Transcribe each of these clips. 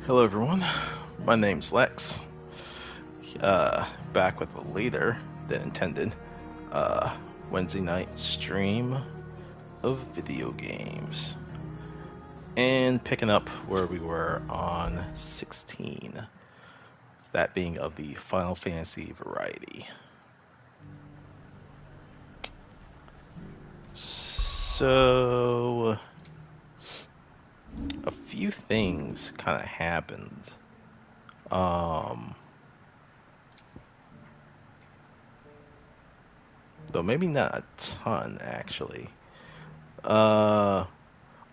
Hello, everyone. My name's Lex. Back with a later than intended Wednesday night stream of video games, and picking up where we were on 16, that being of the Final Fantasy variety. So, a few things kind of happened. Though maybe not a ton, actually. Uh,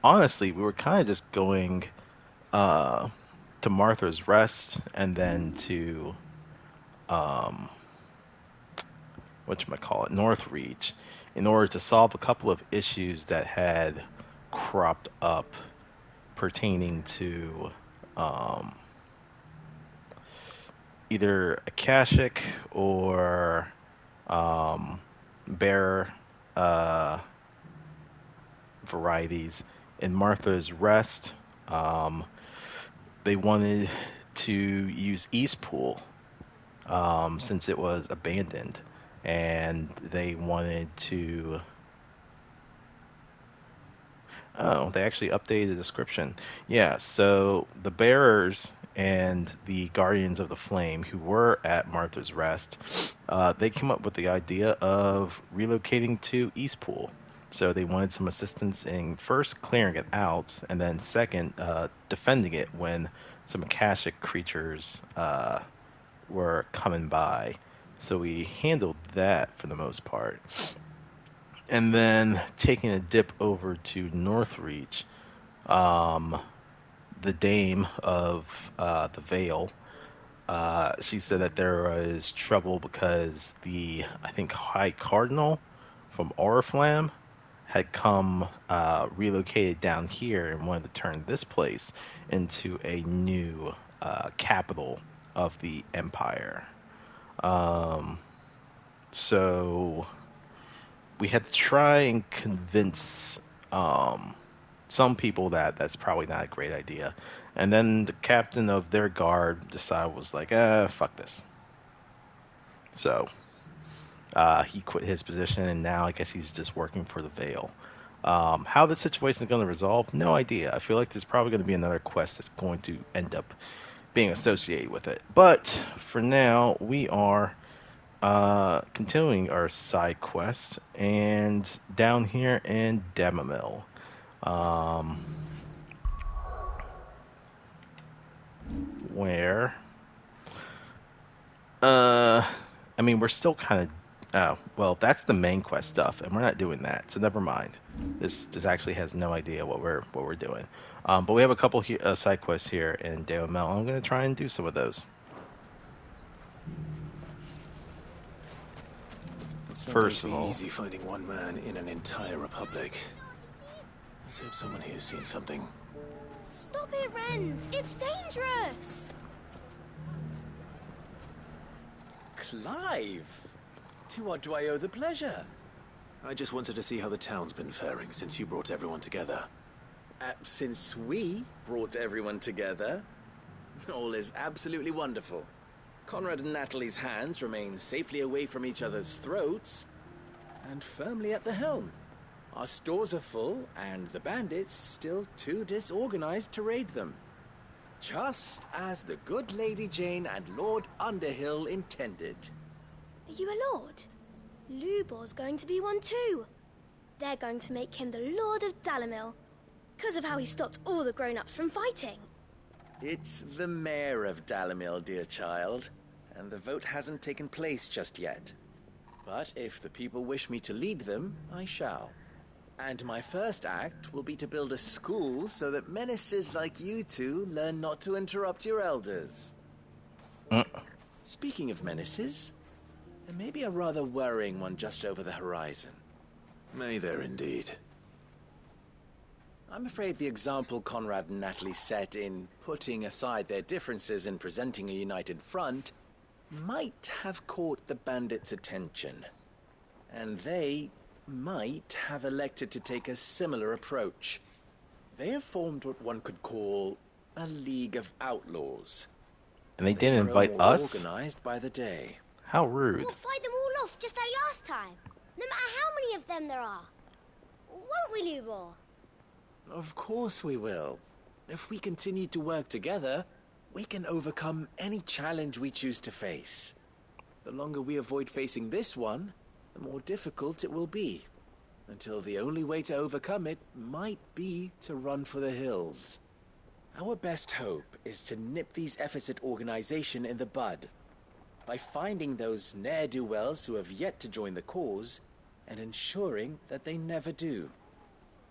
Honestly, we were kind of just going uh, to Martha's Rest and then to whatchamacallit, Northreach, in order to solve a couple of issues that had cropped up pertaining to um, either Akashic or bear uh, varieties. In Martha's Rest, um, they wanted to use Eastpool since it was abandoned, and they wanted to. Oh, they actually updated the description. Yeah, so the bearers and the guardians of the flame who were at Martha's Rest, they came up with the idea of relocating to Eastpool. So they wanted some assistance in first clearing it out, and then second, defending it when some Akashic creatures were coming by. So we handled that for the most part. And then taking a dip over to Northreach, um, the dame of the Vale, she said that there was trouble because I think, High Cardinal from Oriflamme had come relocated down here and wanted to turn this place into a new capital of the Empire. Um, so we had to try and convince some people that that's probably not a great idea. And then the captain of their guard decided was like, fuck this. So he quit his position, and now I guess he's just working for the Vale. How the situation is going to resolve, no idea. I feel like there's probably going to be another quest that's going to end up being associated with it. But for now, we are continuing our side quest, and down here in Demamil. Um, where I mean, we're still kind of well, that's the main quest stuff, and we're not doing that, so never mind. This actually has no idea what we're doing. But we have a couple side quests here in Demamil. I'm going to try and do some of those. It's not going First to of be all, easy finding one man in an entire republic. Let's hope someone here's seen something. Stop it, Renz! It's dangerous! Clive! To what do I owe the pleasure? I just wanted to see how the town's been faring since you brought everyone together. Since we brought everyone together, all is absolutely wonderful. Conrad and Natalie's hands remain safely away from each other's throats and firmly at the helm. Our stores are full, and the bandits still too disorganized to raid them. Just as the good Lady Jane and Lord Underhill intended. Are you a lord? Lubor's going to be one too. They're going to make him the Lord of Dalamil, because of how he stopped all the grown-ups from fighting. It's the mayor of Dalamil, dear child, and the vote hasn't taken place just yet. But if the people wish me to lead them, I shall. And my first act will be to build a school so that menaces like you two learn not to interrupt your elders. Speaking of menaces, there may be a rather worrying one just over the horizon. May there indeed. I'm afraid the example Conrad and Natalie set in putting aside their differences and presenting a united front might have caught the bandits' attention. And they might have elected to take a similar approach. They have formed what one could call A league of outlaws. And they They didn't grow invite more us? organized by the day. How rude. We'll fight them all off just like last time. No matter how many of them there are. Won't we, Lubor? Of course we will. If we continue to work together, we can overcome any challenge we choose to face. The longer we avoid facing this one, the more difficult it will be. Until the only way to overcome it might be to run for the hills. Our best hope is to nip these efforts at organization in the bud. By finding those ne'er-do-wells who have yet to join the cause, and ensuring that they never do.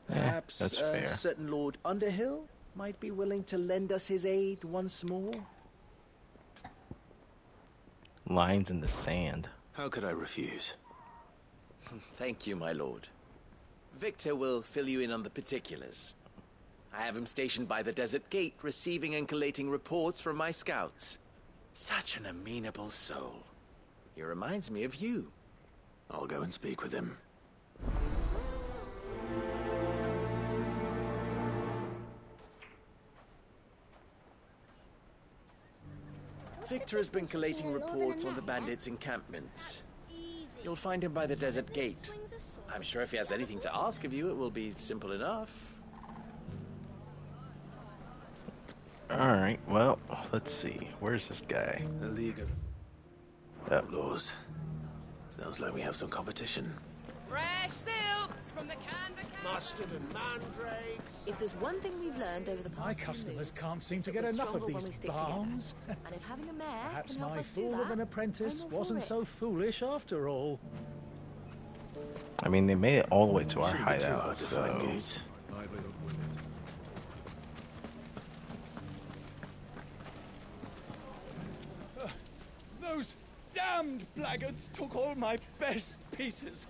Perhaps that's a fair. certain Lord Underhill might be willing to lend us his aid once more. Lines in the sand. How could I refuse? Thank you, my lord. Victor will fill you in on the particulars. I have him stationed by the desert gate, receiving and collating reports from my scouts. Such an amenable soul. He reminds me of you. I'll go and speak with him. Victor has been collating reports on the bandits' encampments. You'll find him by the desert gate. I'm sure if he has anything to ask of you, it will be simple enough. Alright, well, let's see. Where's this guy? A league of Oh, outlaws. Sounds like we have some competition. Fresh silks from the canvas. Mustard and mandrakes. If there's one thing we've learned over the past My few customers moves, can't seem it's to that get we're enough of stronger when these we stick together. balms. And if having a mare Perhaps can help my us do fool that, of an apprentice I'm all for wasn't it. so foolish after all. I mean, they made it all the way to our Shouldn't be too hideout, hard to find so... gates. Those damned blackguards took all my best pieces.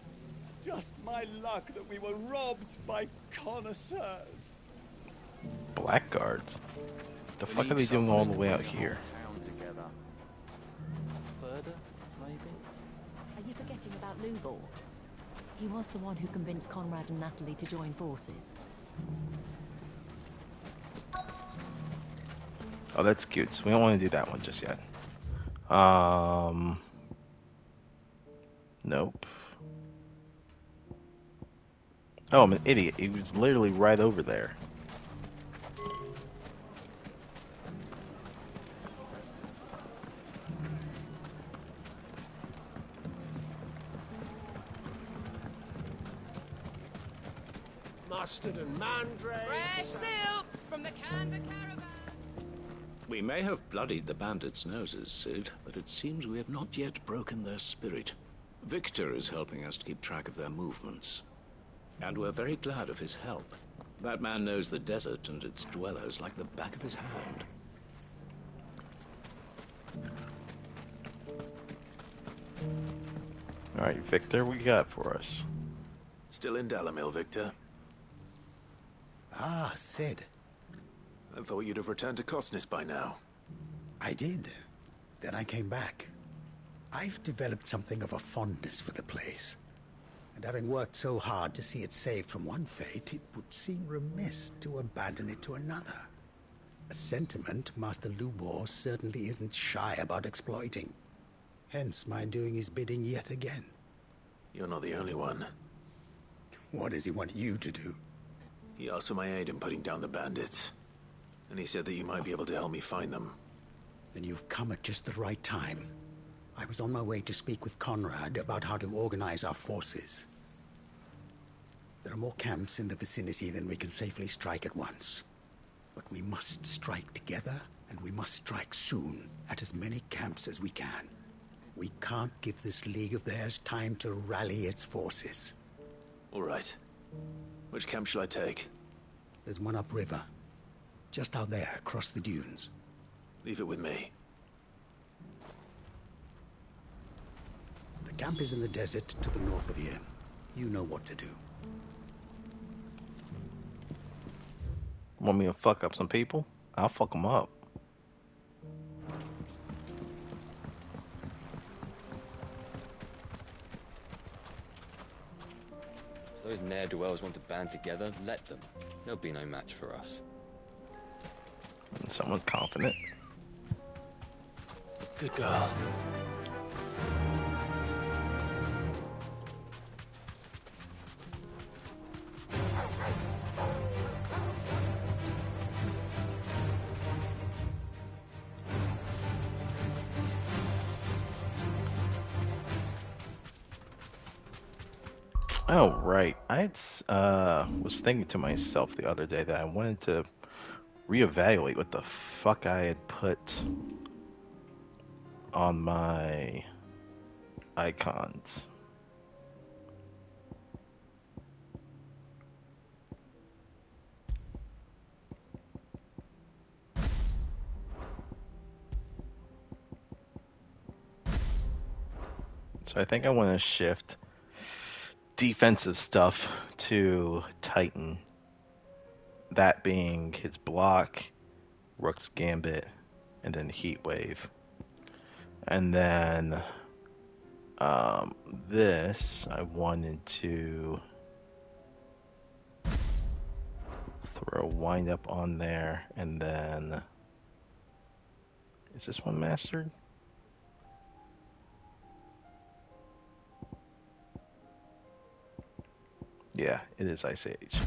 Just my luck that we were robbed by connoisseurs. Blackguards? The fuck are they doing all the way out here? Further, maybe? Are you forgetting about Lubor? He was the one who convinced Conrad and Natalie to join forces. Oh, that's cute. So we don't want to do that one just yet. Nope. Oh, I'm an idiot. He was literally right over there. Mustard and mandrakes. Fresh silks from the canvas caravan. We may have bloodied the bandits' noses, Sid, but it seems we have not yet broken their spirit. Victor is helping us to keep track of their movements. And we're very glad of his help. That man knows the desert and its dwellers like the back of his hand. Alright, Victor, what you got for us? Still in Dalamil, Victor? Ah, Sid. I thought you'd have returned to Cosnis by now. I did. Then I came back. I've developed something of a fondness for the place. And having worked so hard to see it saved from one fate, it would seem remiss to abandon it to another. A sentiment Master Lubor certainly isn't shy about exploiting. Hence my doing his bidding yet again. You're not the only one. What does he want you to do? He asked for my aid in putting down the bandits. And he said that you might be able to help me find them. Then you've come at just the right time. I was on my way to speak with Conrad about how to organize our forces. There are more camps in the vicinity than we can safely strike at once. But we must strike together, and we must strike soon at as many camps as we can. We can't give this league of theirs time to rally its forces. All right. Which camp shall I take? There's one upriver. Just out there, across the dunes. Leave it with me. The camp is in the desert to the north of here. You know what to do. Want me to fuck up some people? I'll fuck them up. If those ne'er-do-wells want to band together, let them. They'll be no match for us. Someone's confident. Good girl. Oh, right. Was thinking to myself the other day that I wanted to reevaluate what the fuck I had put on my icons. So I think I want to shift defensive stuff to Titan. That being his block, Rook's Gambit, and then Heat Wave. And then this I wanted to throw Wind Up on there, and then is this one mastered? Yeah, it is Ice Age.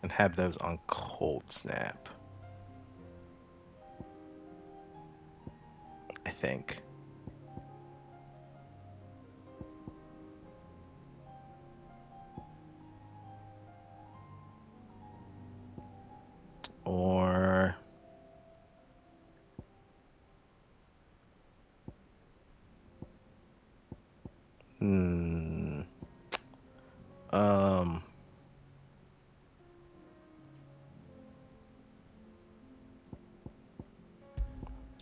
And have those on Cold Snap. I think. Or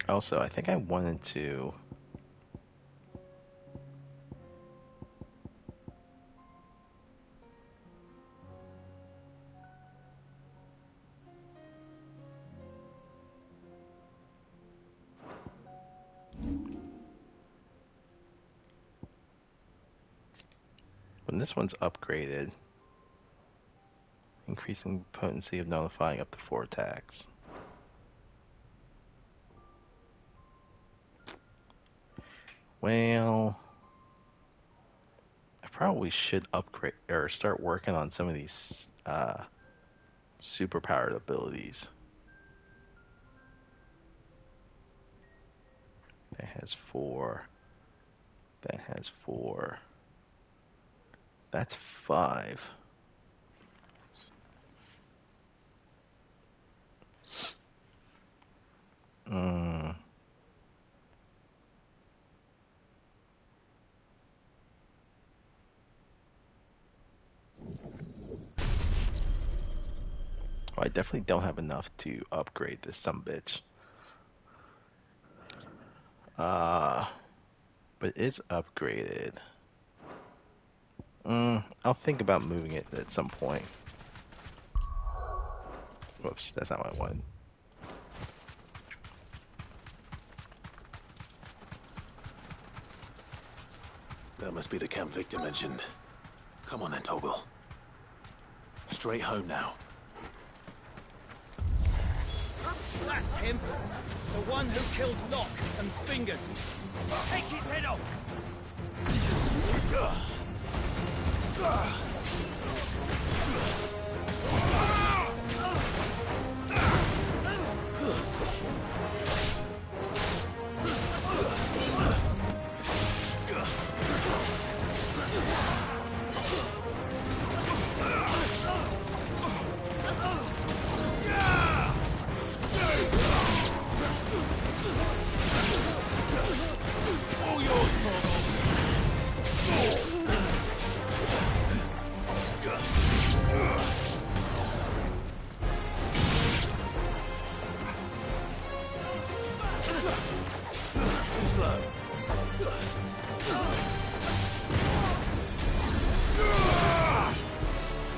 also, I think I wanted to when this one's upgraded, increasing potency of nullifying up to 4 attacks. Well, I probably should upgrade or start working on some of these superpowered abilities. That has 4. That has 4. That's 5. Well, I definitely don't have enough to upgrade this sumbitch. But it's upgraded. I'll think about moving it at some point. Whoops, that's not what I wanted. That must be the camp Victor mentioned. Come on then, Toggle. Straight home now. That's him! The one who killed Locke and Fingers! Take his head off! All yours, Toggle! Too slow.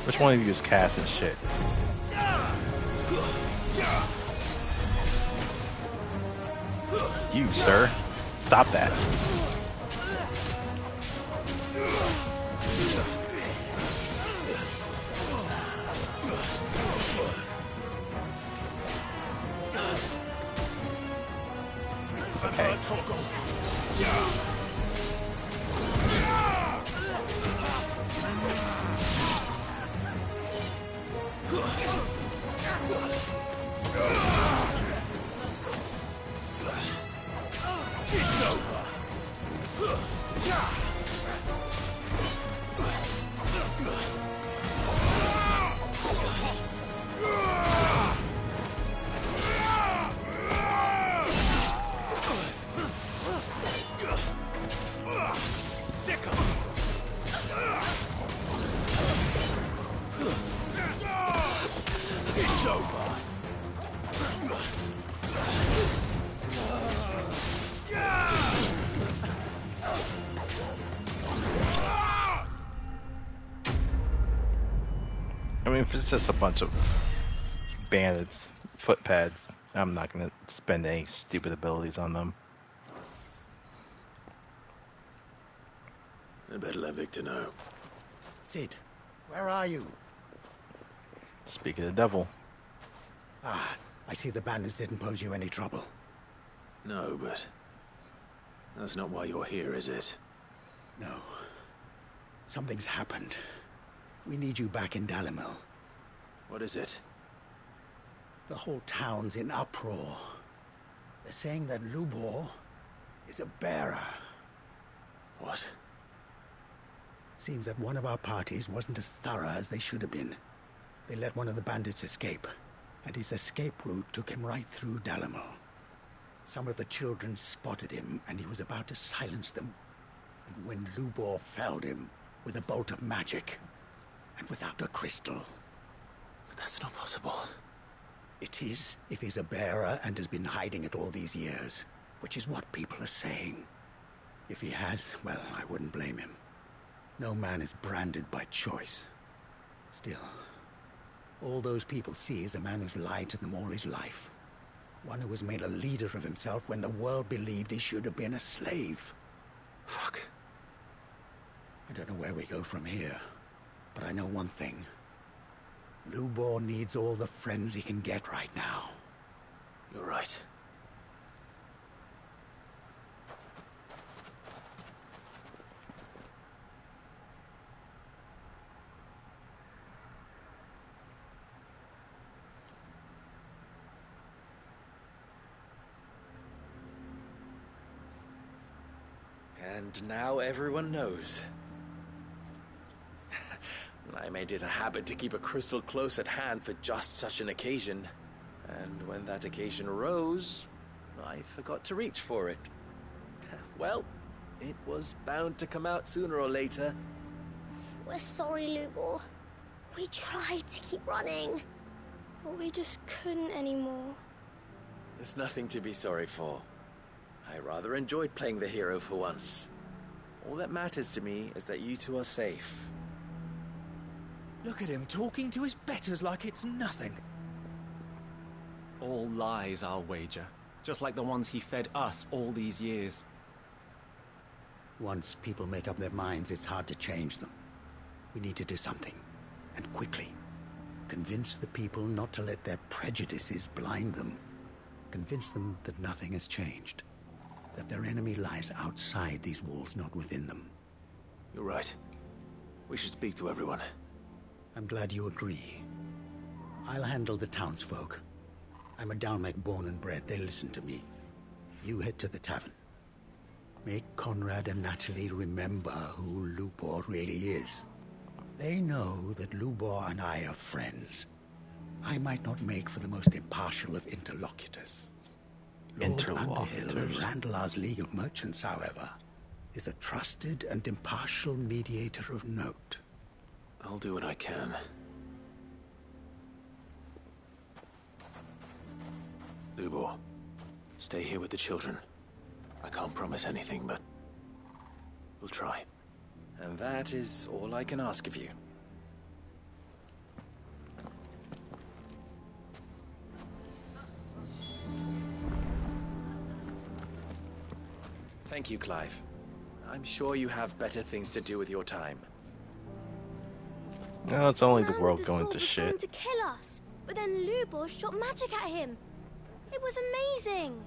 Which one of you is casting shit? You, sir. Stop that. mean, if it's just a bunch of bandits, foot pads, I'm not gonna spend any stupid abilities on them. I better let Victor know. Sid, where are you? Speak of the devil. Ah, I see the bandits didn't pose you any trouble. No, but that's not why you're here, is it? No. Something's happened. We need you back in Dalimil. What is it? The whole town's in uproar. They're saying that Lubor is a bearer. What? Seems that one of our parties wasn't as thorough as they should have been. They let one of the bandits escape, and his escape route took him right through Dalimil. Some of the children spotted him, and he was about to silence them. And when Lubor felled him with a bolt of magic, and without a crystal. But that's not possible. It is, if he's a bearer and has been hiding it all these years, which is what people are saying. If he has, well, I wouldn't blame him. No man is branded by choice. Still, all those people see is a man who's lied to them all his life. One who has made a leader of himself when the world believed he should have been a slave. Fuck. I don't know where we go from here, but I know one thing. Lubor needs all the friends he can get right now. You're right. And now everyone knows. I made it a habit to keep a crystal close at hand for just such an occasion. And when that occasion arose, I forgot to reach for it. Well, it was bound to come out sooner or later. We're sorry, Lubor. We tried to keep running, but we just couldn't anymore. There's nothing to be sorry for. I rather enjoyed playing the hero for once. All that matters to me is that you two are safe. Look at him talking to his betters like it's nothing. All lies, I'll wager. Just like the ones he fed us all these years. Once people make up their minds, it's hard to change them. We need to do something, and quickly. Convince the people not to let their prejudices blind them. Convince them that nothing has changed. That their enemy lies outside these walls, not within them. You're right. We should speak to everyone. I'm glad you agree. I'll handle the townsfolk. I'm a Dalmec born and bred. They listen to me. You head to the tavern. Make Conrad and Natalie remember who Lubor really is. They know that Lubor and I are friends. I might not make for the most impartial of interlocutors. Lord Underhill of Randalar's League of Merchants, however, is a trusted and impartial mediator of note. I'll do what I can. Lubor, stay here with the children. I can't promise anything, but we'll try. And that is all I can ask of you. Thank you, Clive. I'm sure you have better things to do with your time. No, it's only the Man world with going sword to was shit. going to kill us, but then Lubor shot magic at him. It was amazing.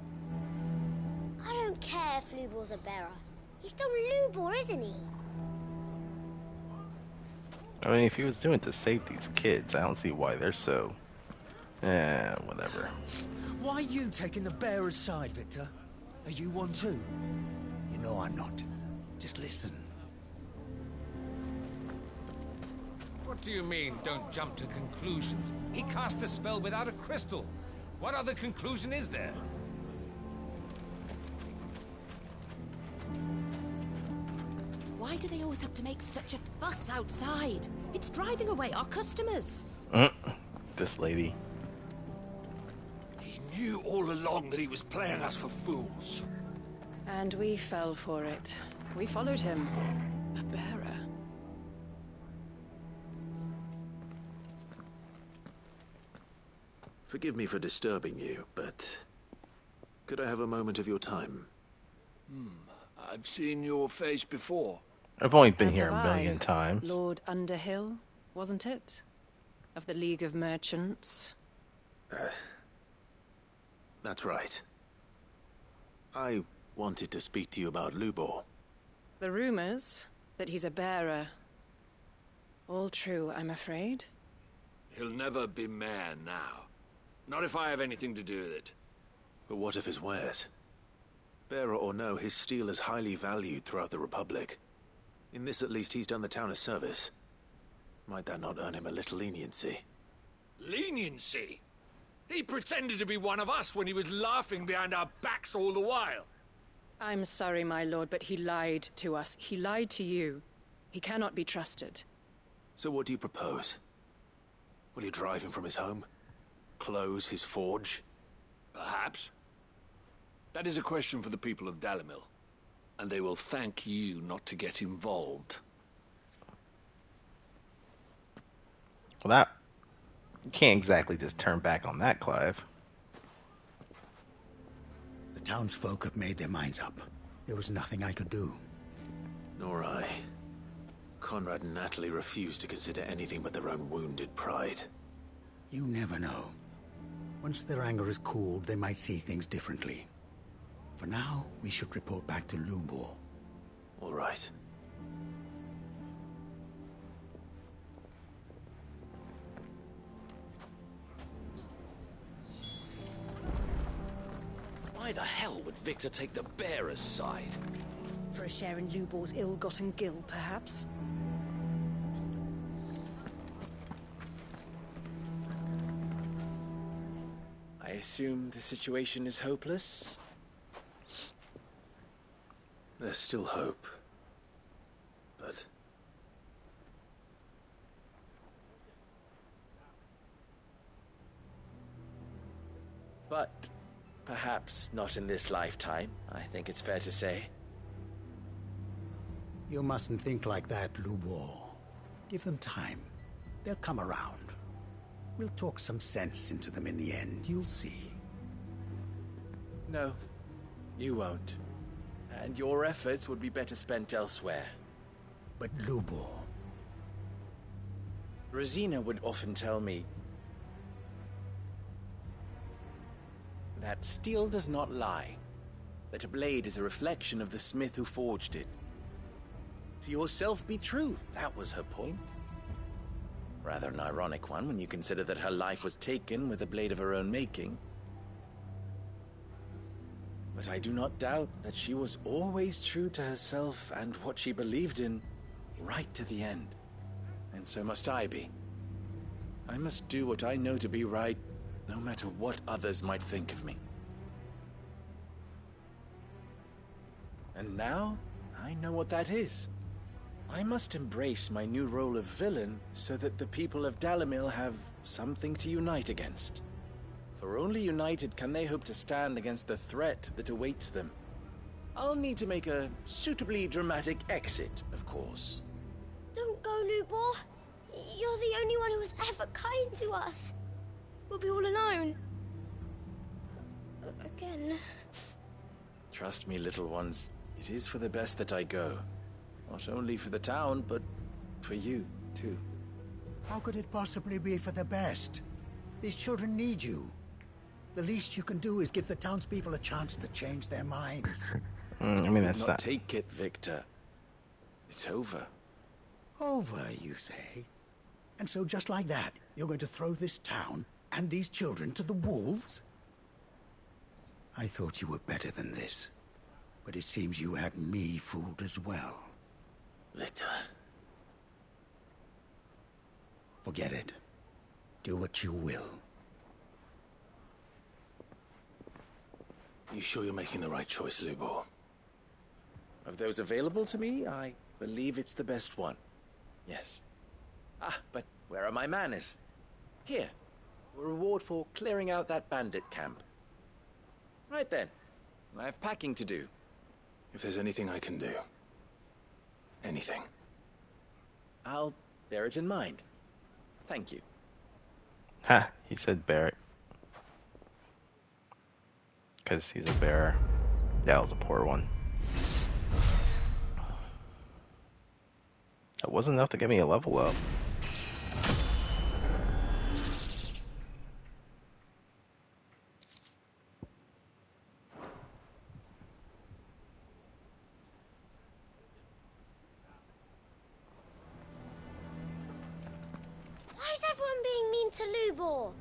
I don't care if Lubor's a bearer. He's still Lubor, isn't he? I mean, if he was doing it to save these kids, I don't see why they're so... whatever. Why are you taking the bearer's side, Victor? Are you one too? You know I'm not. Just listen. What do you mean, don't jump to conclusions? He cast a spell without a crystal. What other conclusion is there? Why do they always have to make such a fuss outside? It's driving away our customers. This lady. He knew all along that he was playing us for fools. And we fell for it. We followed him. A bearer. Forgive me for disturbing you, but could I have a moment of your time? I've seen your face before. I've only been As here have a million I. times. Lord Underhill, wasn't it? Of the League of Merchants. That's right. I wanted to speak to you about Lubor. The rumors that he's a bearer. All true, I'm afraid. He'll never be mayor now. Not if I have anything to do with it. But what of his wares? Bearer or no, his steel is highly valued throughout the Republic. In this, at least, he's done the town a service. Might that not earn him a little leniency? Leniency? He pretended to be one of us when he was laughing behind our backs all the while. I'm sorry, my lord, but he lied to us. He lied to you. He cannot be trusted. So what do you propose? Will you drive him from his home? Close his forge? Perhaps. That is a question for the people of Dalimil. And they will thank you not to get involved. Well, that... You can't exactly just turn back on that, Clive. The townsfolk have made their minds up. There was nothing I could do. Nor I. Conrad and Natalie refused to consider anything but their own wounded pride. You never know. Once their anger is cooled, they might see things differently. For now, we should report back to Lubor. All right. Why the hell would Victor take the bearer's side? For a share in Lubor's ill-gotten gil, perhaps? I assume the situation is hopeless? There's still hope. But... But perhaps not in this lifetime, I think it's fair to say. You mustn't think like that, Lubor. Give them time. They'll come around. We'll talk some sense into them in the end, you'll see. No, you won't. And your efforts would be better spent elsewhere. But Lubor... Rosina would often tell me that steel does not lie, that a blade is a reflection of the smith who forged it. To yourself be true, that was her point. Rather an ironic one when you consider that her life was taken with a blade of her own making. But I do not doubt that she was always true to herself and what she believed in, right to the end. And so must I be. I must do what I know to be right, no matter what others might think of me. And now, I know what that is. I must embrace my new role of villain so that the people of Dalimil have something to unite against. For only united can they hope to stand against the threat that awaits them. I'll need to make a suitably dramatic exit, of course. Don't go, Lubor. You're the only one who was ever kind to us. We'll be all alone. Again. Trust me, little ones. It is for the best that I go. Not only for the town, but for you, too. How could it possibly be for the best? These children need you. The least you can do is give the townspeople a chance to change their minds. I mean, that's not not... take it, Victor. It's over. Over, you say? And so just like that, you're going to throw this town and these children to the wolves? I thought you were better than this. But it seems you had me fooled as well. Victor. Forget it. Do what you will. You sure you're making the right choice, Lubor? Of those available to me, I believe it's the best one. Yes. Ah, but where are my manners? Here. A reward for clearing out that bandit camp. Right then. I have packing to do. If there's anything I can do. Anything. I'll bear it in mind. Thank you. Ha, he said bear it. because he's a bearer. That was a poor one. That wasn't enough to get me a level up. Why is everyone being mean to Lubor?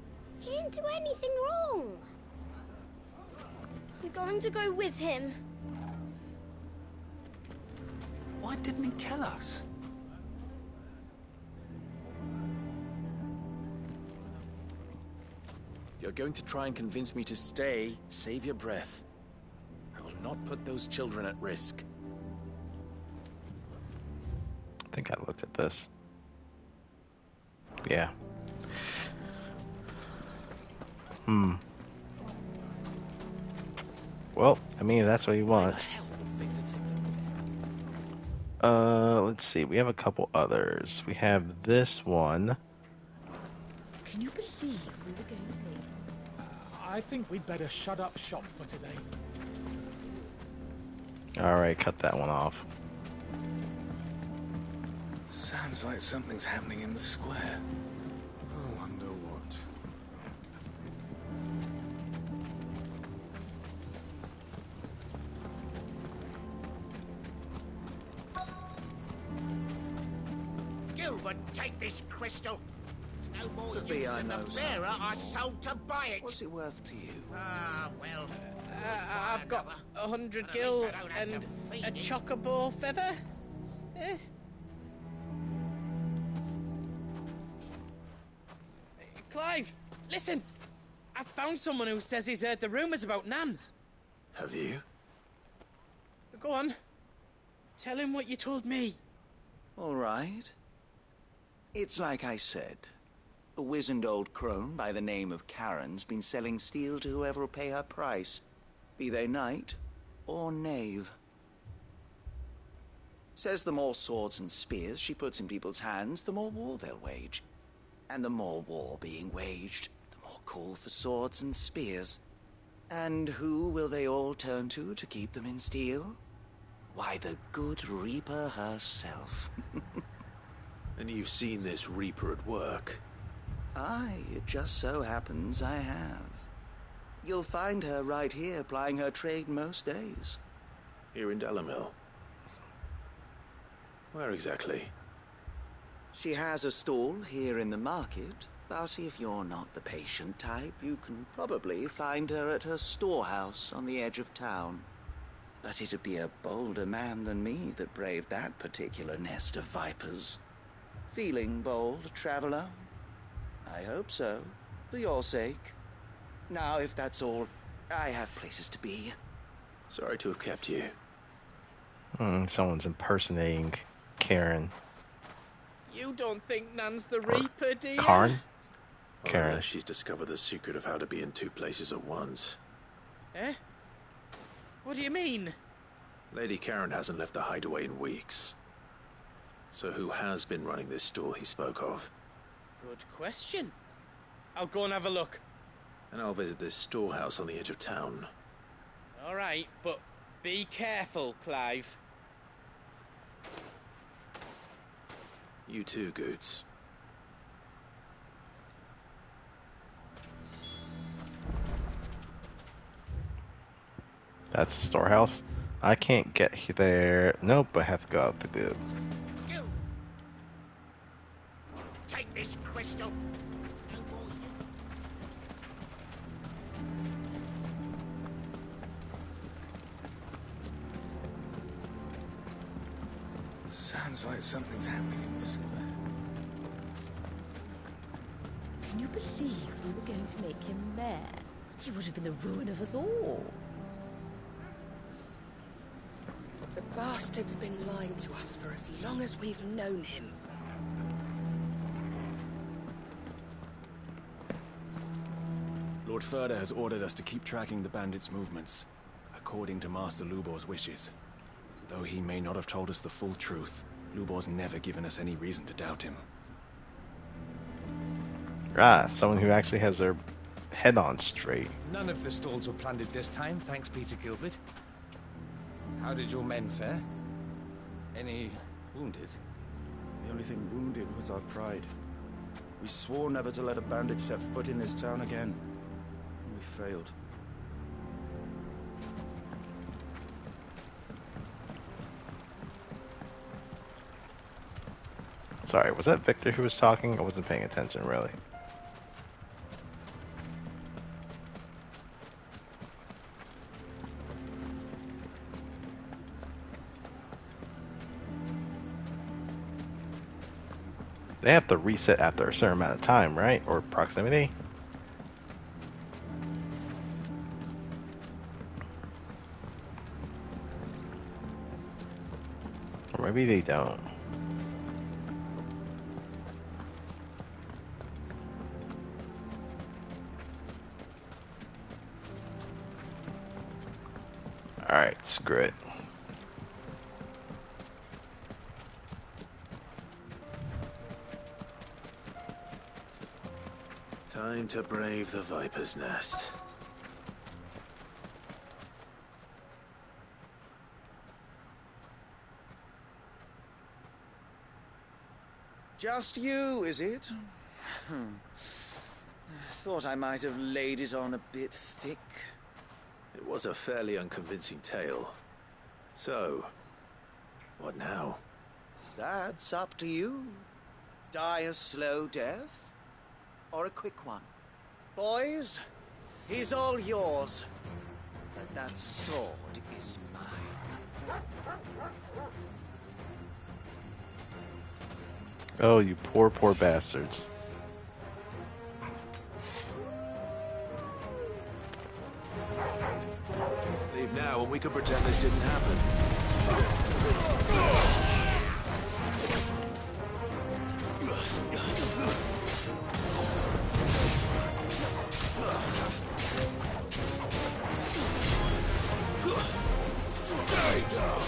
He didn't do anything wrong. I'm going to go with him. Why didn't he tell us? If you're going to try and convince me to stay, save your breath. I will not put those children at risk. I think I looked at this. Yeah. Well, I mean, if that's what you want. Let's see. We have a couple others. We have this one. Can you believe we were going to meet? I think we'd better shut up shop for today. Alright, cut that one off. Sounds like something's happening in the square. I wonder what. Gilbert, take this crystal. It's no more Could be use I than know the bearer something I more. sold to buy it. What's it worth to you? Ah, well. I've got 100 But at gil least I don't have and to feed a it. chocobo feather. Eh? Clive, listen! I found someone who says he's heard the rumours about Nan. Have you? Go on. Tell him what you told me. All right. It's like I said. A wizened old crone by the name of Karen's been selling steel to whoever will pay her price, be they knight or knave. Says the more swords and spears she puts in people's hands, the more war they'll wage. And the more war being waged, the more call for swords and spears. And who will they all turn to keep them in steel? Why, the good Reaper herself. And you've seen this Reaper at work? Aye, it just so happens I have. You'll find her right here plying her trade most days. Here in Delamil? Where exactly? She has a stall here in the market, but if you're not the patient type, you can probably find her at her storehouse on the edge of town. But it'd be a bolder man than me that braved that particular nest of vipers. Feeling bold, traveler? I hope so, for your sake. Now, if that's all, I have places to be. Sorry to have kept you. Someone's impersonating Karen. You don't think Nan's the Reaper, do you? Karen? Karen. Unless she's discovered the secret of how to be in two places at once. Eh? What do you mean? Lady Karen hasn't left the hideaway in weeks. So who has been running this stall he spoke of? Good question. I'll go and have a look. And I'll visit this storehouse on the edge of town. All right, but be careful, Clive. You too, Goots. That's the storehouse. I can't get there. Nope, I have to go out the good. You! Take this crystal. It's no more use. Sounds like something's happening in the square. Can you believe we were going to make him mayor? He would have been the ruin of us all. The bastard's been lying to us for as long as we've known him. Lord Furder has ordered us to keep tracking the bandits' movements, according to Master Lubor's wishes. Though he may not have told us the full truth, Lubor's never given us any reason to doubt him. Ah, someone who actually has their head on straight. None of the stalls were plundered this time, thanks, Peter Gilbert. How did your men fare? Any wounded? The only thing wounded was our pride. We swore never to let a bandit set foot in this town again. We failed. Sorry, was that Victor who was talking? I wasn't paying attention, really. They have to reset after a certain amount of time, right? Or proximity? Or maybe they don't. Alright, screw it. Time to brave the Viper's Nest. Just you, is it? Thought I might have laid it on a bit thick. It was a fairly unconvincing tale. So, what now? That's up to you. Die a slow death, or a quick one. Boys, he's all yours. But that sword is mine. Oh, you poor, poor bastards. Leave now and we can pretend this didn't happen. Stay down.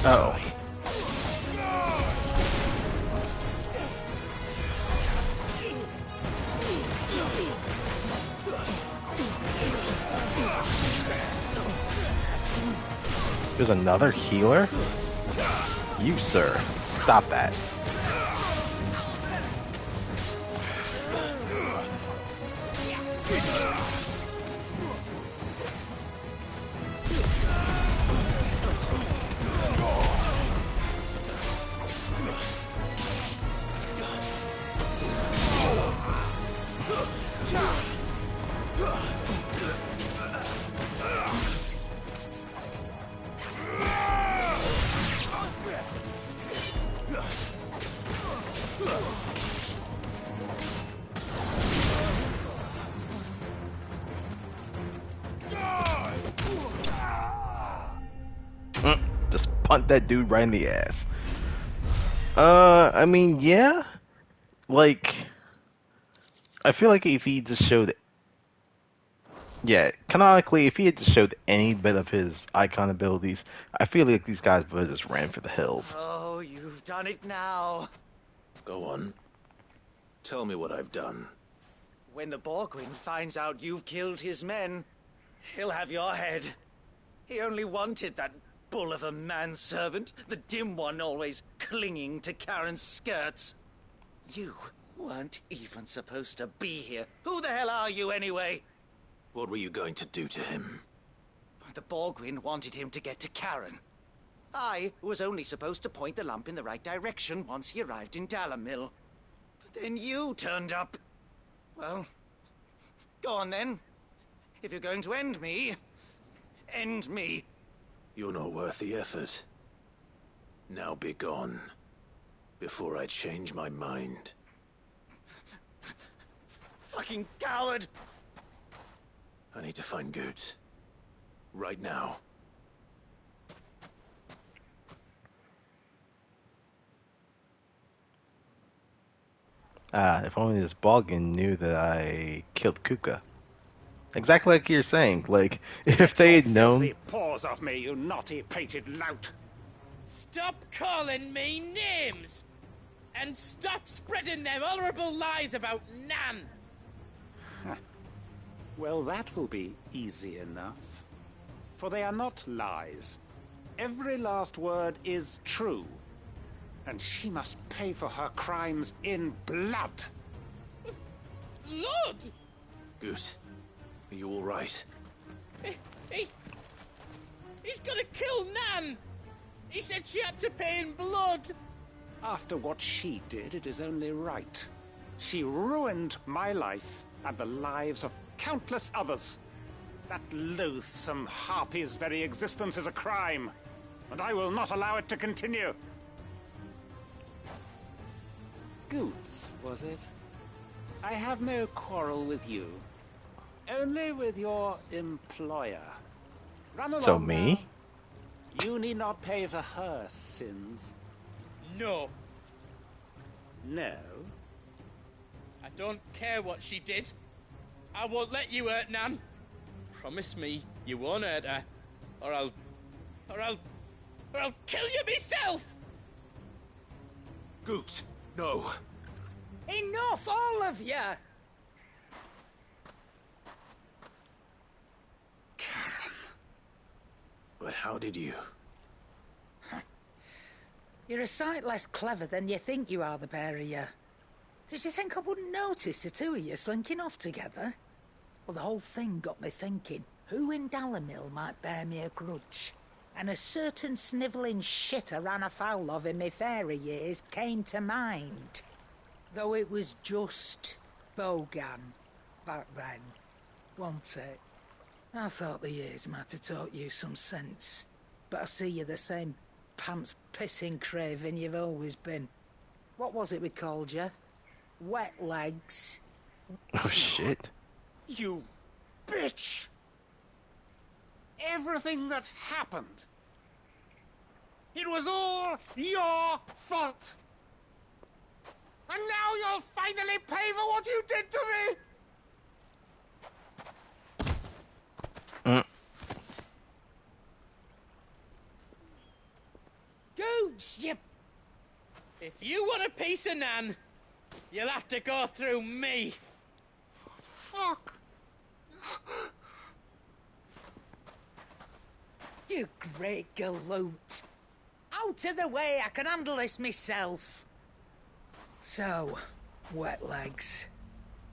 Oh. There's another healer? You, sir. Stop that. Just punt that dude right in the ass. I mean, yeah. Like, I feel like if he just showed, yeah, canonically, if he had just showed any bit of his icon abilities, I feel like these guys would have just ran for the hills. Oh, you've done it now. Go on. Tell me what I've done. When the Borgwyn finds out you've killed his men, he'll have your head. He only wanted that bull of a manservant, the dim one always clinging to Karen's skirts. You weren't even supposed to be here. Who the hell are you anyway? What were you going to do to him? The Borgwyn wanted him to get to Karen. I was only supposed to point the lamp in the right direction once he arrived in Dalamil. But then you turned up. Well, go on then. If you're going to end me, end me. You're not worth the effort. Now be gone, before I change my mind. Fucking coward! I need to find Goots. Right now. If only this Balgan knew that I killed Kuka. Exactly like you're saying. Like, if they had known... Filthy paws off me, you naughty pated lout! Stop calling me names! And stop spreading them horrible lies about Nan! Well, that will be easy enough. For they are not lies. Every last word is true. And she must pay for her crimes in blood. Blood? Goose, are you all right? He's gonna kill Nan! He said she had to pay in blood! After what she did, it is only right. She ruined my life and the lives of countless others. That loathsome harpy's very existence is a crime, and I will not allow it to continue. Goots, was it? I have no quarrel with you. Only with your employer. Run along So me? now. You need not pay for her sins. No. No? I don't care what she did. I won't let you hurt Nan. Promise me you won't hurt her, or I'll kill you myself! Goots, no. Enough, all of you! But how did you? You're a sight less clever than you think you are, the pair of you. Did you think I wouldn't notice the two of you slinking off together? Well, the whole thing got me thinking, who in Dalamil might bear me a grudge? And a certain snivelling shit I ran afoul of in my fairy years came to mind. Though it was just Bogan back then, wasn't it? I thought the years might have taught you some sense, but I see you're the same pants-pissing craven you've always been. What was it we called you? Wet legs. Oh, shit. You bitch! Everything that happened, it was all your fault! And now you'll finally pay for what you did to me! Goots, you... If you want a piece of Nan, you'll have to go through me. Fuck! You great galoot. Out of the way, I can handle this myself. So, wet legs,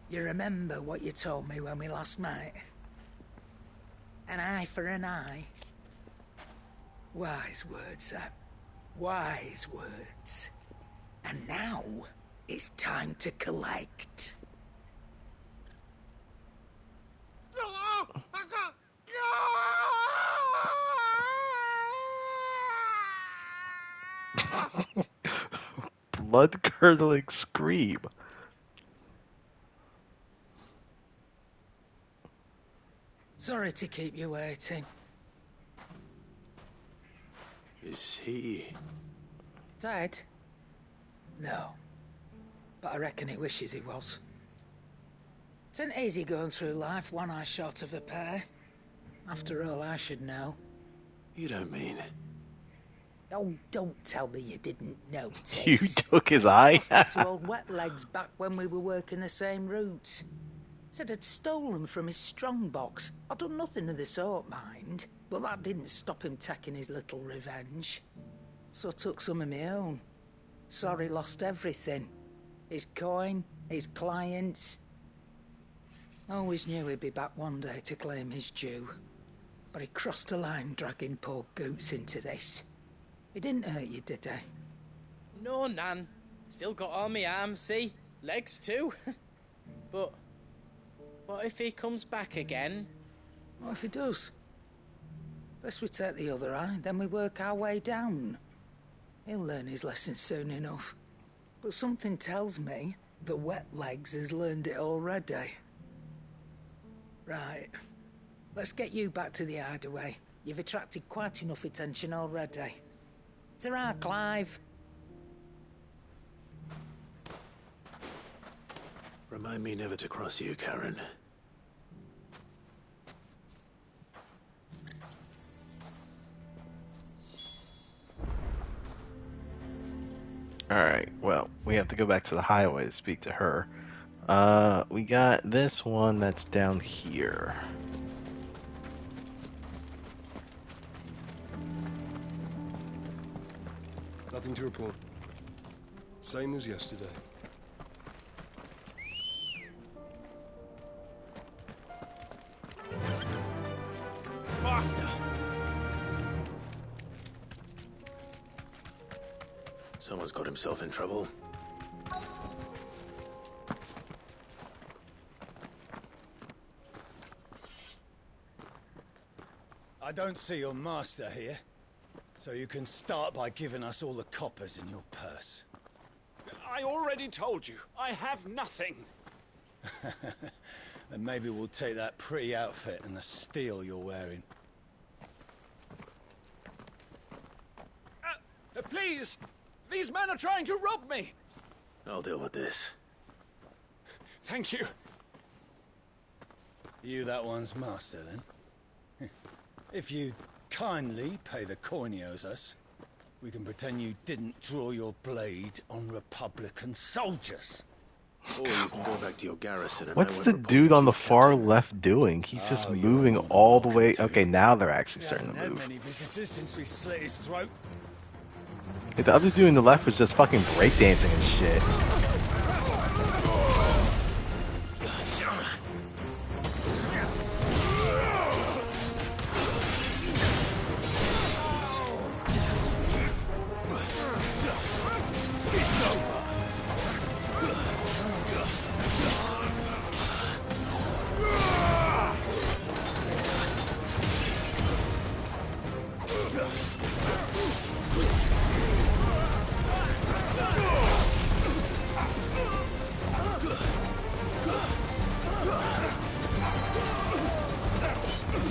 you remember what you told me when we last met? An eye for an eye. Wise words, sir. Wise words. And now, it's time to collect. Blood-curdling scream. Sorry to keep you waiting. Is he... Dead? No. But I reckon he wishes he was. It ain't easy going through life one eye short of a pair. After all, I should know. You don't mean... Oh, don't tell me you didn't notice. You took his eye? Lost it to old wet legs back when we were working the same routes. Said I'd stolen from his strongbox. I'd done nothing of the sort, mind. But that didn't stop him taking his little revenge. So I took some of my own. Sorry, lost everything. His coin, his clients. Always knew he'd be back one day to claim his due. But he crossed a line dragging poor Goots into this. He didn't hurt you, did he? No, Nan. Still got all my arms, see? Legs too. But what if he comes back again? What if he does? Best we take the other eye, then we work our way down. He'll learn his lesson soon enough. But something tells me the wet legs has learned it already. Right. let's get you back to the hideaway. You've attracted quite enough attention already. Ta-ra, Clive. Remind me never to cross you, Karen. Alright, well, we have to go back to the highway to speak to her. We got this one that's down here. Nothing to report. Same as yesterday. Faster! Someone's got himself in trouble. I don't see your master here, so you can start by giving us all the coppers in your purse. I already told you, I have nothing. Then maybe we'll take that pretty outfit and the steel you're wearing. Please! These men are trying to rob me! I'll deal with this. Thank you. You that one's master, then? If you kindly pay the coin he owes us, we can pretend you didn't draw your blade on Republican soldiers. Or you can go back to your garrison and What's the dude on the far left doing? He's just moving all the way. Okay, now they're actually starting to Hasn't move. had many visitors since we slit his throat. Hey, the other dude on the left was just fucking breakdancing and shit.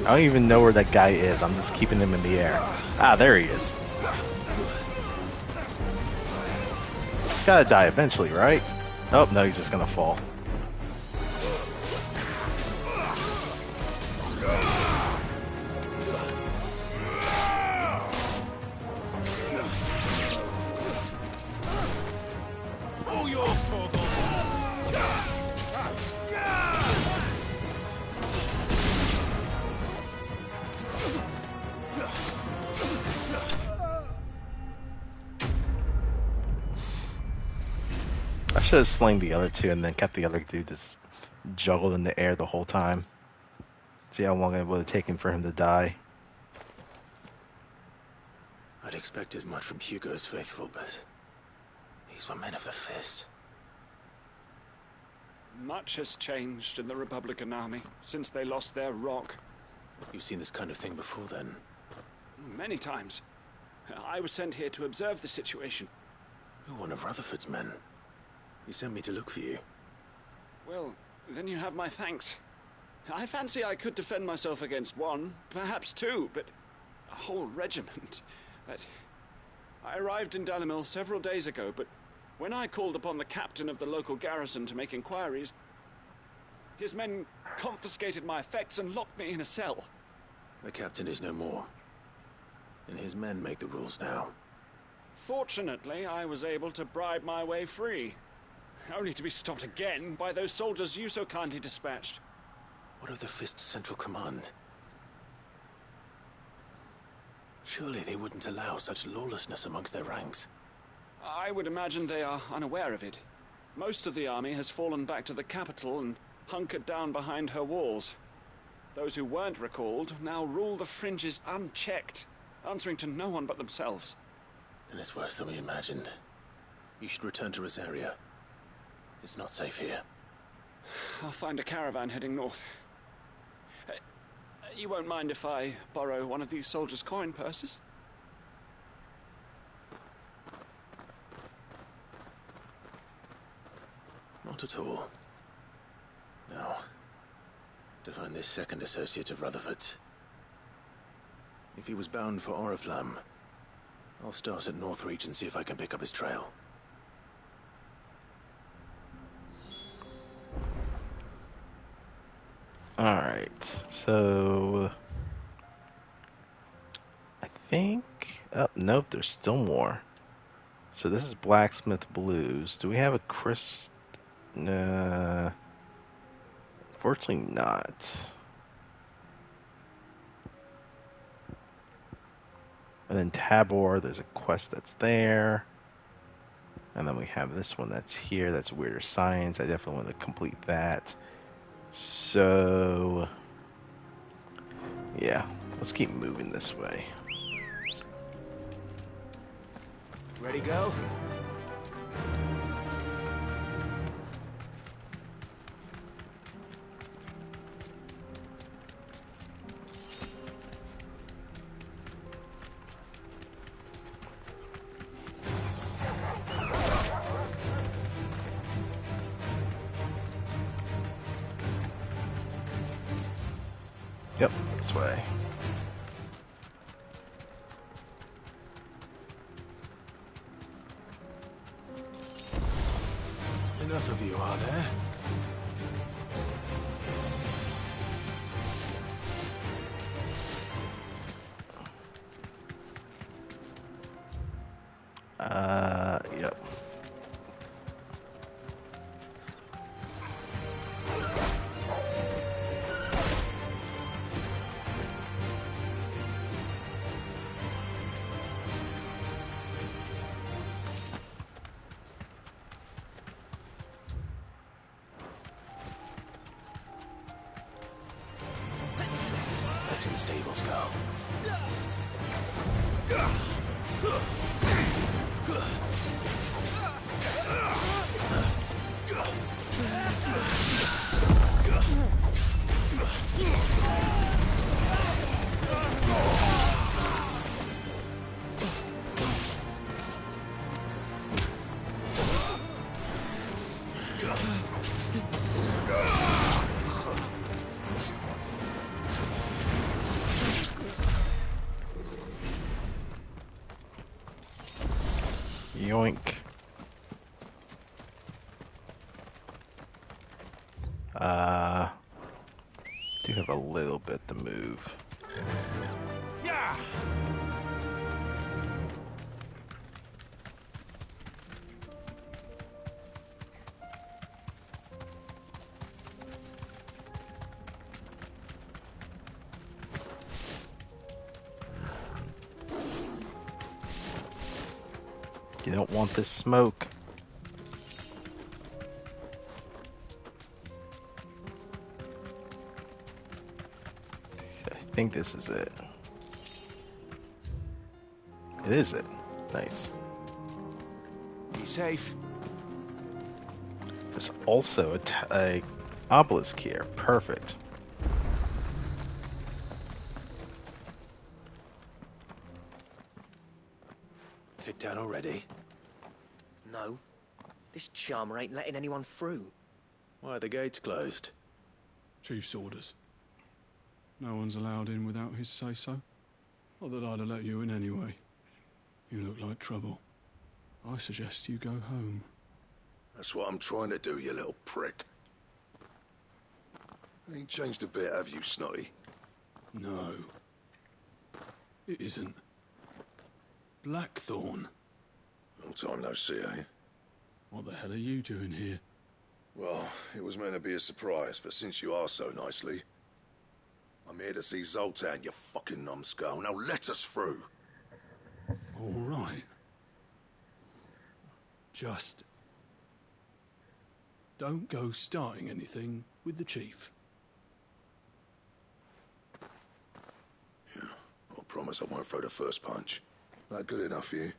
I don't even know where that guy is. I'm just keeping him in the air. Ah, there he is. He's gotta die eventually, right? Oh, no, he's just gonna fall. All yours, Torgal. I should have slain the other two and then kept the other dude just juggled in the air the whole time. See how long it would have taken for him to die. I'd expect as much from Hugo's faithful, but these were men of the fist. Much has changed in the Republican army since they lost their rock. You've seen this kind of thing before, then? Many times. I was sent here to observe the situation. You're one of Rutherford's men. He sent me to look for you. Well, then you have my thanks. I fancy I could defend myself against one, perhaps two, but a whole regiment. I arrived in Dalimil several days ago, but when I called upon the captain of the local garrison to make inquiries, his men confiscated my effects and locked me in a cell. The captain is no more, and his men make the rules now. Fortunately, I was able to bribe my way free, only to be stopped again by those soldiers you so kindly dispatched. What of the Fist's central command? Surely they wouldn't allow such lawlessness amongst their ranks. I would imagine they are unaware of it. Most of the army has fallen back to the capital and hunkered down behind her walls. Those who weren't recalled now rule the fringes unchecked, answering to no one but themselves. Then it's worse than we imagined. You should return to Rosaria. It's not safe here. I'll find a caravan heading north. You won't mind if I borrow one of these soldiers' coin purses? Not at all. No. to find this second associate of Rutherford's. If he was bound for Oriflamme, I'll start at Northreach and see if I can pick up his trail. Alright, so I think... Oh, nope, there's still more. So this is Blacksmith Blues. Do we have a Chris... Unfortunately not. And then Tabor, there's a quest that's there. And then we have this one that's here. That's Weirder Science. I definitely want to complete that. So... yeah, let's keep moving this way. Ready, go? Yep, this way. Enough of you, are there? Yep. Back to the stables, go. Yoink. Do have a little bit to move. Yeah. You don't want this smoke. I think this is it. It is it. Nice. Be safe. There's also a obelisk here. Perfect. Kicked down already? No. This charmer ain't letting anyone through. Why are the gates closed? Chief's orders. No one's allowed in without his say-so. Not that I'd have let you in anyway. You look like trouble. I suggest you go home. That's what I'm trying to do, you little prick. Ain't changed a bit, have you, Snotty? No. It isn't. Blackthorn. Long time no see, eh? What the hell are you doing here? Well, it was meant to be a surprise, but since you asked so nicely... I'm here to see Zoltan, you fucking numbskull. Now let us through. All right. Just... don't go starting anything with the chief. Yeah, I promise I won't throw the first punch. That good enough for you?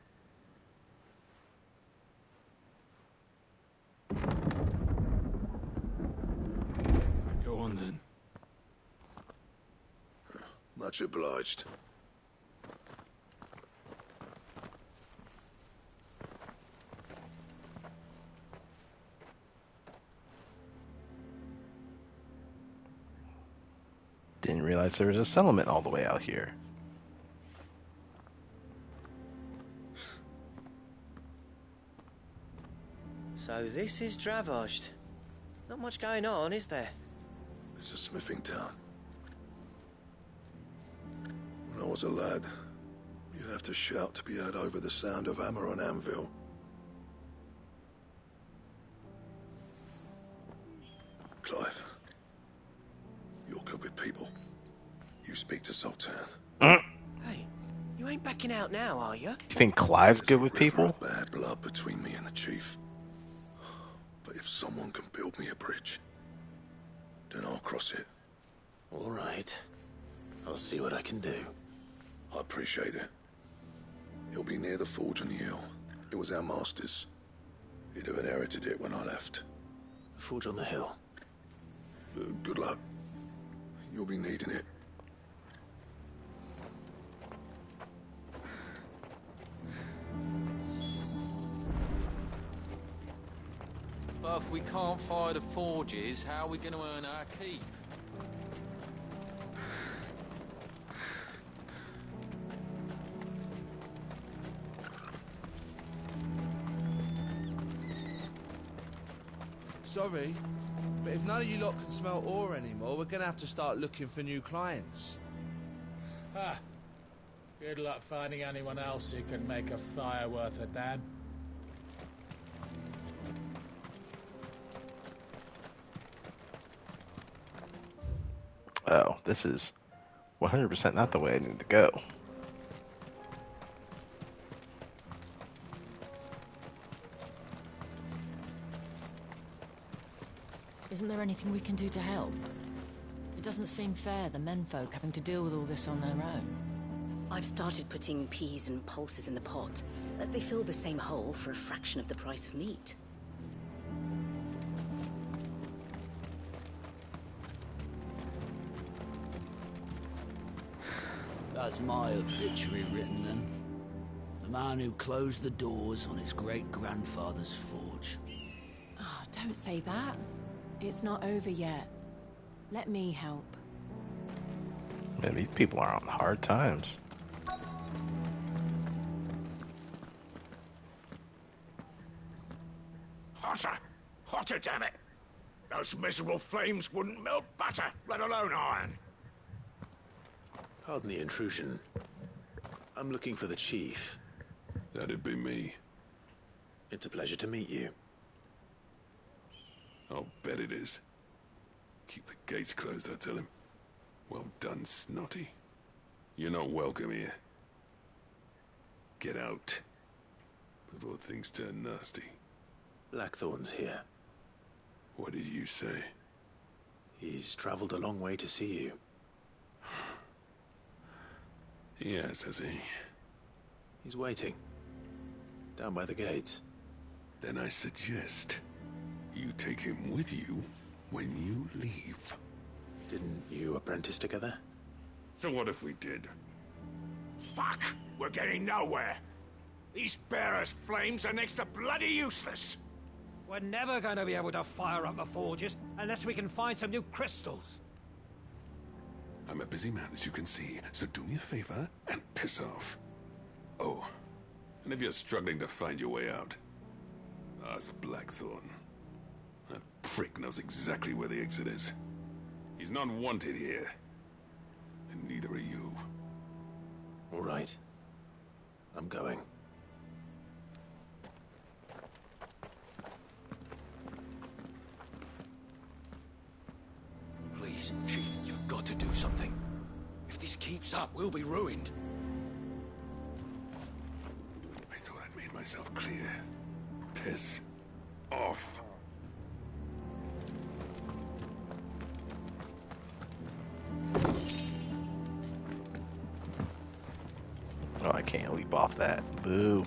Go on then. Much obliged. Didn't realize there was a settlement all the way out here. So this is Dravosht. Not much going on, is there? It's a smithing town. When I was a lad, you'd have to shout to be heard over the sound of hammer on anvil. Clive, you're good with people. You speak to Sultan. Hey, you ain't backing out now, are you? You think Clive's good with There's a river people? of bad blood between me and the chief. But if someone can build me a bridge, then I'll cross it. All right. I'll see what I can do. I appreciate it. It'll be near the forge on the hill. It was our master's. He'd have inherited it when I left. The forge on the hill. Good luck. You'll be needing it. But if we can't fire the forges, how are we going to earn our keep? Sorry, but if none of you lot can smell ore anymore, we're gonna have to start looking for new clients. Ha! Good luck finding anyone else who can make a fire worth a damn. Oh, this is 100% not the way I need to go. Isn't there anything we can do to help? It doesn't seem fair, the menfolk having to deal with all this on their own. I've started putting peas and pulses in the pot, but they fill the same hole for a fraction of the price of meat. That's my obituary written then. The man who closed the doors on his great-grandfather's forge. Oh, don't say that. It's not over yet. Let me help. Man, these people are on hard times. Hotter! Hotter, damn it! Those miserable flames wouldn't melt butter, let alone iron. Pardon the intrusion. I'm looking for the chief. That'd be me. It's a pleasure to meet you. I'll bet it is. Keep the gates closed, I tell him. Well done, Snotty. You're not welcome here. Get out. Before things turn nasty. Blackthorn's here. What did you say? He's traveled a long way to see you. Yes, has he? He's waiting. Down by the gates. Then I suggest you take him with you when you leave. Didn't you apprentice together? So what if we did? Fuck! We're getting nowhere. These bearers' flames are next to bloody useless. We're never going to be able to fire up the forges unless we can find some new crystals. I'm a busy man, as you can see, so do me a favor and piss off. Oh, and if you're struggling to find your way out, ask Blackthorn. That prick knows exactly where the exit is. He's not wanted here. And neither are you. All right. I'm going. Please, Chief, you've got to do something. If this keeps up, we'll be ruined. I thought I'd made myself clear. Piss off. Oh, I can't leap off that. Boo.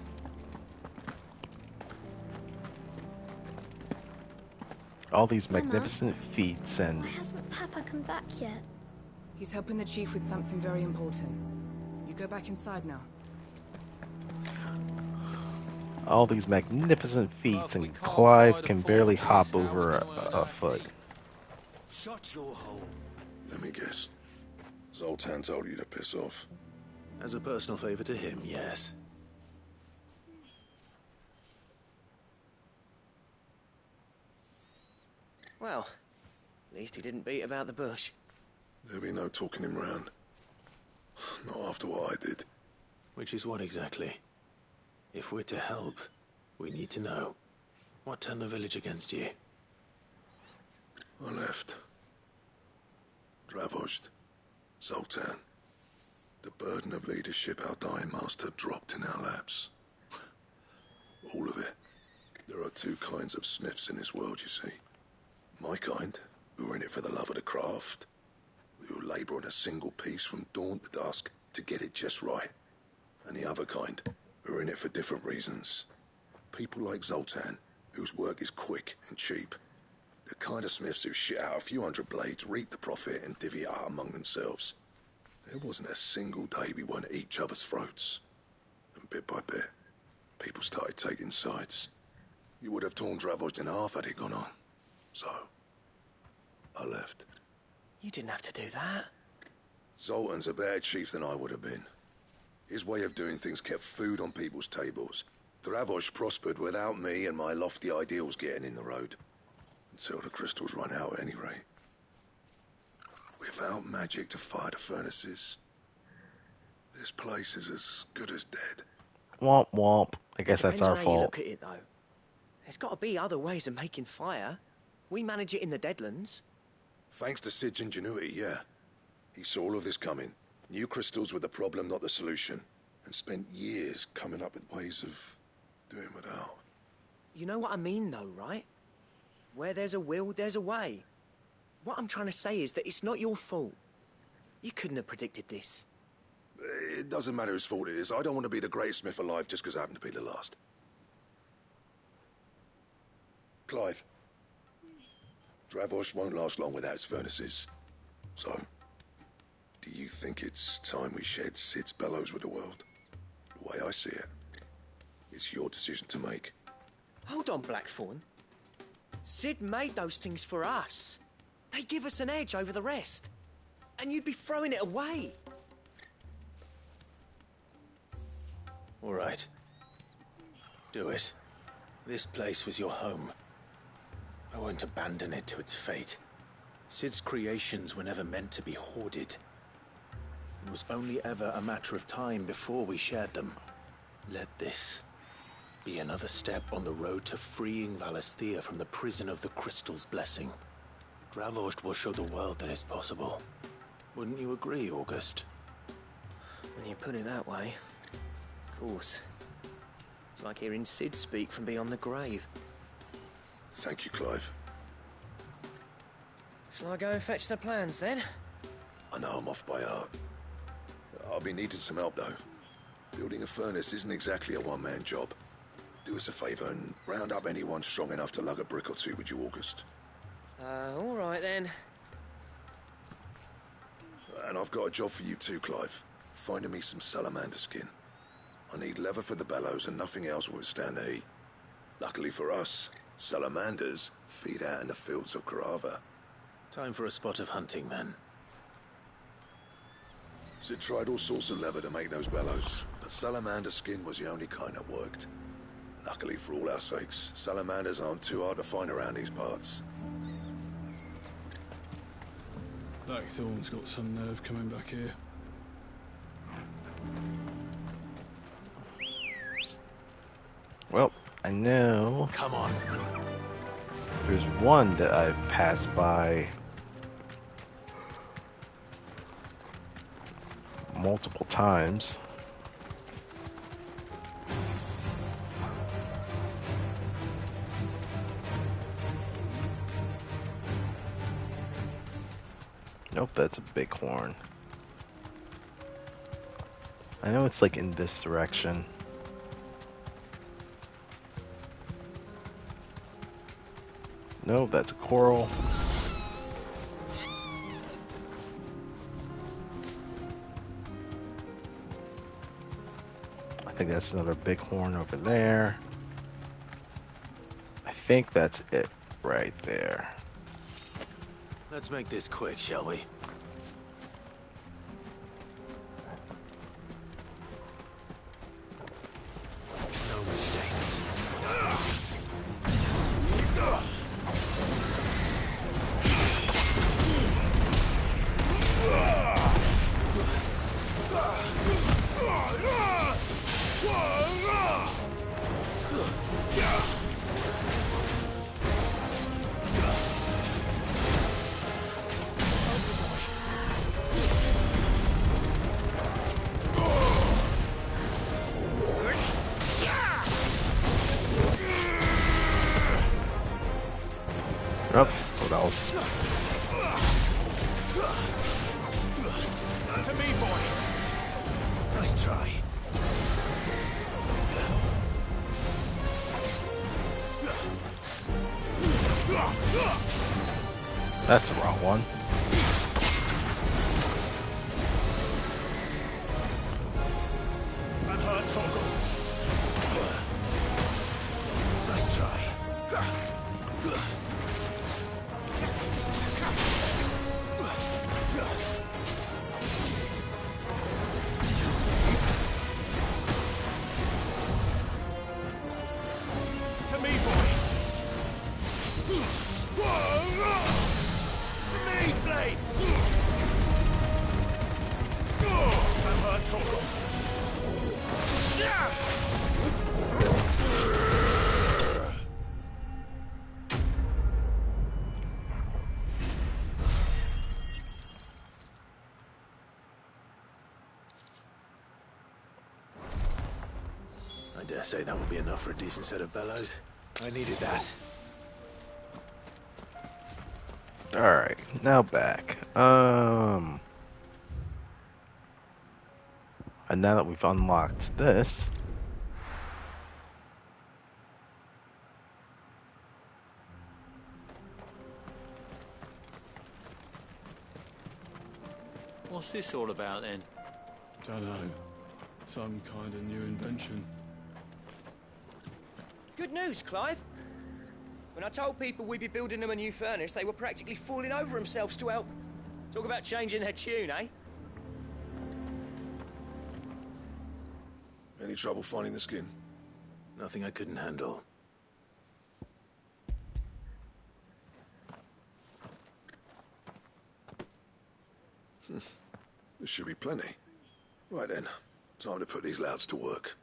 All these magnificent feats and... Why hasn't Papa come back yet? He's helping the chief with something very important. You go back inside now. all these magnificent feats, and Clive can barely hop over a foot. Shut your hole. Let me guess. Zoltan told you to piss off. As a personal favor to him, yes. Well, at least he didn't beat about the bush. There'll be no talking him round. Not after what I did. Which is what exactly? If we're to help, we need to know. What turned the village against you? I left. Dravozd. Zoltan. The burden of leadership our dying master dropped in our laps. All of it. There are two kinds of smiths in this world, you see. My kind, who are in it for the love of the craft, who labour on a single piece from dawn to dusk to get it just right. And the other kind, who are in it for different reasons. People like Zoltan, whose work is quick and cheap. The kind of smiths who shit out a few hundred blades, reap the profit, and divvy it out among themselves. There wasn't a single day we weren't at each other's throats. And bit by bit, people started taking sides. You would have torn Dravozd in half had it gone on. So, I left. You didn't have to do that. Zoltan's a better chief than I would have been. His way of doing things kept food on people's tables. Dravozd prospered without me and my lofty ideals getting in the road. Until the crystals run out at any rate. Without magic to fire the furnaces, this place is as good as dead. Womp womp. I guess that's our Depends on how you fault. look at it, though. There's got to be other ways of making fire. We manage it in the Deadlands. Thanks to Sid's ingenuity, yeah. He saw all of this coming. Knew crystals were the problem, not the solution. And spent years coming up with ways of doing without. You know what I mean, though, right? Where there's a will, there's a way. What I'm trying to say is that it's not your fault. You couldn't have predicted this. It doesn't matter whose fault it is. I don't want to be the greatest smith alive just because I happen to be the last. Clive. Dravozd won't last long without its furnaces. So, do you think it's time we shared Sid's bellows with the world? The way I see it, it's your decision to make. Hold on, Blackthorn. Sid made those things for us. They give us an edge over the rest. And you'd be throwing it away. All right. Do it. This place was your home. I won't abandon it to its fate. Sid's creations were never meant to be hoarded. It was only ever a matter of time before we shared them. Let this be another step on the road to freeing Valisthea from the prison of the Crystal's blessing. Dravozd will show the world that it's possible. Wouldn't you agree, August? When you put it that way, of course. It's like hearing Sid speak from beyond the grave. Thank you, Clive. Shall I go and fetch the plans, then? I know I'm off by heart. I'll be needing some help, though. Building a furnace isn't exactly a one-man job. Do us a favour and round up anyone strong enough to lug a brick or two with you, August. All right, then. And I've got a job for you too, Clive. Finding me some salamander skin. I need leather for the bellows and nothing else will withstand the heat. Luckily for us, salamanders feed out in the fields of Carava. Time for a spot of hunting, then. Sid tried all sorts of leather to make those bellows, but salamander skin was the only kind that worked. Luckily for all our sakes, salamanders aren't too hard to find around these parts. Blackthorn's got some nerve coming back here. Well, I know. Come on. There's one that I've passed by multiple times. Nope, that's a bighorn. I know it's like in this direction. No, that's a coral. I think that's another bighorn over there. I think that's it right there. Let's make this quick, shall we? Oh, what else? To me, boy. Nice try. That's the wrong one. That hurt, Torgal. Nice try. To me, boy. To me, blades. That hurt, Torgal. I dare say that will be enough for a decent set of bellows. I needed that. Alright, now back. And now that we've unlocked this, What's this all about then? Dunno. Some kind of new invention. Good news, Clive. When I told people we'd be building them a new furnace, they were practically falling over themselves to help. Talk about changing their tune, eh? Any trouble finding the skin? Nothing I couldn't handle. There should be plenty. Right then, time to put these louds to work.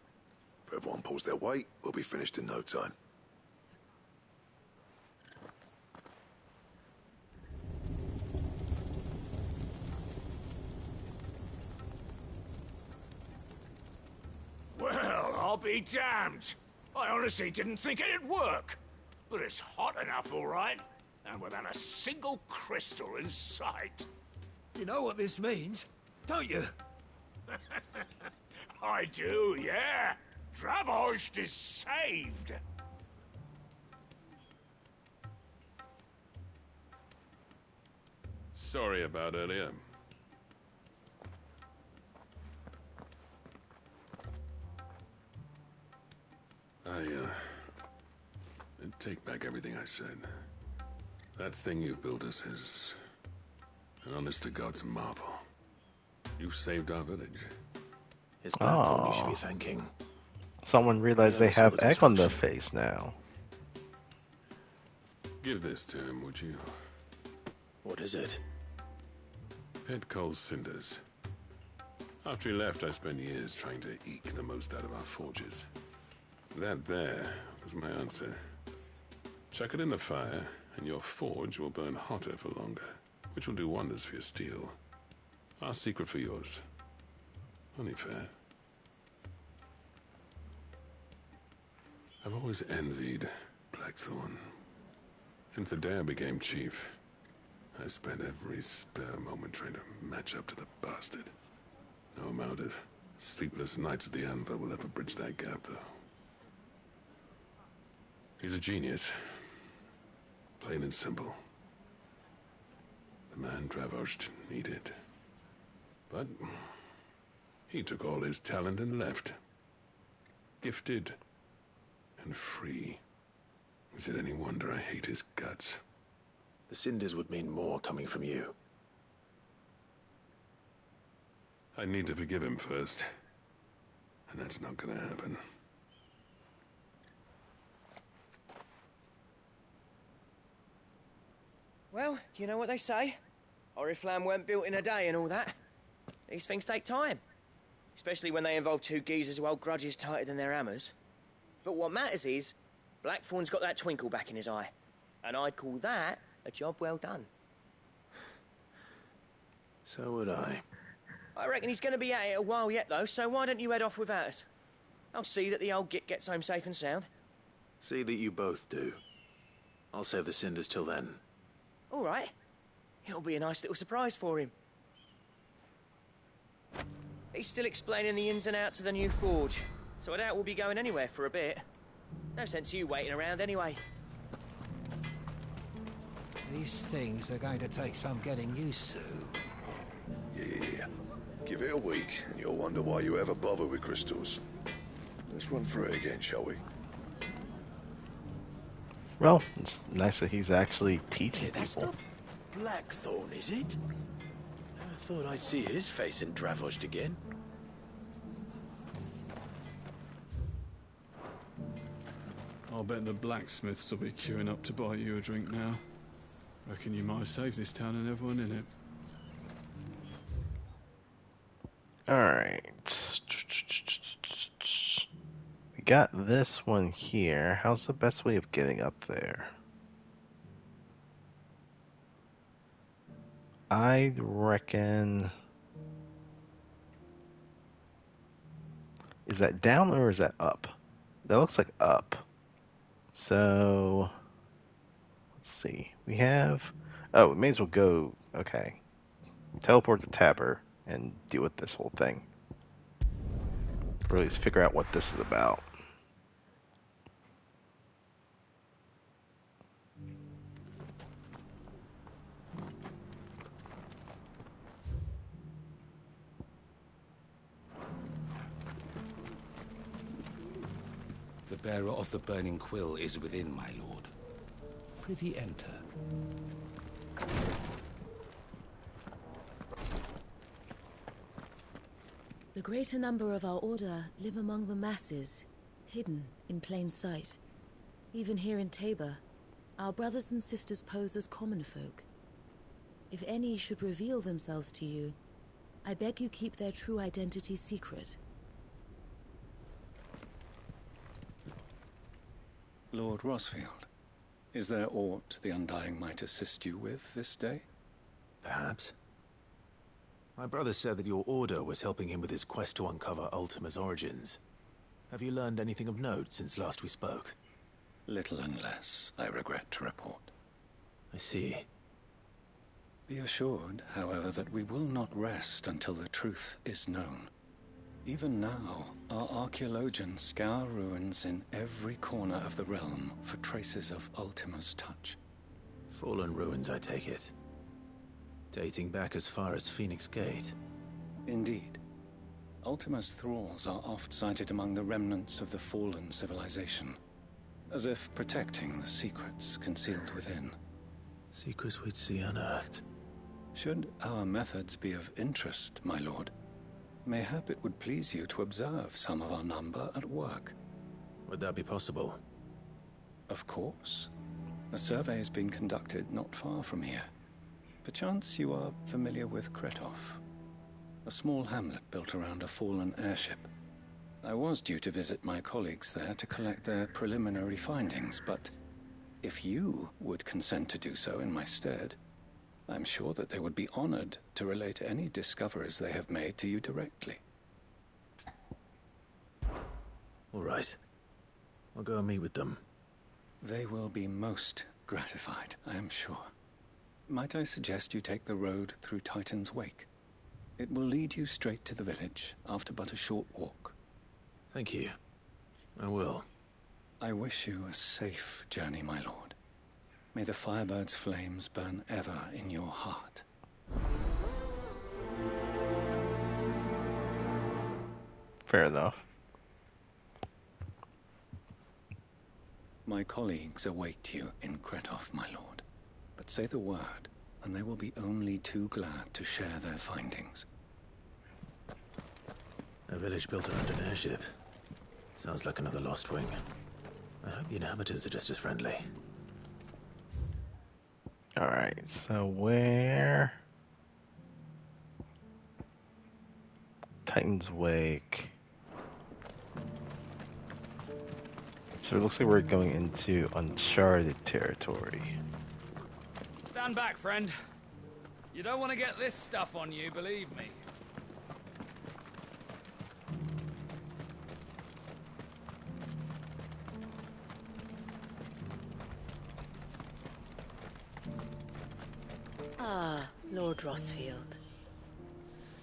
If everyone pulls their weight, we'll be finished in no time. Well, I'll be damned. I honestly didn't think it'd work. But it's hot enough, all right. And without a single crystal in sight. You know what this means, don't you? I do, yeah. Dravozd is saved. Sorry about earlier. I take back everything I said. That thing you built us is an honest-to-God's marvel. You saved our village. It's Blackthorn you should be thanking. Someone realized they have egg on their face now. Give this to him, would you? What is it? Pet Cole's cinders. After he left, I spent years trying to eke the most out of our forges. That there was my answer. Chuck it in the fire, and your forge will burn hotter for longer, which will do wonders for your steel. Our secret for yours. Only fair. I've always envied Blackthorn. Since the day I became chief, I spent every spare moment trying to match up to the bastard. No amount of sleepless nights at the Anvil will ever bridge that gap, though. He's a genius. Plain and simple. The man Dravozd needed. But he took all his talent and left. Gifted and free. Is it any wonder I hate his guts? The cinders would mean more coming from you. I need to forgive him first. And that's not gonna happen. Well, you know what they say. Oriflamme weren't built in a day and all that. These things take time. Especially when they involve two geezers who hold grudges tighter than their hammers. But what matters is, Blackthorn's got that twinkle back in his eye. And I'd call that a job well done. So would I. I reckon he's going to be at it a while yet, though, so why don't you head off without us? I'll see that the old git gets home safe and sound. See that you both do. I'll save the cinders till then. All right. It'll be a nice little surprise for him. He's still explaining the ins and outs of the new forge, so I doubt we'll be going anywhere for a bit. No sense you waiting around anyway. These things are going to take some getting used to. Yeah. Give it a week, and you'll wonder why you ever bother with crystals. Let's run through it again, shall we? Well, it's nice that he's actually teaching That's people. not Blackthorn, is it? Never thought I'd see his face in Dravoshed again. I'll bet the blacksmiths will be queuing up to buy you a drink now. Reckon you might have saved this town and everyone in it. Alright. We got this one here. How's the best way of getting up there? I reckon... Is that down or is that up? That looks like up. So... Let's see. We have... Oh, we may as well go... Okay. Teleport to Tabber and deal with this whole thing. Or at least figure out what this is about. The bearer of the burning quill is within, my lord. Prithee enter. The greater number of our order live among the masses, hidden in plain sight. Even here in Tabor, our brothers and sisters pose as common folk. If any should reveal themselves to you, I beg you keep their true identity secret. Lord Rosfield, is there aught the Undying might assist you with this day? Perhaps. My brother said that your order was helping him with his quest to uncover Ultima's origins. Have you learned anything of note since last we spoke? Little unless, I regret to report. I see. Be assured, however, that we will not rest until the truth is known. Even now, our archaeologians scour ruins in every corner of the realm for traces of Ultima's touch. Fallen ruins, I take it. Dating back as far as Phoenix Gate. Indeed. Ultima's thralls are oft sighted among the remnants of the fallen civilization, as if protecting the secrets concealed within. Secrets we'd see unearthed. Should our methods be of interest, my lord, mayhap it would please you to observe some of our number at work. Would that be possible? Of course. A survey has been conducted not far from here. Perchance you are familiar with Kretov, a small hamlet built around a fallen airship. I was due to visit my colleagues there to collect their preliminary findings, but if you would consent to do so in my stead, I'm sure that they would be honored to relate any discoveries they have made to you directly. All right. I'll go and meet with them. They will be most gratified, I am sure. Might I suggest you take the road through Titan's Wake? It will lead you straight to the village after but a short walk. Thank you. I will. I wish you a safe journey, my lord. May the Firebird's flames burn ever in your heart. Fair enough. My colleagues await you in Kretov, my lord. But say the word, and they will be only too glad to share their findings. A village built around an airship. Sounds like another Lost Wing. I hope the inhabitants are just as friendly. Alright, so where... Titan's Wake. So it looks like we're going into uncharted territory. Stand back, friend. You don't want to get this stuff on you, believe me. Ah, Lord Rosfield.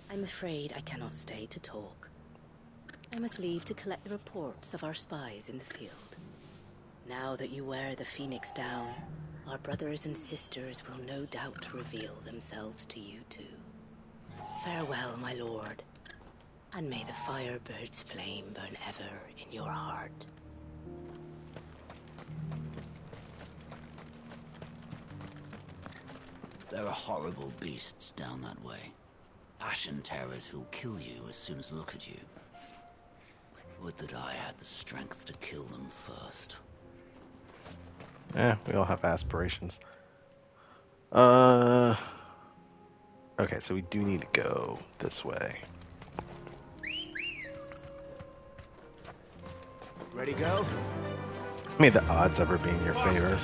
I'm afraid I cannot stay to talk. I must leave to collect the reports of our spies in the field. Now that you wear the Phoenix down, our brothers and sisters will no doubt reveal themselves to you too. Farewell, my lord, and may the Firebird's flame burn ever in your heart. There are horrible beasts down that way. Ashen terrors who'll kill you as soon as look at you. Would that I had the strength to kill them first. We all have aspirations. Okay, so we do need to go this way. Ready, go? May the odds ever be in your favor.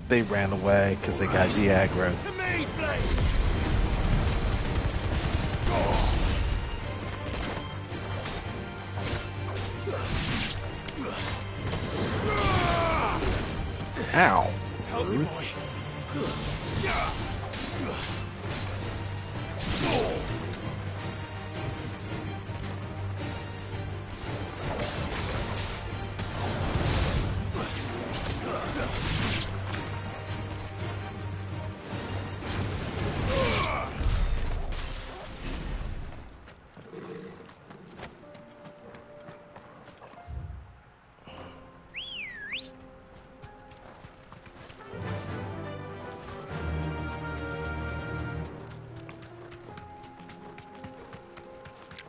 They ran away because they got the aggro. To me, Flame! Ow. Help me, boy.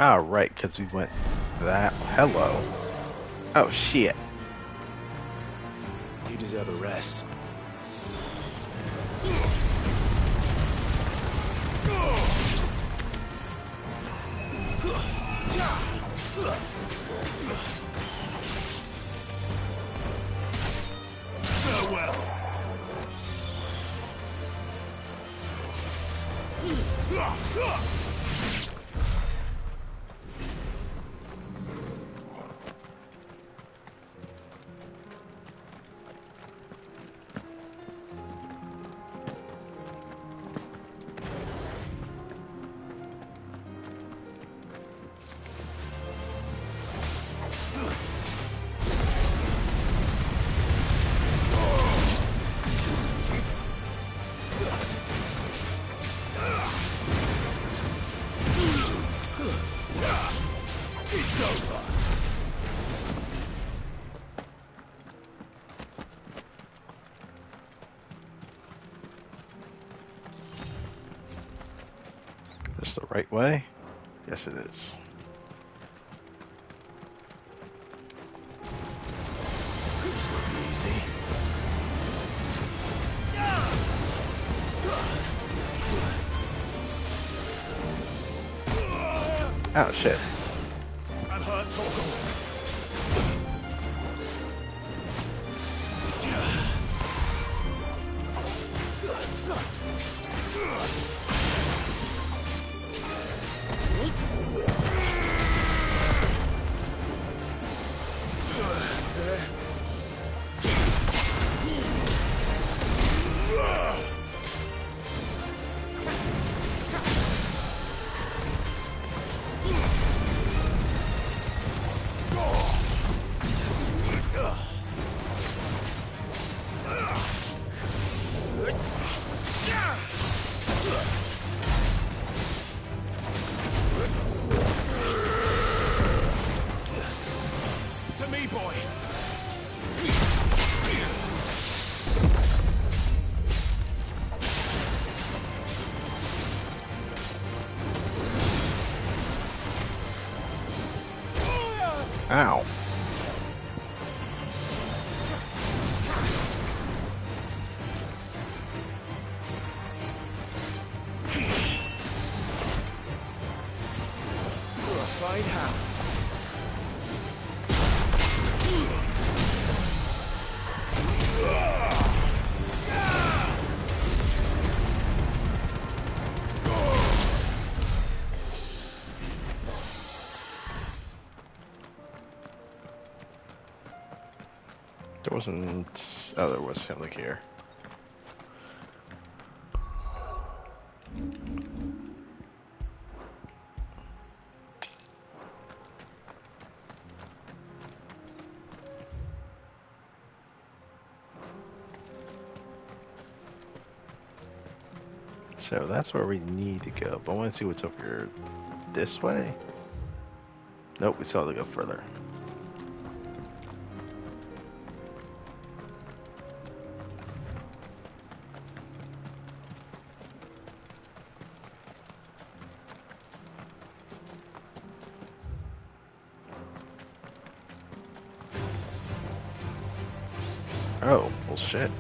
Ah, right, because we went that. Hello. Oh, shit. You deserve a rest. Farewell. It's over. This the right way? Yes, it is. This will be easy. Oh, shit. I've heard talk of Ow. White Hound. There wasn't... Oh, there was something here. So that's where we need to go, but I want to see what's over here. This way? Nope, we still have to go further. Oh, well shit.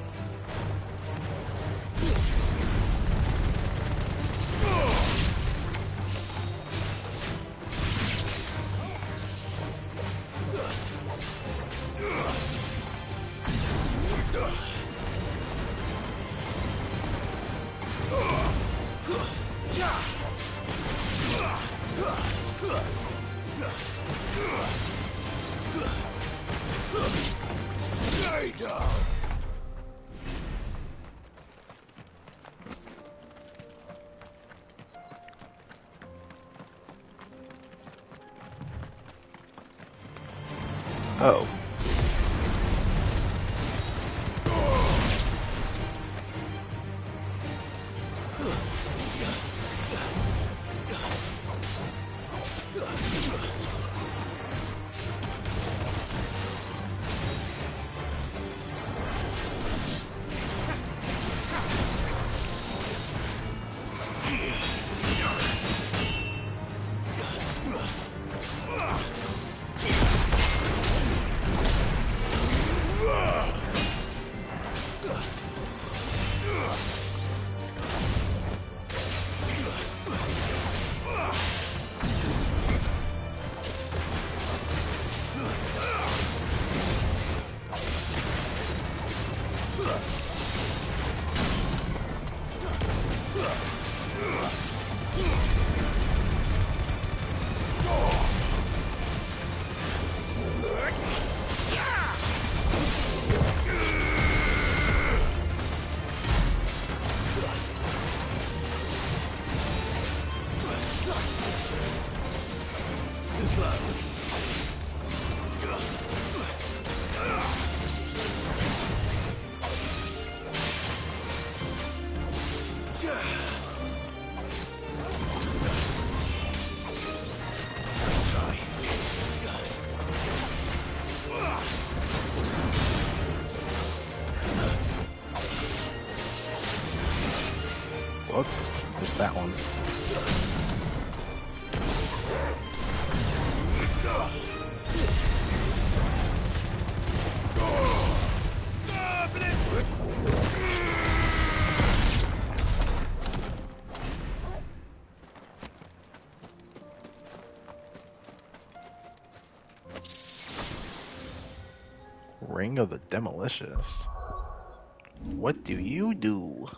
Oh. Whoops, missed that one. Ring of the Demolitionist. What do you do?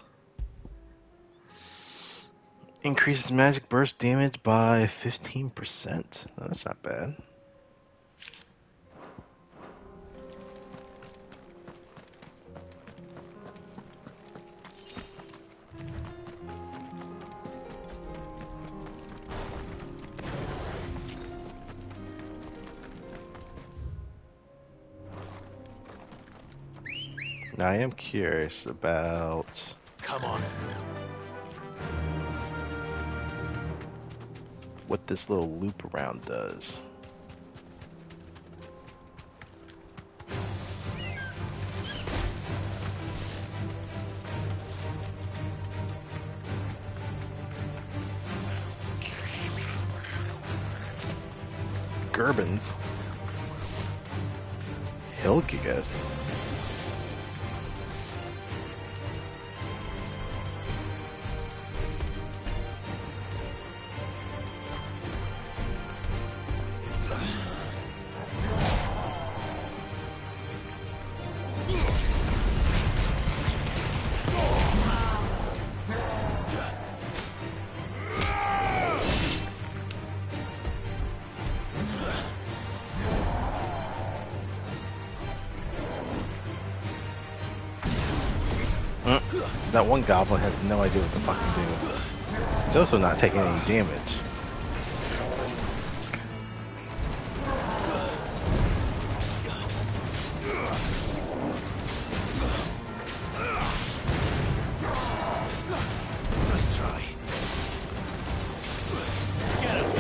Increases magic burst damage by 15%. Oh, that's not bad. Now I am curious about... Come on. What this little loop around does. Gerbins. Hilgigas. That one goblin has no idea what the fuck to do. He's also not taking any damage. Nice try. Get him.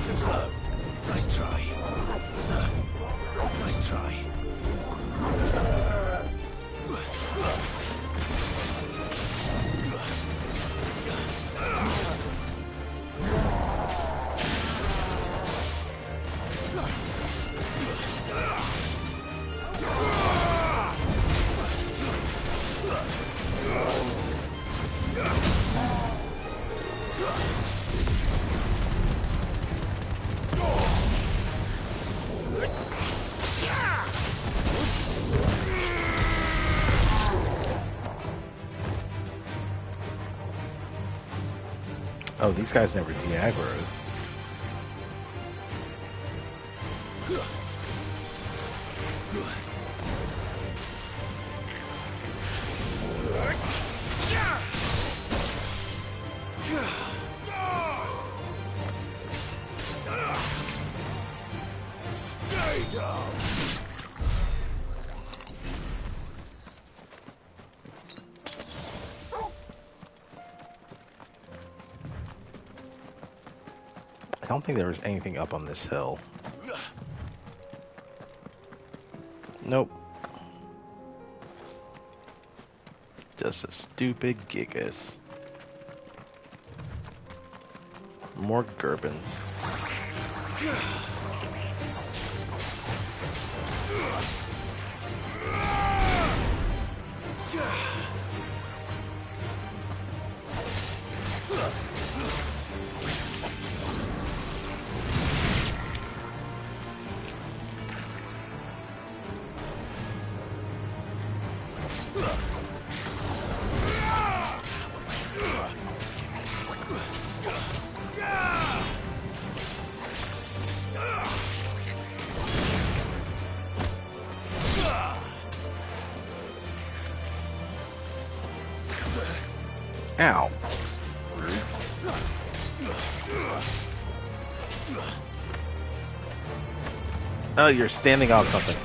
Too slow. Nice try. Nice try. Oh, these guys never de-aggroed. Stay down. I don't think there was anything up on this hill. Nope. Just a stupid gigas. More Gerbins. Ow. Oh, you're standing on something.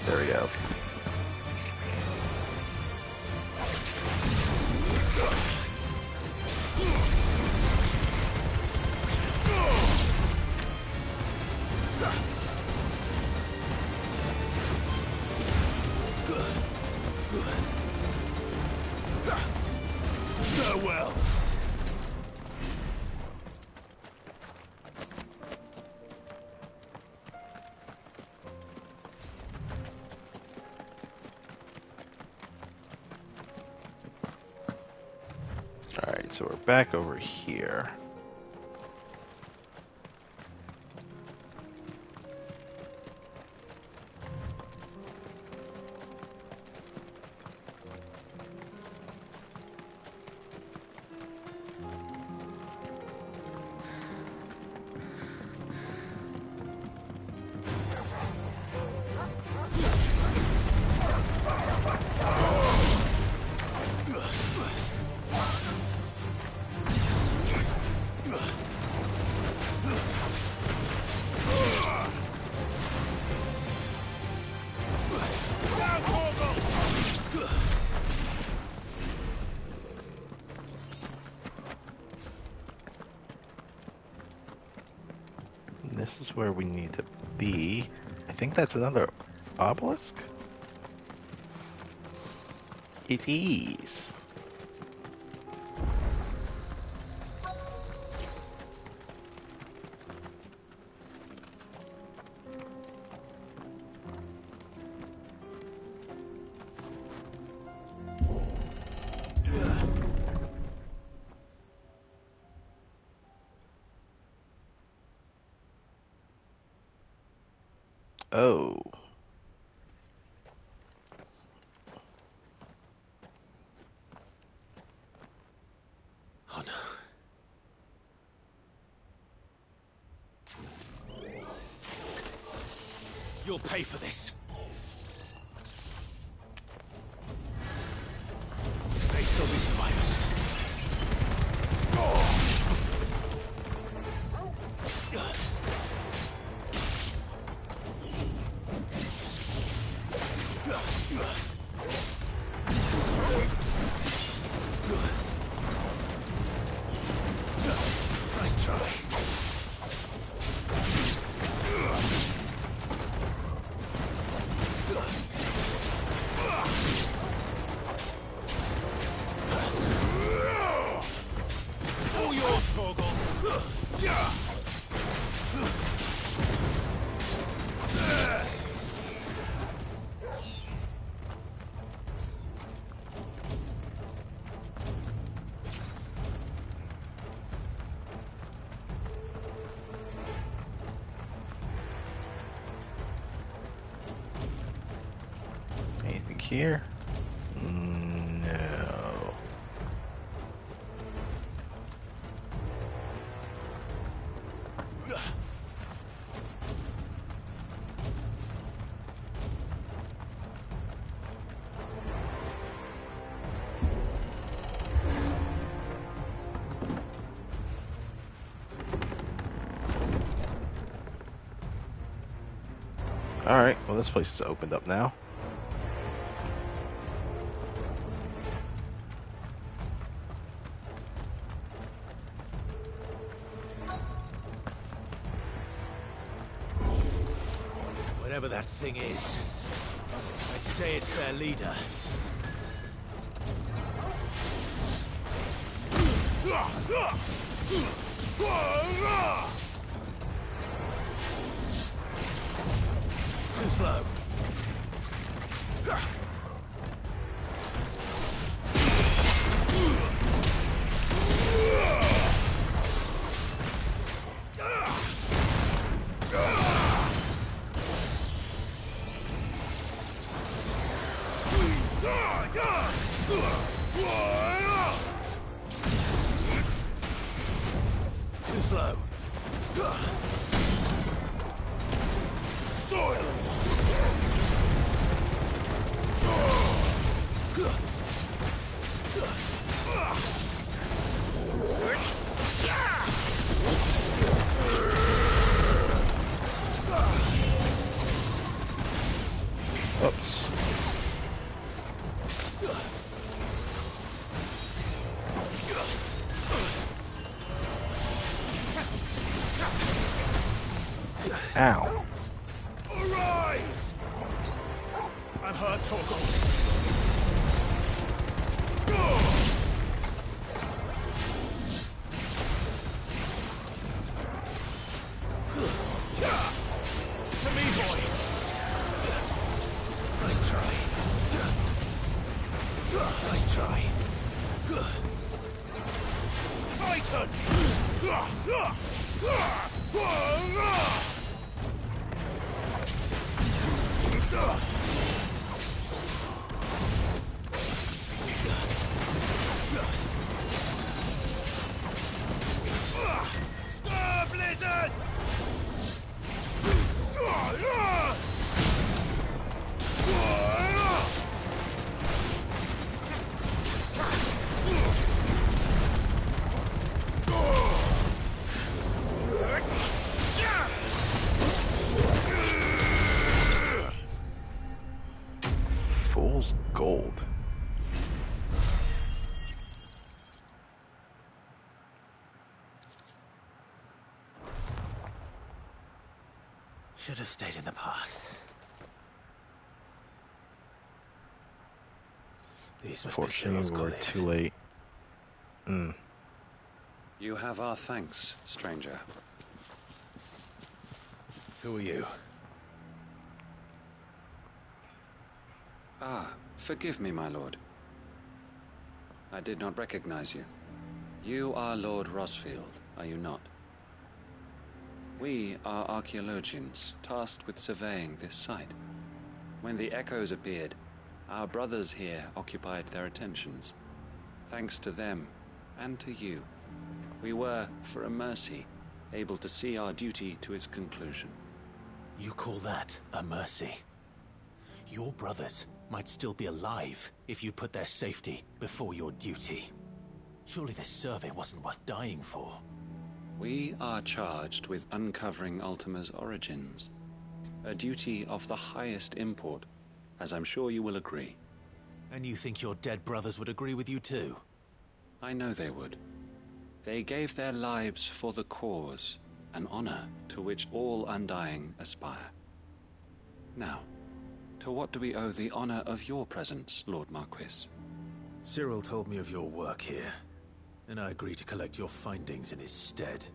There we go. Farewell. Alright, so we're back over here. This is where we need to be. I think that's another obelisk? It is. Oh. Oh no. You'll pay for this. There may still be survivors. Nice try. All yours, Torgal. Anything here? No. Alright, well this place is opened up now. Whatever that thing is, I'd say it's their leader. Too slow. Too slow. Silence! Oops. Ow. Arise! I'm hurt, Torgal. To me, boy. Nice try. Nice try. Titan! Blizzard! Fool's gold. Should have stayed in the past. These must be Unfortunately, Cheryl's we're colleagues. too late. You have our thanks, stranger. Who are you? Ah, forgive me, my lord. I did not recognize you. You are Lord Rosfield, are you not? We are archaeologians tasked with surveying this site. When the echoes appeared, our brothers here occupied their attentions. Thanks to them, and to you, we were, for a mercy, able to see our duty to its conclusion. You call that a mercy? Your brothers might still be alive if you put their safety before your duty. Surely this survey wasn't worth dying for. We are charged with uncovering Ultima's origins. A duty of the highest import, as I'm sure you will agree. And you think your dead brothers would agree with you too? I know they would. They gave their lives for the cause, an honor to which all Undying aspire. Now, to what do we owe the honor of your presence, Lord Marquis? Cyril told me of your work here, and I agreed to collect your findings in his stead.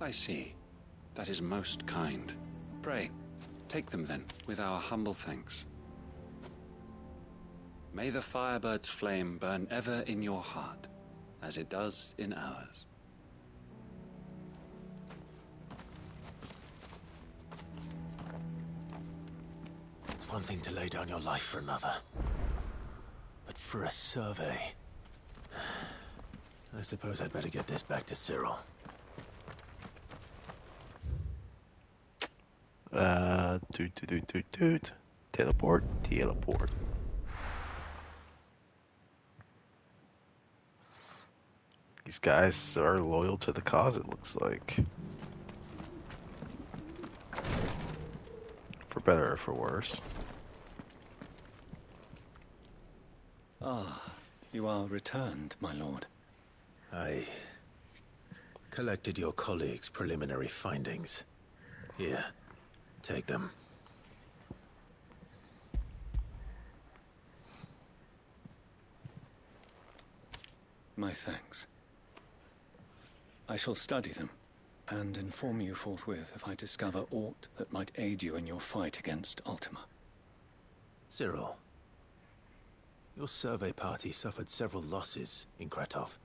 I see. That is most kind. Pray, take them then, with our humble thanks. May the Firebird's flame burn ever in your heart, as it does in ours. It's one thing to lay down your life for another, but for a survey... I suppose I'd better get this back to Cyril. Doot. Teleport. These guys are loyal to the cause, it looks like. For better or for worse. Ah, you are returned, my lord. I collected your colleagues' preliminary findings. Here, take them. My thanks. I shall study them, and inform you forthwith if I discover aught that might aid you in your fight against Ultima. Cyril, your survey party suffered several losses in Kretov.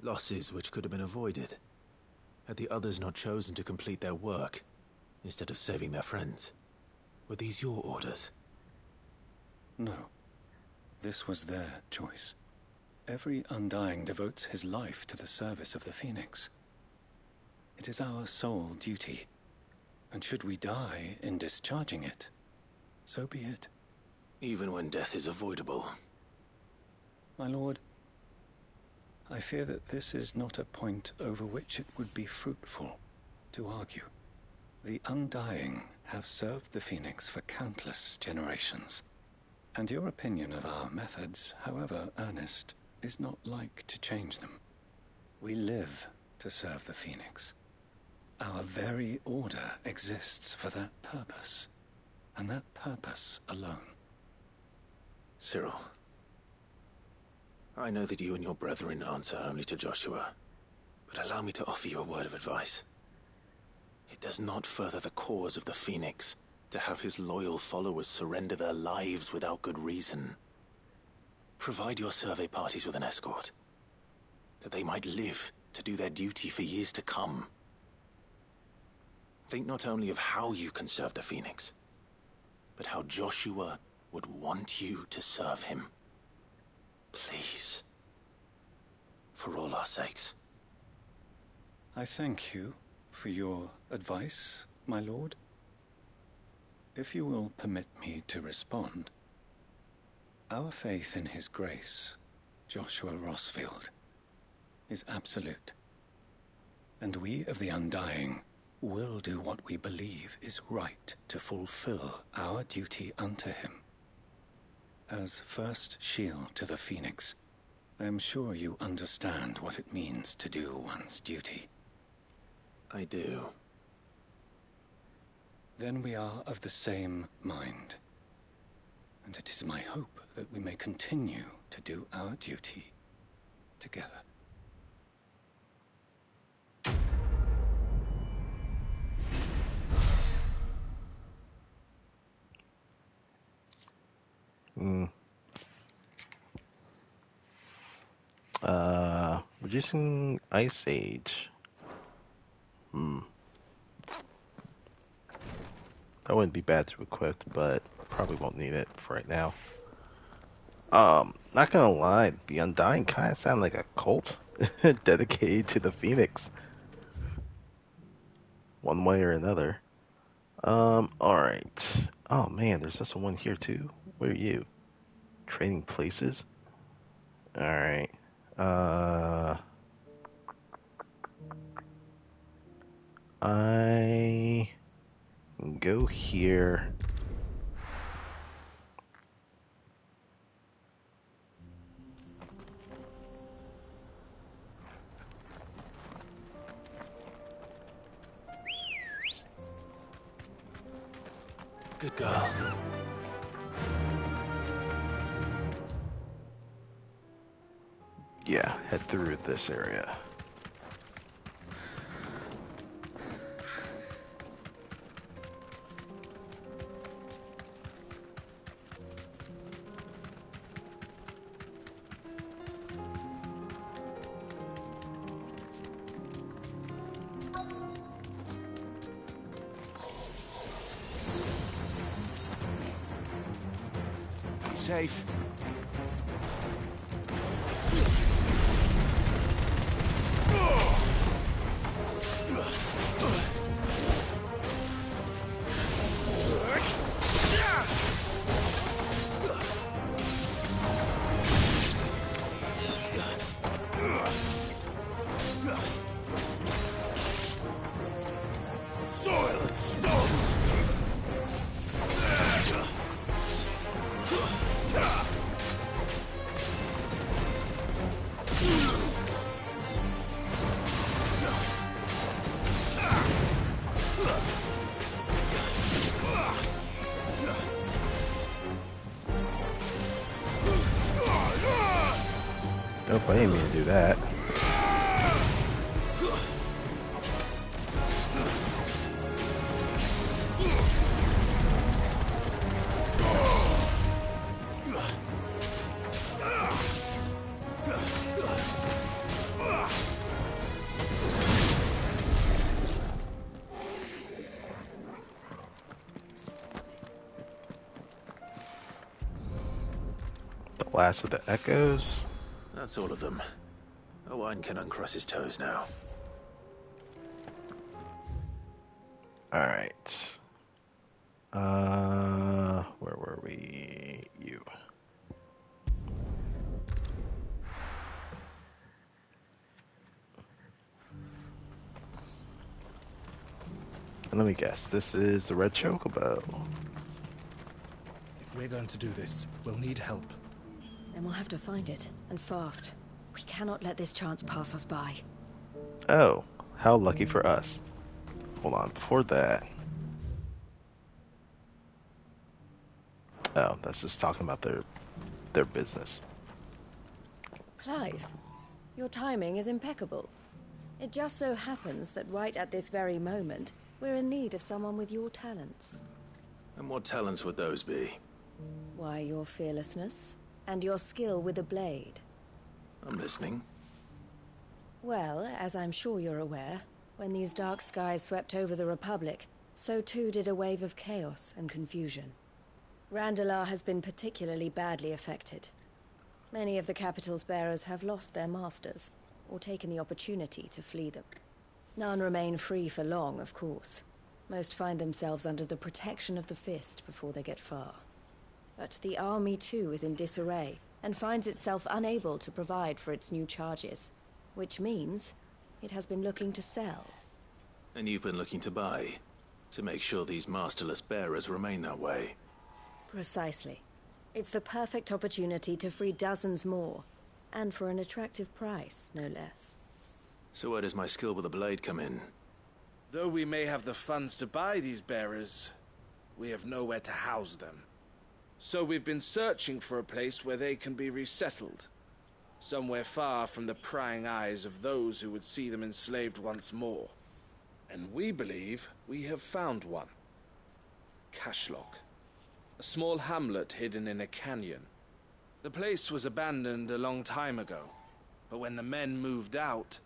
Losses which could have been avoided, had the others not chosen to complete their work, instead of saving their friends. Were these your orders? No. This was their choice. Every Undying devotes his life to the service of the Phoenix. It is our sole duty, and should we die in discharging it, so be it. Even when death is avoidable. My lord, I fear that this is not a point over which it would be fruitful to argue. The Undying have served the Phoenix for countless generations, and your opinion of our methods, however earnest, is not like to change them. We live to serve the Phoenix. Our very order exists for that purpose, and that purpose alone. Cyril, I know that you and your brethren answer only to Joshua, but allow me to offer you a word of advice. It does not further the cause of the Phoenix to have his loyal followers surrender their lives without good reason. Provide your survey parties with an escort, that they might live to do their duty for years to come. Think not only of how you can serve the Phoenix, but how Joshua would want you to serve him. Please. For all our sakes. I thank you for your advice, my lord. If you will permit me to respond, our faith in his grace, Joshua Rosfield, is absolute. And we of the Undying will do what we believe is right to fulfill our duty unto him. As first shield to the Phoenix, I am sure you understand what it means to do one's duty. I do. Then we are of the same mind. And it is my hope that we may continue to do our duty together. Reducing Ice Age. That wouldn't be bad to equip, but probably won't need it for right now. Not gonna lie, the Undying kind of sound like a cult dedicated to the Phoenix, one way or another. Alright. Oh man, there's also one here too. Where are you? Trading places? Alright. I can go here. Good girl. Yeah, head through this area. Safe. Soil and stone. Nope, I didn't mean to do that. The last of the echoes. That's all of them. Owen can uncross his toes now. Alright. Where were we? You. And let me guess, this is the Red Chocobo. If we're going to do this, we'll need help. Then we'll have to find it, and fast. We cannot let this chance pass us by. Oh, how lucky for us. Hold on, before that... Oh, that's just talking about their business. Clive, your timing is impeccable. It just so happens that right at this very moment, we're in need of someone with your talents. And what talents would those be? Why, your fearlessness, and your skill with a blade. I'm listening. Well, as I'm sure you're aware, when these dark skies swept over the Republic, so too did a wave of chaos and confusion. Randalar has been particularly badly affected. Many of the capital's bearers have lost their masters, or taken the opportunity to flee them. None remain free for long, of course. Most find themselves under the protection of the Fist before they get far. But the army too is in disarray, and finds itself unable to provide for its new charges. Which means it has been looking to sell. And you've been looking to buy, to make sure these masterless bearers remain that way. Precisely. It's the perfect opportunity to free dozens more, and for an attractive price, no less. So where does my skill with a blade come in? Though we may have the funds to buy these bearers, we have nowhere to house them. So we've been searching for a place where they can be resettled. Somewhere far from the prying eyes of those who would see them enslaved once more. And we believe we have found one. Cashlock. A small hamlet hidden in a canyon. The place was abandoned a long time ago, but when the men moved out,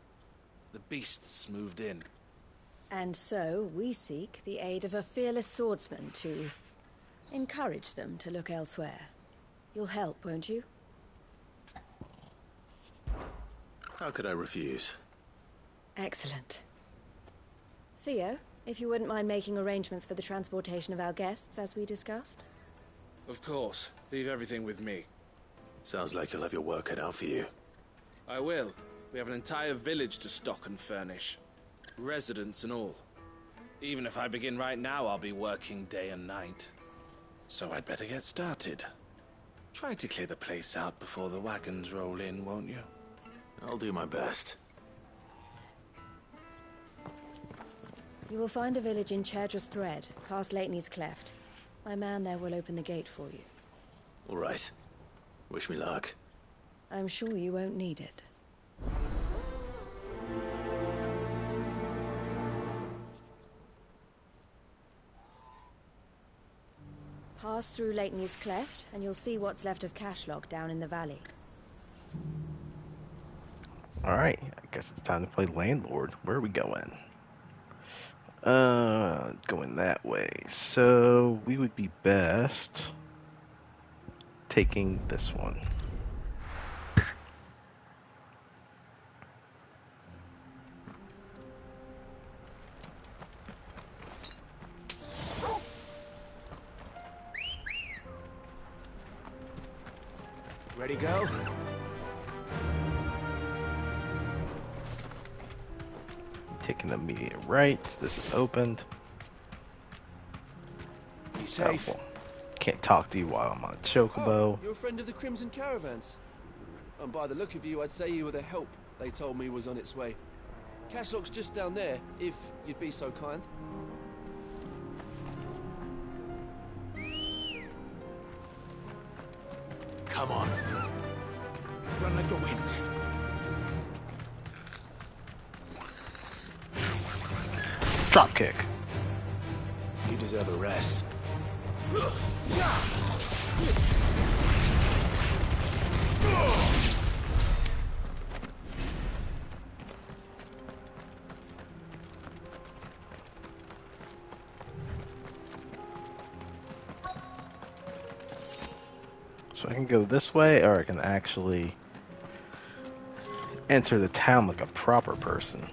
the beasts moved in. And so we seek the aid of a fearless swordsman to encourage them to look elsewhere. You'll help, won't you? How could I refuse? Excellent. Theo, if you wouldn't mind making arrangements for the transportation of our guests, as we discussed. Of course. Leave everything with me. Sounds like you'll have your work cut out for you. I will. We have an entire village to stock and furnish. Residents and all. Even if I begin right now, I'll be working day and night. So I'd better get started. Try to clear the place out before the wagons roll in, won't you? I'll do my best. You will find the village in Chairdra's Thread, past Lateney's Cleft. My man there will open the gate for you. All right. Wish me luck. I'm sure you won't need it. Pass through Lateney's Cleft, and you'll see what's left of Cashlock down in the valley. Alright, I guess it's time to play Landlord. Where are we going? Going that way. So, we would be best taking this one. Ready, go? Taking the immediate right. This is opened. Be safe. Oh, well, can't talk to you while I'm on a chocobo. Oh, you're a friend of the Crimson Caravans. And by the look of you, I'd say you were the help they told me was on its way. Cashlock's just down there, if you'd be so kind. Come on. Run like the wind. Drop kick. You deserve a rest. So I can go this way, or I can actually enter the town like a proper person.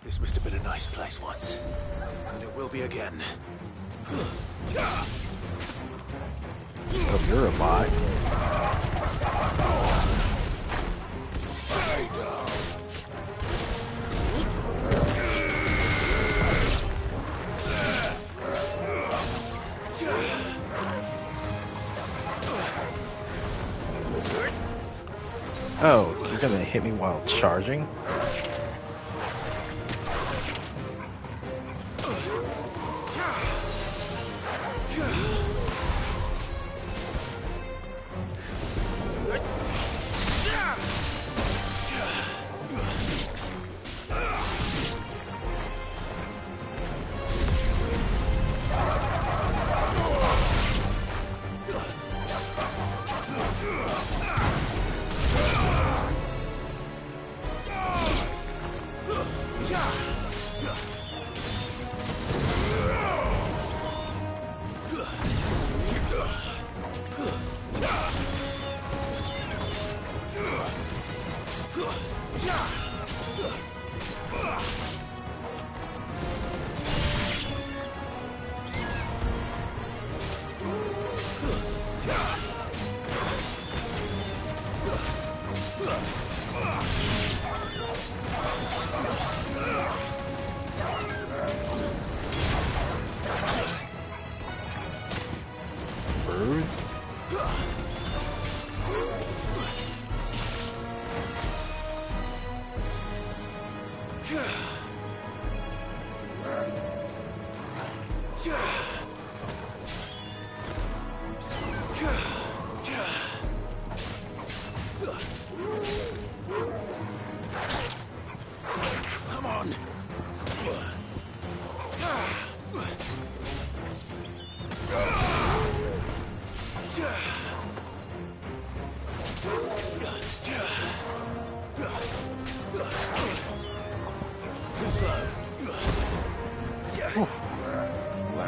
This must have been a nice place once. And it will be again. Oh, you're alive. Oh, you're gonna hit me while charging?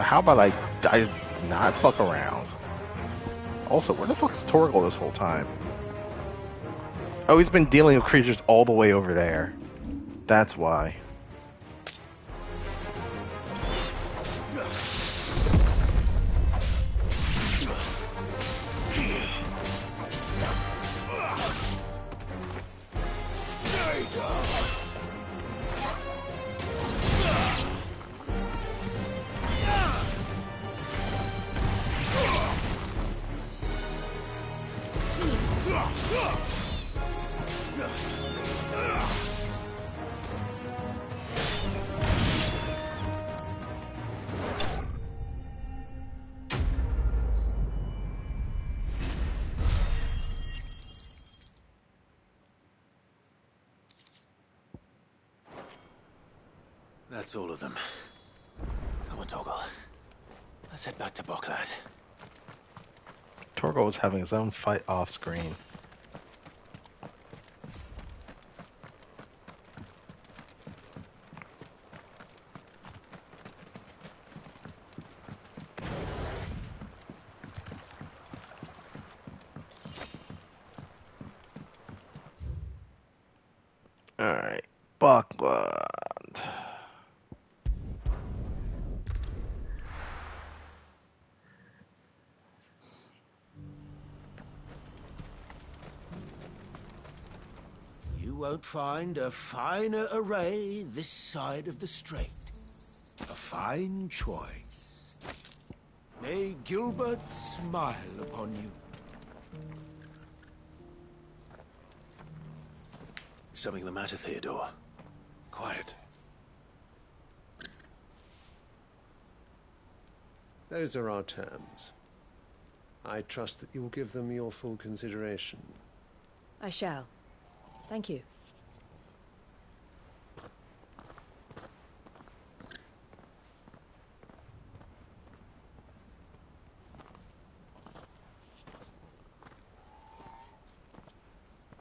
How about I not fuck around? Also, where the fuck's Torgal this whole time? Oh, he's been dealing with creatures all the way over there. That's why. That's all of them. Come on, Torgal. Let's head back to Boklad. Torgal was having his own fight off screen. Alright, Boklad. You won't find a finer array this side of the strait. A fine choice. May Gilbert smile upon you. Something the matter, Theodore? Quiet. Those are our terms. I trust that you will give them your full consideration. I shall. Thank you.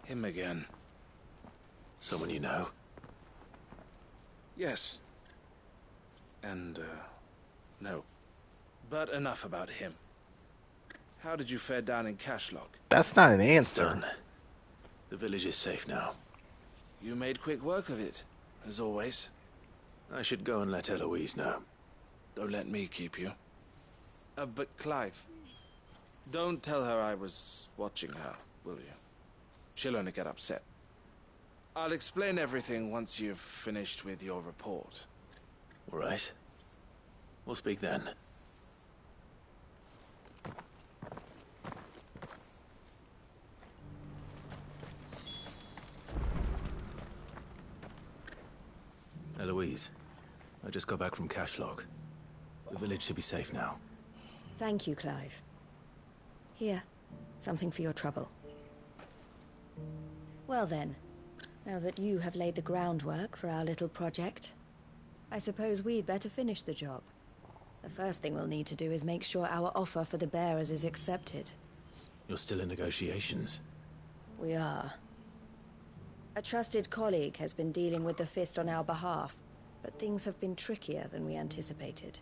Him again. Someone you know? Yes. And, no. But enough about him. How did you fare down in Cashlog? That's not an answer. Done. The village is safe now. You made quick work of it, as always. I should go and let Eloise know. Don't let me keep you. But Clive, don't tell her I was watching her, will you? She'll only get upset. I'll explain everything once you've finished with your report. All right. We'll speak then. Eloise, I just got back from Cashlog. The village should be safe now. Thank you, Clive. Here, something for your trouble. Well then, now that you have laid the groundwork for our little project, I suppose we'd better finish the job. The first thing we'll need to do is make sure our offer for the bearers is accepted. You're still in negotiations? We are. A trusted colleague has been dealing with the Fist on our behalf, but things have been trickier than we anticipated.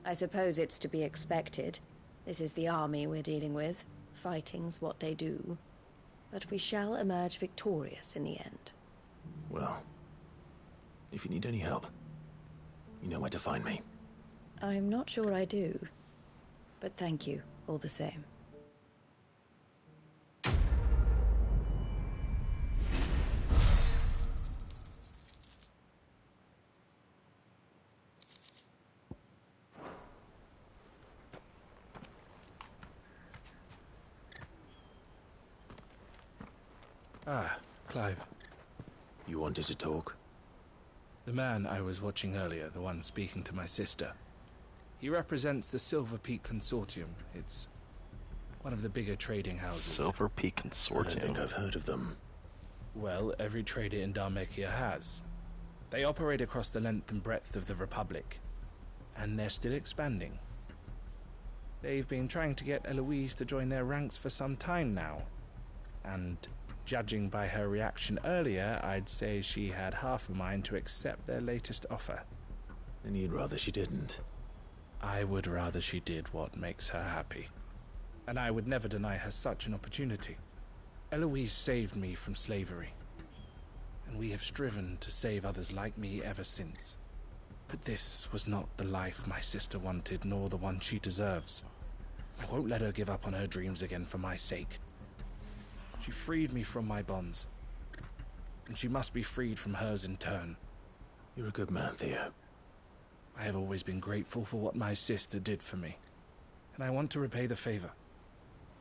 I suppose it's to be expected. This is the army we're dealing with. Fighting's what they do. But we shall emerge victorious in the end. Well, if you need any help, you know where to find me. I'm not sure I do. But thank you, all the same. Ah, Clive. You wanted to talk? The man I was watching earlier, the one speaking to my sister. He represents the Silver Peak Consortium. It's one of the bigger trading houses. Silver Peak Consortium. I don't think I've heard of them. Well, every trader in Dhalmekia has. They operate across the length and breadth of the Republic. And they're still expanding. They've been trying to get Eloise to join their ranks for some time now. And judging by her reaction earlier, I'd say she had half a mind to accept their latest offer. And you'd rather she didn't? I would rather she did what makes her happy. And I would never deny her such an opportunity. Eloise saved me from slavery. And we have striven to save others like me ever since. But this was not the life my sister wanted, nor the one she deserves. I won't let her give up on her dreams again for my sake. She freed me from my bonds, and she must be freed from hers in turn. You're a good man, Theo. I have always been grateful for what my sister did for me, and I want to repay the favor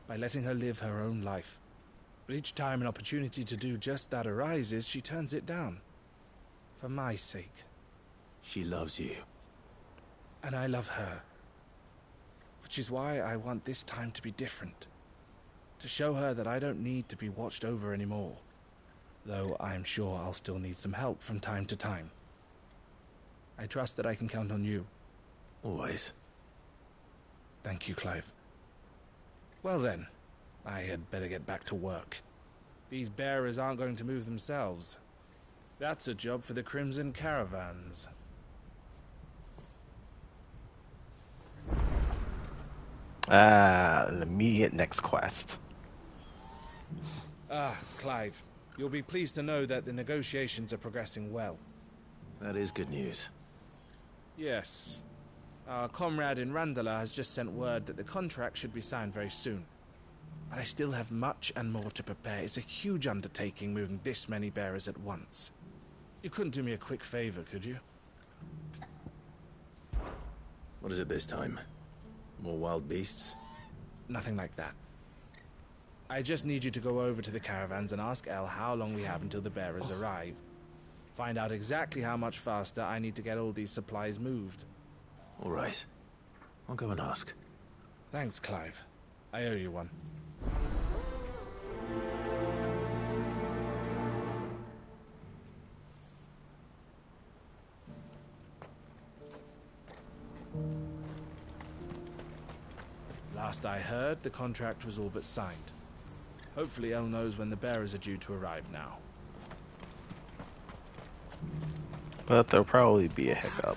by letting her live her own life. But each time an opportunity to do just that arises, she turns it down. For my sake. She loves you. And I love her. Which is why I want this time to be different. To show her that I don't need to be watched over anymore. Though I'm sure I'll still need some help from time to time. I trust that I can count on you. Always. Thank you, Clive. Well then, I had better get back to work. These bearers aren't going to move themselves. That's a job for the Crimson Caravans. An immediate next quest. Clive, you'll be pleased to know that the negotiations are progressing well. That is good news. Yes. Our comrade in Randala has just sent word that the contract should be signed very soon. But I still have much and more to prepare. It's a huge undertaking moving this many bearers at once. You couldn't do me a quick favor, could you? What is it this time? More wild beasts? Nothing like that. I just need you to go over to the caravans and ask El how long we have until the bearers arrive. Find out exactly how much faster I need to get all these supplies moved. All right. I'll go and ask. Thanks, Clive. I owe you one. Last I heard, the contract was all but signed. Hopefully El knows when the bearers are due to arrive now. But there'll probably be a hiccup.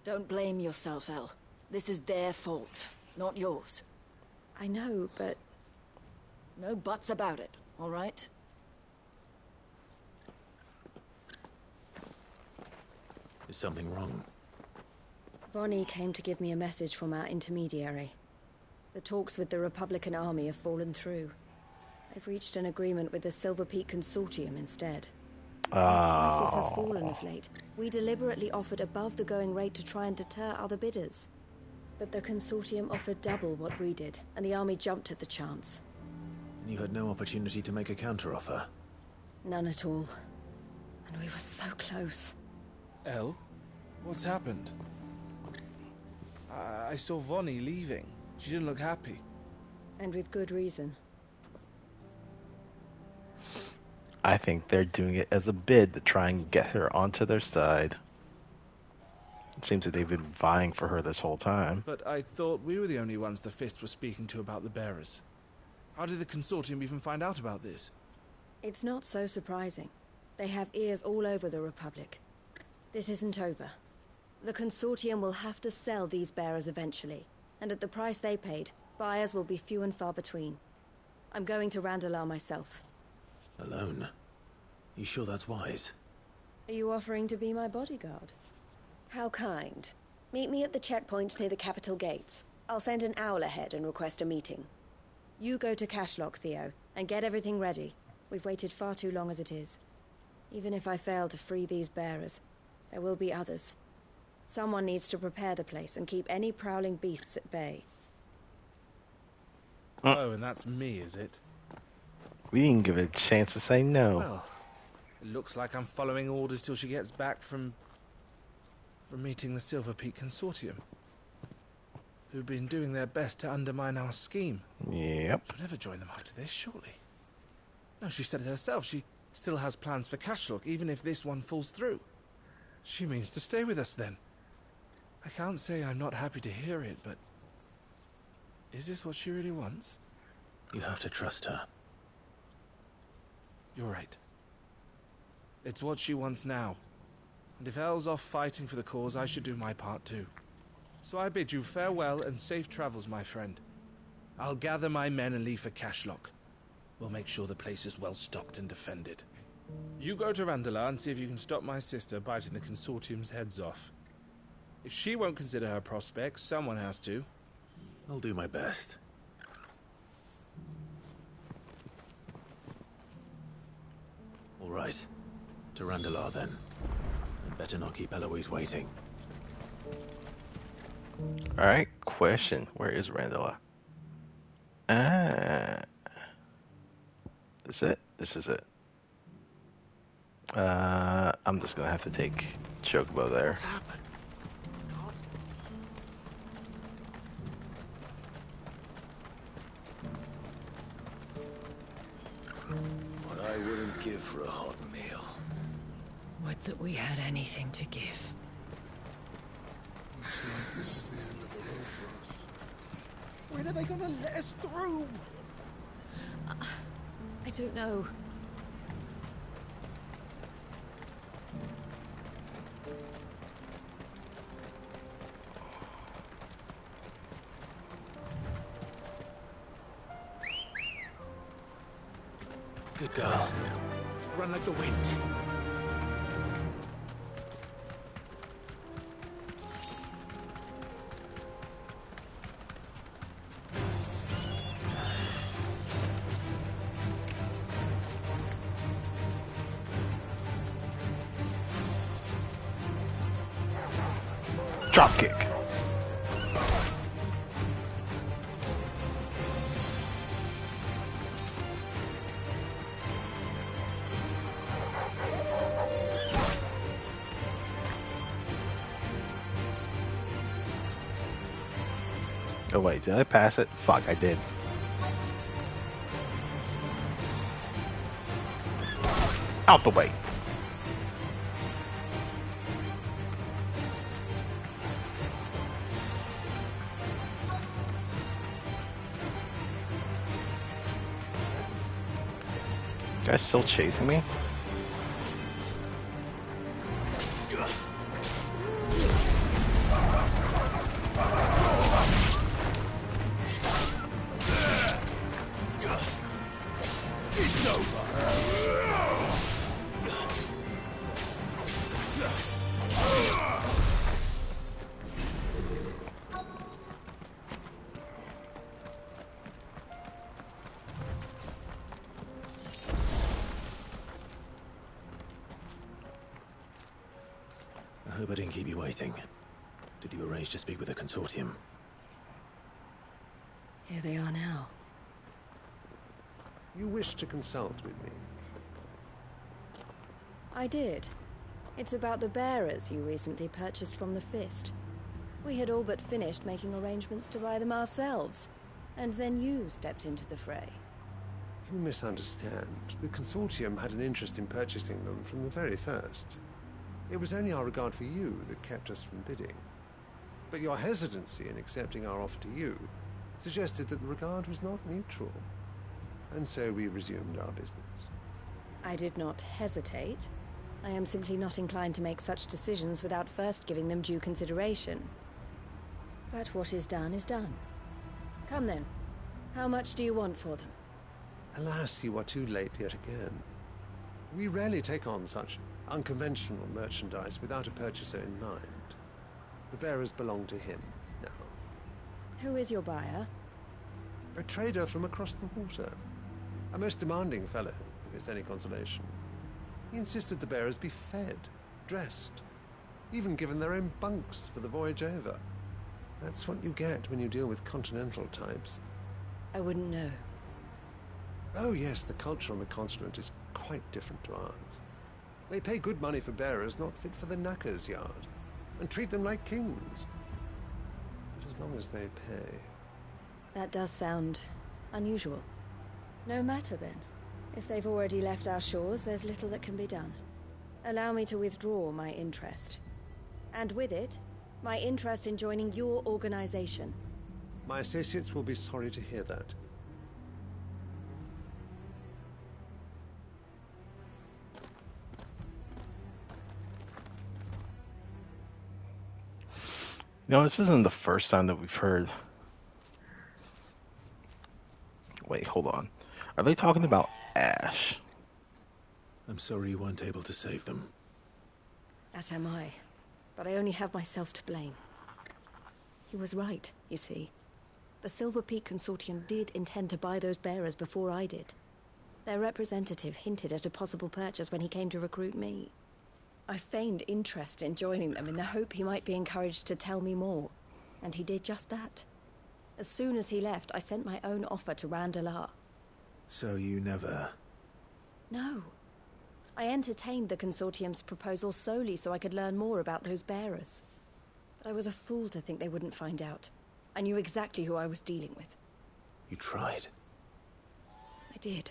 Don't blame yourself, El. This is their fault, not yours. I know, but... no buts about it, all right? Is something wrong? Vonnie came to give me a message from our intermediary. The talks with the Republican Army have fallen through. They've reached an agreement with the Silver Peak Consortium instead. Prices have fallen of late. We deliberately offered above the going rate to try and deter other bidders. But the Consortium offered double what we did, and the Army jumped at the chance. And you had no opportunity to make a counteroffer? None at all. And we were so close. El? What's happened? I saw Vonnie leaving. She didn't look happy. And with good reason. I think they're doing it as a bid to try and get her onto their side. It seems that they've been vying for her this whole time. But I thought we were the only ones the Fist were speaking to about the bearers. How did the Consortium even find out about this? It's not so surprising. They have ears all over the Republic. This isn't over. The Consortium will have to sell these bearers eventually, and at the price they paid, buyers will be few and far between. I'm going to Randalar myself. Alone? You sure that's wise? Are you offering to be my bodyguard? How kind. Meet me at the checkpoint near the capital gates. I'll send an owl ahead and request a meeting. You go to Cashlock, Theo, and get everything ready. We've waited far too long as it is. Even if I fail to free these bearers, there will be others. Someone needs to prepare the place and keep any prowling beasts at bay. Oh, and that's me, is it? We didn't give it a chance to say no. Well, it looks like I'm following orders till she gets back from meeting the Silver Peak Consortium, who've been doing their best to undermine our scheme. Yep. She'll never join them after this, surely. No, she said it herself. She still has plans for Cashlock, even if this one falls through. She means to stay with us, then. I can't say I'm not happy to hear it, but... is this what she really wants? You have to trust her. You're right. It's what she wants now. And if Elle's off fighting for the cause, I should do my part too. So I bid you farewell and safe travels, my friend. I'll gather my men and leave for Cashlock. We'll make sure the place is well stocked and defended. You go to Randala and see if you can stop my sister biting the Consortium's heads off. If she won't consider her prospects, someone has to. I'll do my best. All right. To Randala, then. I'd better not keep Eloise waiting. Alright, question. Where is Randala? This it? This is it. I'm just gonna have to take Chocobo there. What's happened? What I wouldn't give for a hot meal. Would that we had anything to give. Looks like this is the end of the road for us. When are they gonna let us through? I don't know. Good girl. Run like the wind. Drop kick. Oh wait, did I pass it? Fuck, I did. Out the way. You guys still chasing me? It's over. I hope I didn't keep you waiting. Did you arrange to speak with the Consortium? Here they are now. You wish to consult with me? I did. It's about the bearers you recently purchased from the Fist. We had all but finished making arrangements to buy them ourselves, and then you stepped into the fray. You misunderstand. The Consortium had an interest in purchasing them from the very first. It was only our regard for you that kept us from bidding. But your hesitancy in accepting our offer to you suggested that the regard was not mutual. And so we resumed our business. I did not hesitate. I am simply not inclined to make such decisions without first giving them due consideration. But what is done is done. Come then. How much do you want for them? Alas, you are too late yet again. We rarely take on such unconventional merchandise without a purchaser in mind. The bearers belong to him now. Who is your buyer? A trader from across the water. A most demanding fellow, if it's any consolation. He insisted the bearers be fed, dressed, even given their own bunks for the voyage over. That's what you get when you deal with continental types. I wouldn't know. Oh yes, the culture on the continent is quite different to ours. They pay good money for bearers not fit for the knacker's yard, and treat them like kings. But as long as they pay... That does sound unusual. No matter then. If they've already left our shores, there's little that can be done. Allow me to withdraw my interest. And with it, my interest in joining your organization. My associates will be sorry to hear that. You know, this isn't the first time that we've heard. Wait, hold on. Are they talking about Ash? I'm sorry you weren't able to save them. As am I. But I only have myself to blame. He was right, you see. The Silver Peak Consortium did intend to buy those bearers before I did. Their representative hinted at a possible purchase when he came to recruit me. I feigned interest in joining them in the hope he might be encouraged to tell me more. And he did just that. As soon as he left, I sent my own offer to Randalar. So you never... No. I entertained the Consortium's proposal solely so I could learn more about those bearers. But I was a fool to think they wouldn't find out. I knew exactly who I was dealing with. You tried. I did.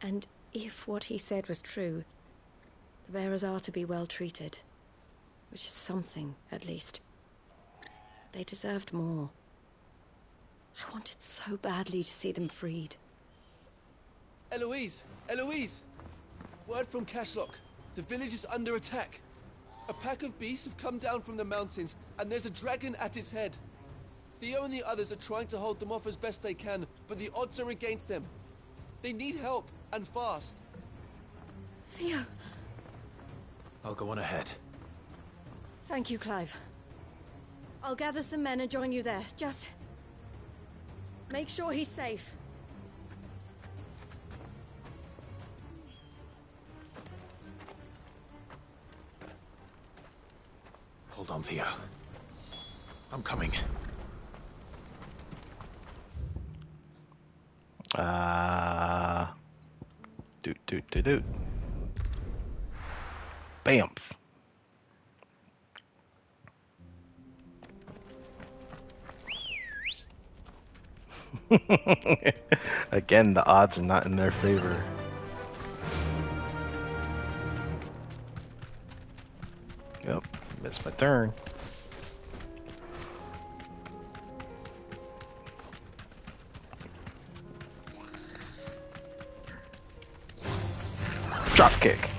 And if what he said was true, the bearers are to be well treated. Which is something, at least. They deserved more. I wanted so badly to see them freed. Eloise! Eloise! Word from Cashlock. The village is under attack. A pack of beasts have come down from the mountains, and there's a dragon at its head. Theo and the others are trying to hold them off as best they can, but the odds are against them. They need help, and fast. Theo! I'll go on ahead. Thank you, Clive. I'll gather some men and join you there. Just... make sure he's safe. Hold on, Theo. I'm coming. Doot. Bamf. Again, the odds are not in their favor. Yep, missed my turn. Drop kick.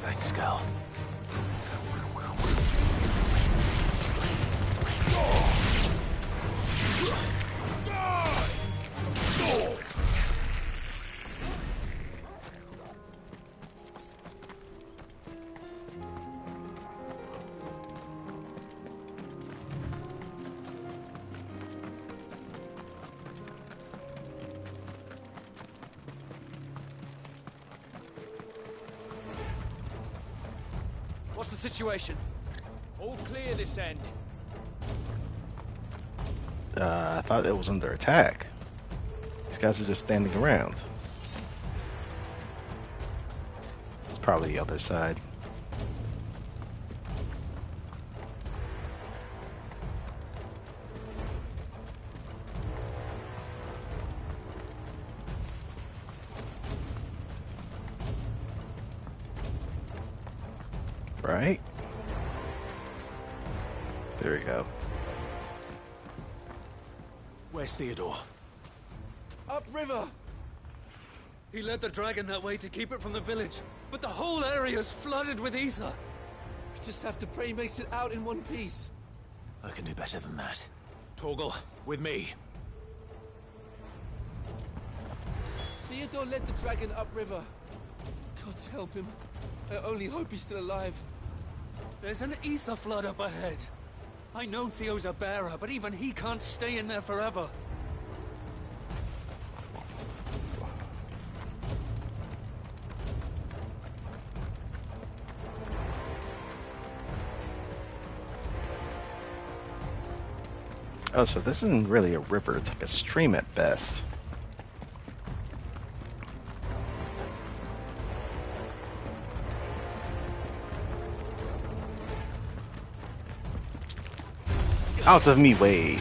Thanks, girl. What's the situation? All clear this end. I thought it was under attack. These guys are just standing around. It's probably the other side. Right? There we go. Where's Theodore? Upriver! He led the dragon that way to keep it from the village, but the whole area's flooded with ether. We just have to pray he makes it out in one piece. I can do better than that. Torgal, with me. Theodore led the dragon upriver. God help him. I only hope he's still alive. There's an ether flood up ahead. I know Theo's a bearer, but even he can't stay in there forever. Oh, so this isn't really a river, it's like a stream at best. Out of me way.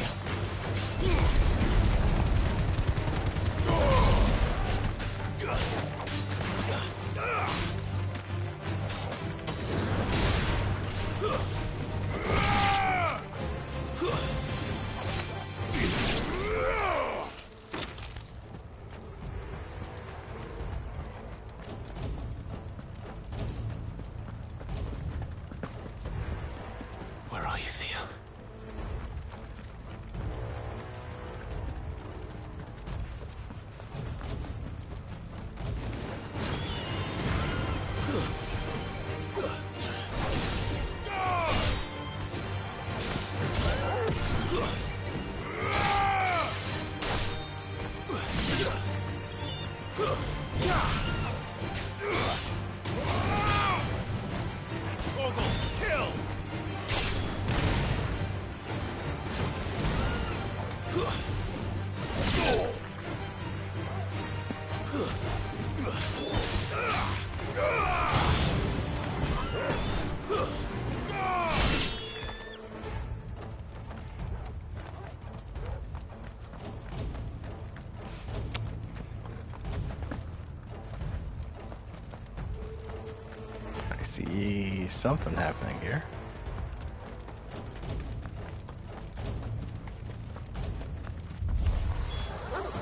Something happening here.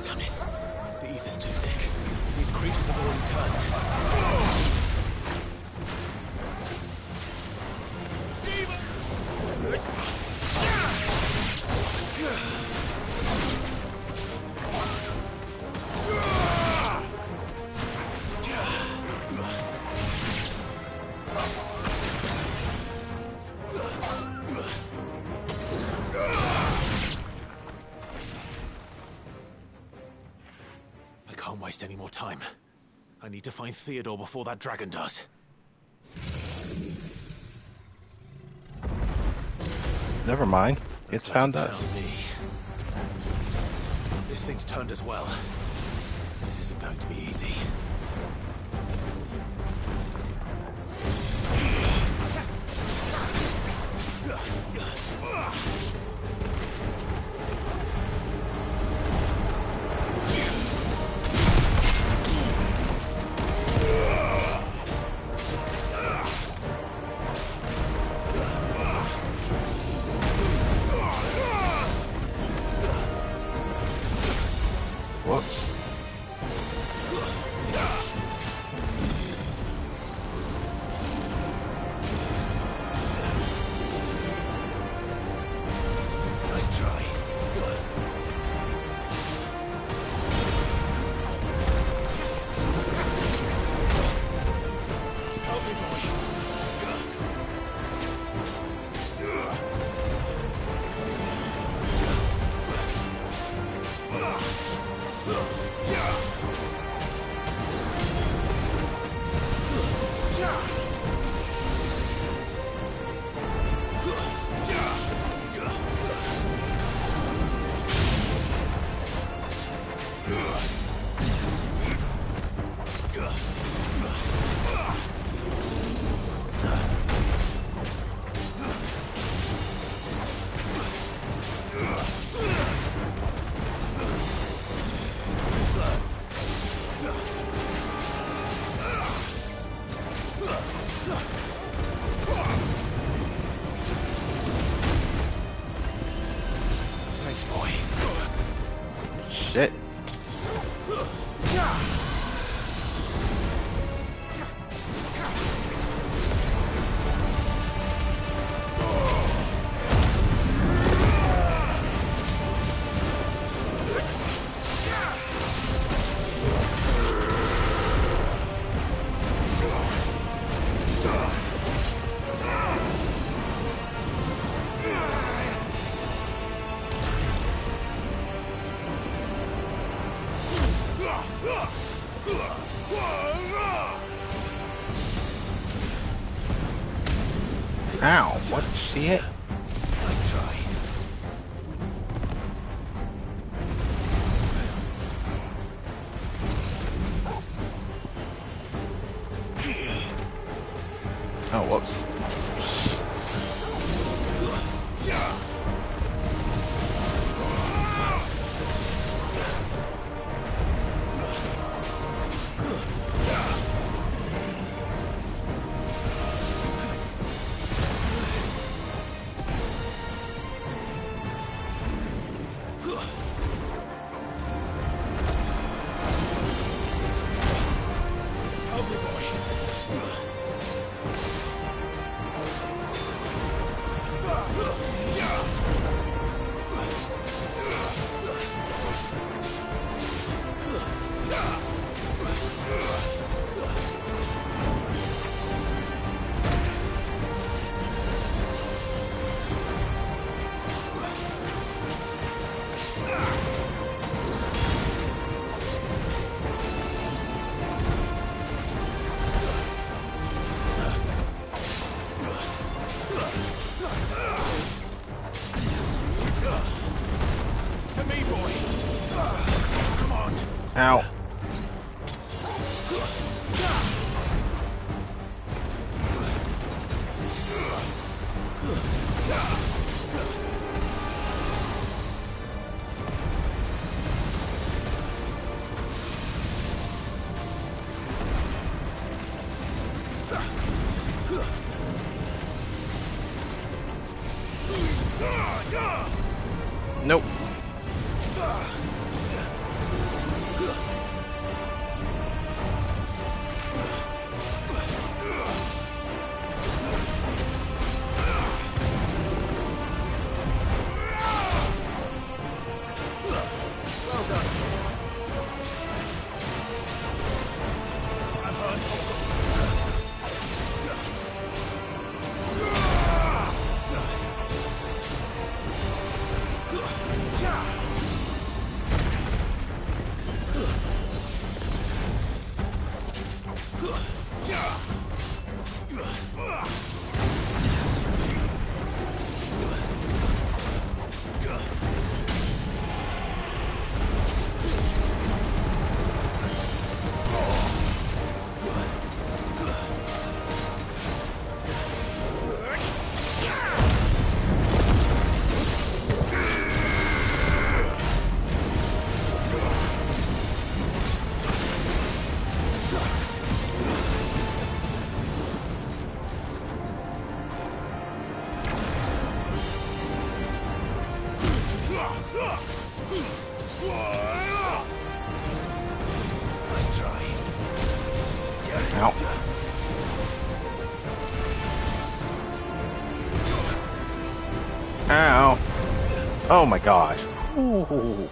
Damn it. The ether's too thick. These creatures have already turned. I can't waste any more time. I need to find Theodore before that dragon does. Never mind. It's found us. Found me. This thing's turned as well. This isn't going to be easy. Whoops. Nice try. Help me, boy. Thanks, boy. Shit. Ow, what shit? Nice try. Oh, whoops. To me, boy. Come on. Ow. Nope. Well done, Tom. I'm hurt, nice try. Ow. Ow. Oh my gosh. Ooh.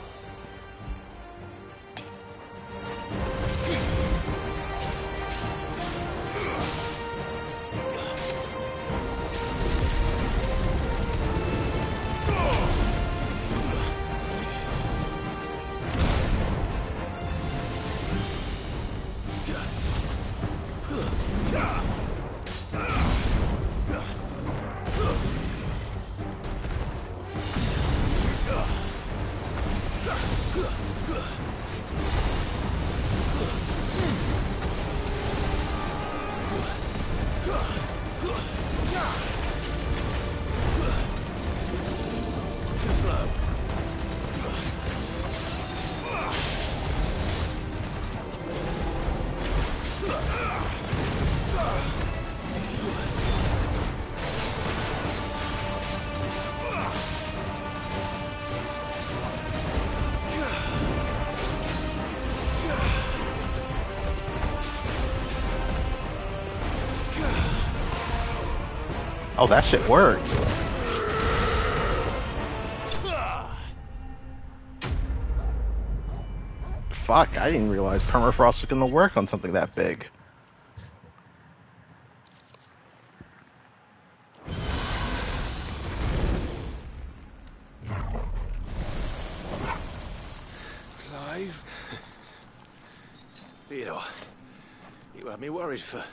Too slow. Oh, that shit works. Fuck, I didn't realize permafrost was gonna work on something that big. Clive? Theodore, you had me worried for...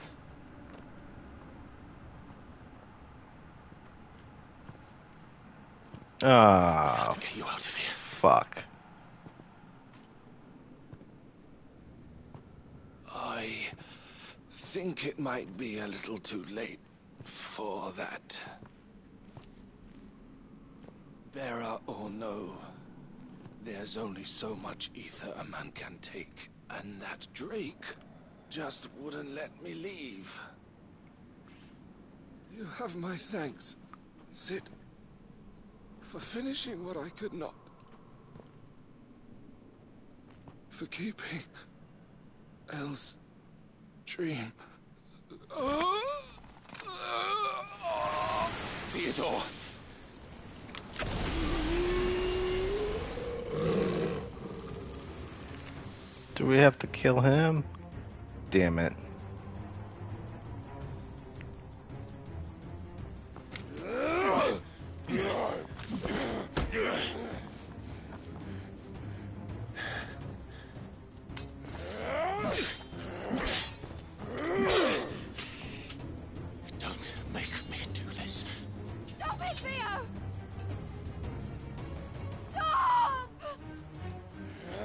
Ah, to get you out of here. fuck. I think it might be a little too late for that. Bearer or no, there's only so much ether a man can take, and that Drake just wouldn't let me leave. You have my thanks, Sid, for finishing what I could not. For keeping Elle's dream. Theodore! Do we have to kill him? Damn it. Don't make me do this. Stop it, Theo! Stop!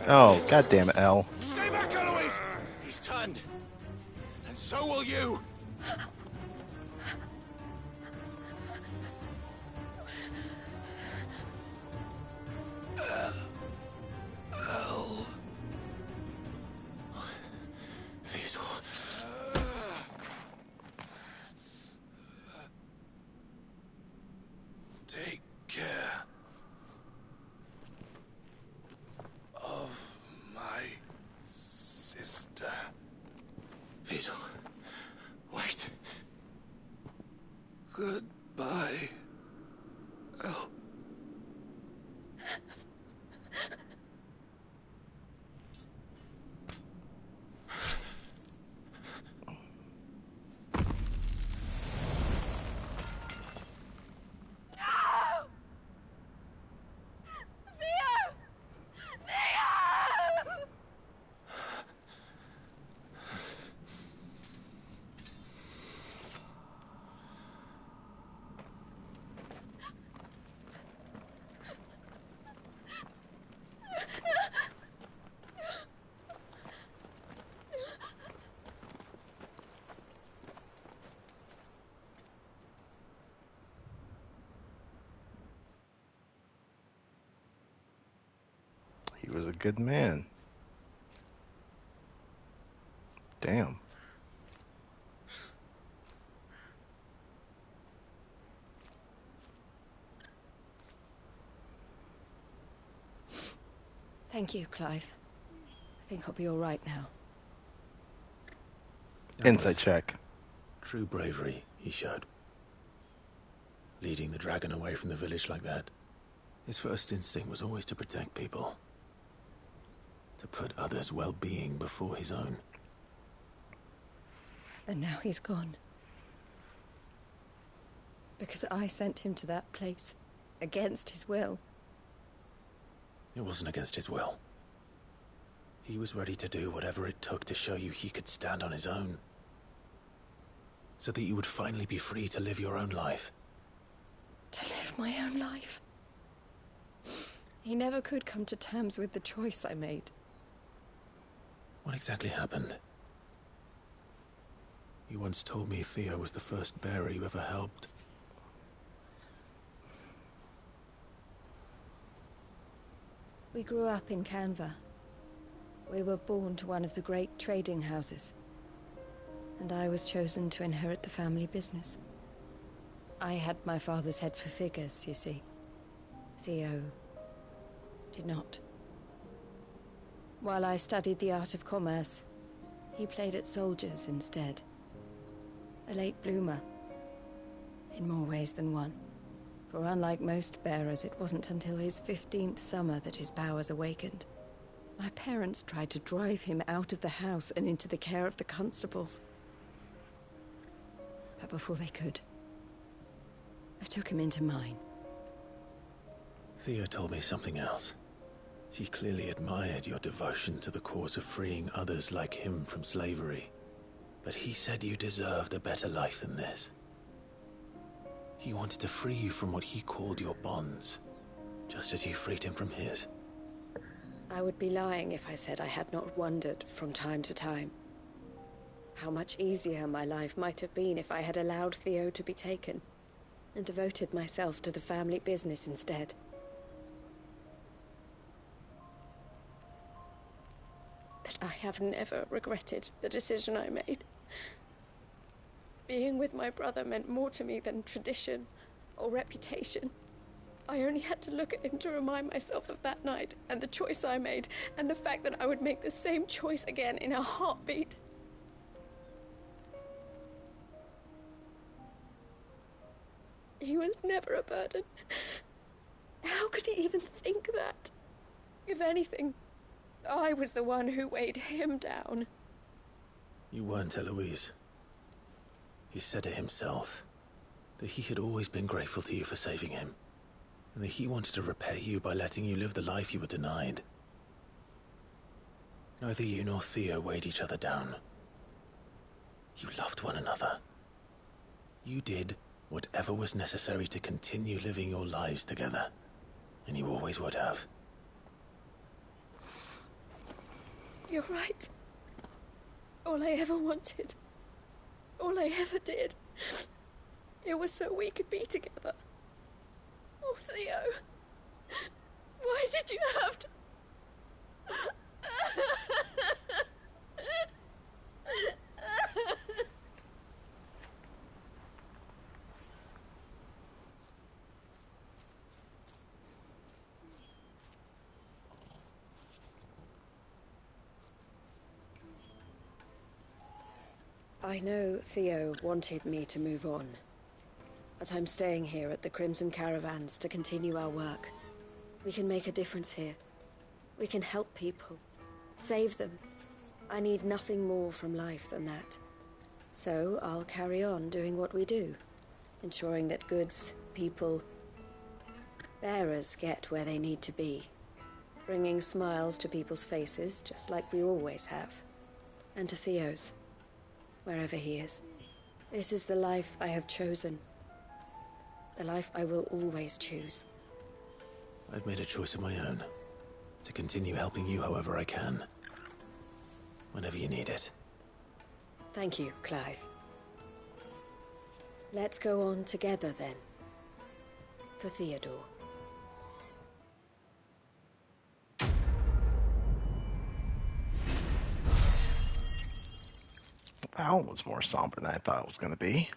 Oh, god damn it, Elle. Stay back, Eloise! He's turned. And so will you. Theodore. Take care of my sister. Vito, wait. Goodbye, El. He was a good man. Damn. Thank you, Clive. I think I'll be all right now. Insight check. True bravery he showed. Leading the dragon away from the village like that. His first instinct was always to protect people. To put others' well-being before his own. And now he's gone. Because I sent him to that place. Against his will. It wasn't against his will. He was ready to do whatever it took to show you he could stand on his own. So that you would finally be free to live your own life. To live my own life. He never could come to terms with the choice I made. What exactly happened? You once told me Theo was the first bearer you ever helped. We grew up in Canva. We were born to one of the great trading houses. And I was chosen to inherit the family business. I had my father's head for figures, you see. Theo did not. While I studied the art of commerce, he played at soldiers instead. A late bloomer. In more ways than one. For unlike most bearers, it wasn't until his 15th summer that his powers awakened. My parents tried to drive him out of the house and into the care of the constables. But before they could, I took him into mine. Theo told me something else. He clearly admired your devotion to the cause of freeing others like him from slavery. But he said you deserved a better life than this. He wanted to free you from what he called your bonds, just as you freed him from his. I would be lying if I said I had not wondered from time to time how much easier my life might have been if I had allowed Theo to be taken and devoted myself to the family business instead. But I have never regretted the decision I made. Being with my brother meant more to me than tradition or reputation. I only had to look at him to remind myself of that night and the choice I made and the fact that I would make the same choice again in a heartbeat. He was never a burden. How could he even think that? If anything, I was the one who weighed him down. You weren't, Eloise. He said it himself, that he had always been grateful to you for saving him, and that he wanted to repay you by letting you live the life you were denied. Neither you nor Theo weighed each other down. You loved one another. You did whatever was necessary to continue living your lives together, and you always would have. You're right. All I ever wanted, all I ever did, it was so we could be together. Oh, Theo, why did you have to... I know Theo wanted me to move on, but I'm staying here at the Crimson Caravans to continue our work. We can make a difference here. We can help people, save them. I need nothing more from life than that. So I'll carry on doing what we do, ensuring that goods, people, bearers get where they need to be, bringing smiles to people's faces, just like we always have, and to Theo's, wherever he is. This is the life I have chosen, the life I will always choose. I've made a choice of my own, to continue helping you however I can, whenever you need it. Thank you, Clive. Let's go on together then, for Theodore. That was more somber than I thought it was going to be.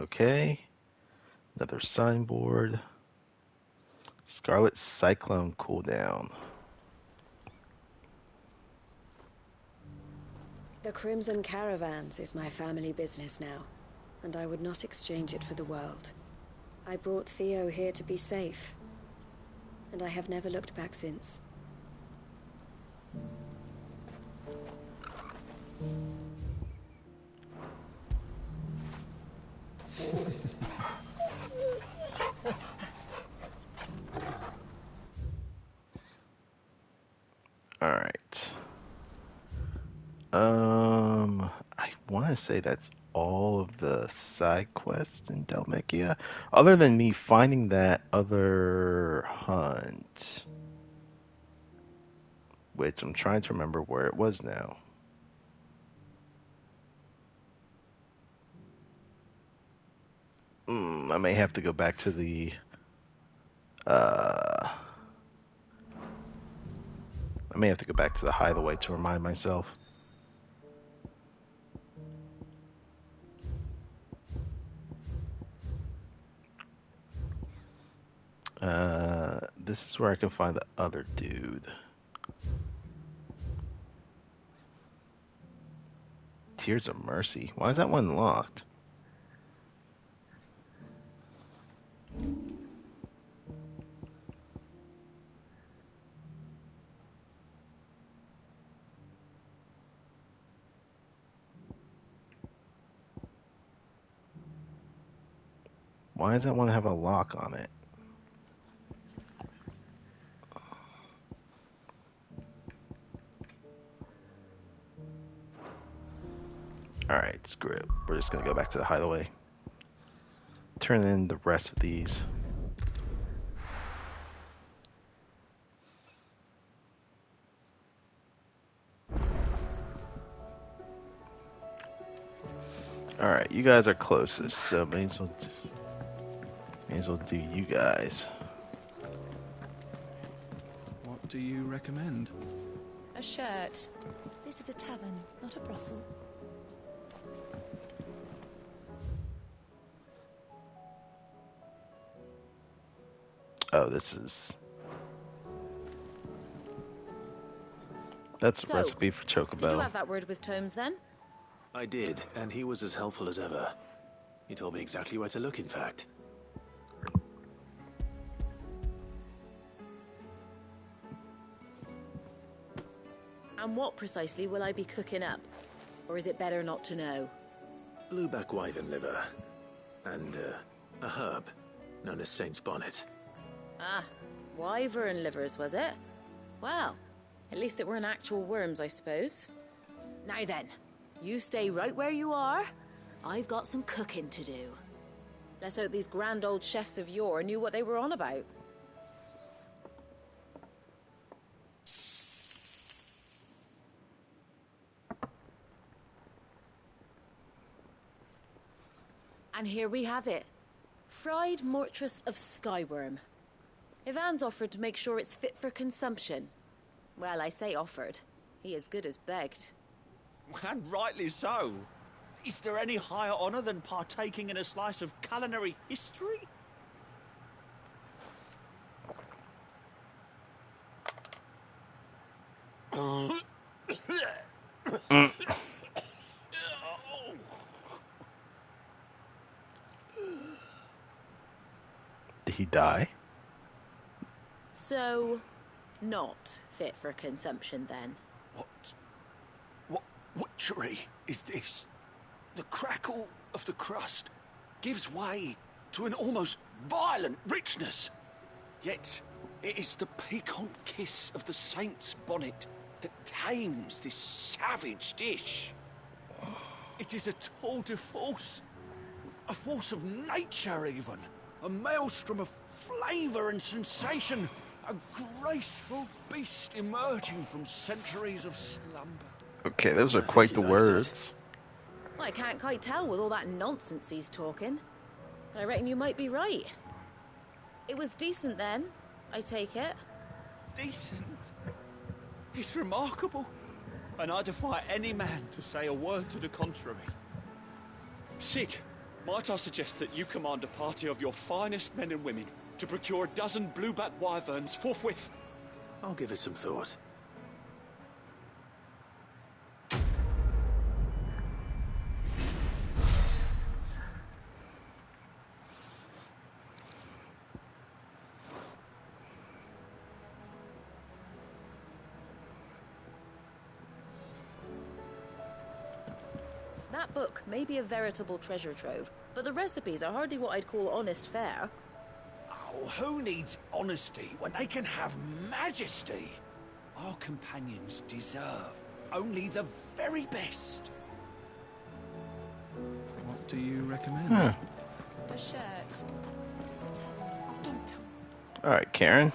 Okay. Another signboard. Scarlet Cyclone cooldown. The Crimson Caravans is my family business now, and I would not exchange it for the world. I brought Theo here to be safe, and I have never looked back since. All right. I want to say that's all of the side quests in Dhalmekia, other than me finding that other hunt, which I'm trying to remember where it was now. I may have to go back to the hideaway to remind myself. This is where I can find the other dude. Tears of Mercy. Why is that one locked? Why does that one have a lock on it? Alright, screw it. We're just gonna go back to the hideaway. Turn in the rest of these. Alright, you guys are closest, so may as well do you guys. What do you recommend? A shirt. This is a tavern, not a brothel. Oh, that's the recipe for Chocobo. Did you have that word with Tomes then? I did, and he was as helpful as ever. He told me exactly where to look, in fact. And what precisely will I be cooking up? Or is it better not to know? Blueback wyvern liver. And, a herb known as Saint's Bonnet. Ah, wyvern livers, was it? Well, at least it weren't actual worms, I suppose. Now then, you stay right where you are. I've got some cooking to do. Let's hope these grand old chefs of yore knew what they were on about. And here we have it. Fried mortress of skyworm. Ivan's offered to make sure it's fit for consumption. Well, I say offered. He as good as begged. And rightly so. Is there any higher honor than partaking in a slice of culinary history? Did he die? So, not fit for consumption then? What witchery is this? The crackle of the crust gives way to an almost violent richness. Yet, it is the piquant kiss of the saint's bonnet that tames this savage dish. It is a tour de force. A force of nature, even. A maelstrom of flavour and sensation. A graceful beast emerging from centuries of slumber. Okay, those are quite the words. Well, I can't quite tell with all that nonsense he's talking. But I reckon you might be right. It was decent then, I take it. Decent? It's remarkable. And I defy any man to say a word to the contrary. Sid, might I suggest that you command a party of your finest men and women to procure a dozen blueback wyverns forthwith? I'll give it some thought. That book may be a veritable treasure trove, but the recipes are hardly what I'd call honest fare. Oh, who needs honesty when they can have majesty? Our companions deserve only the very best. What do you recommend? The shirt. All right, Karen.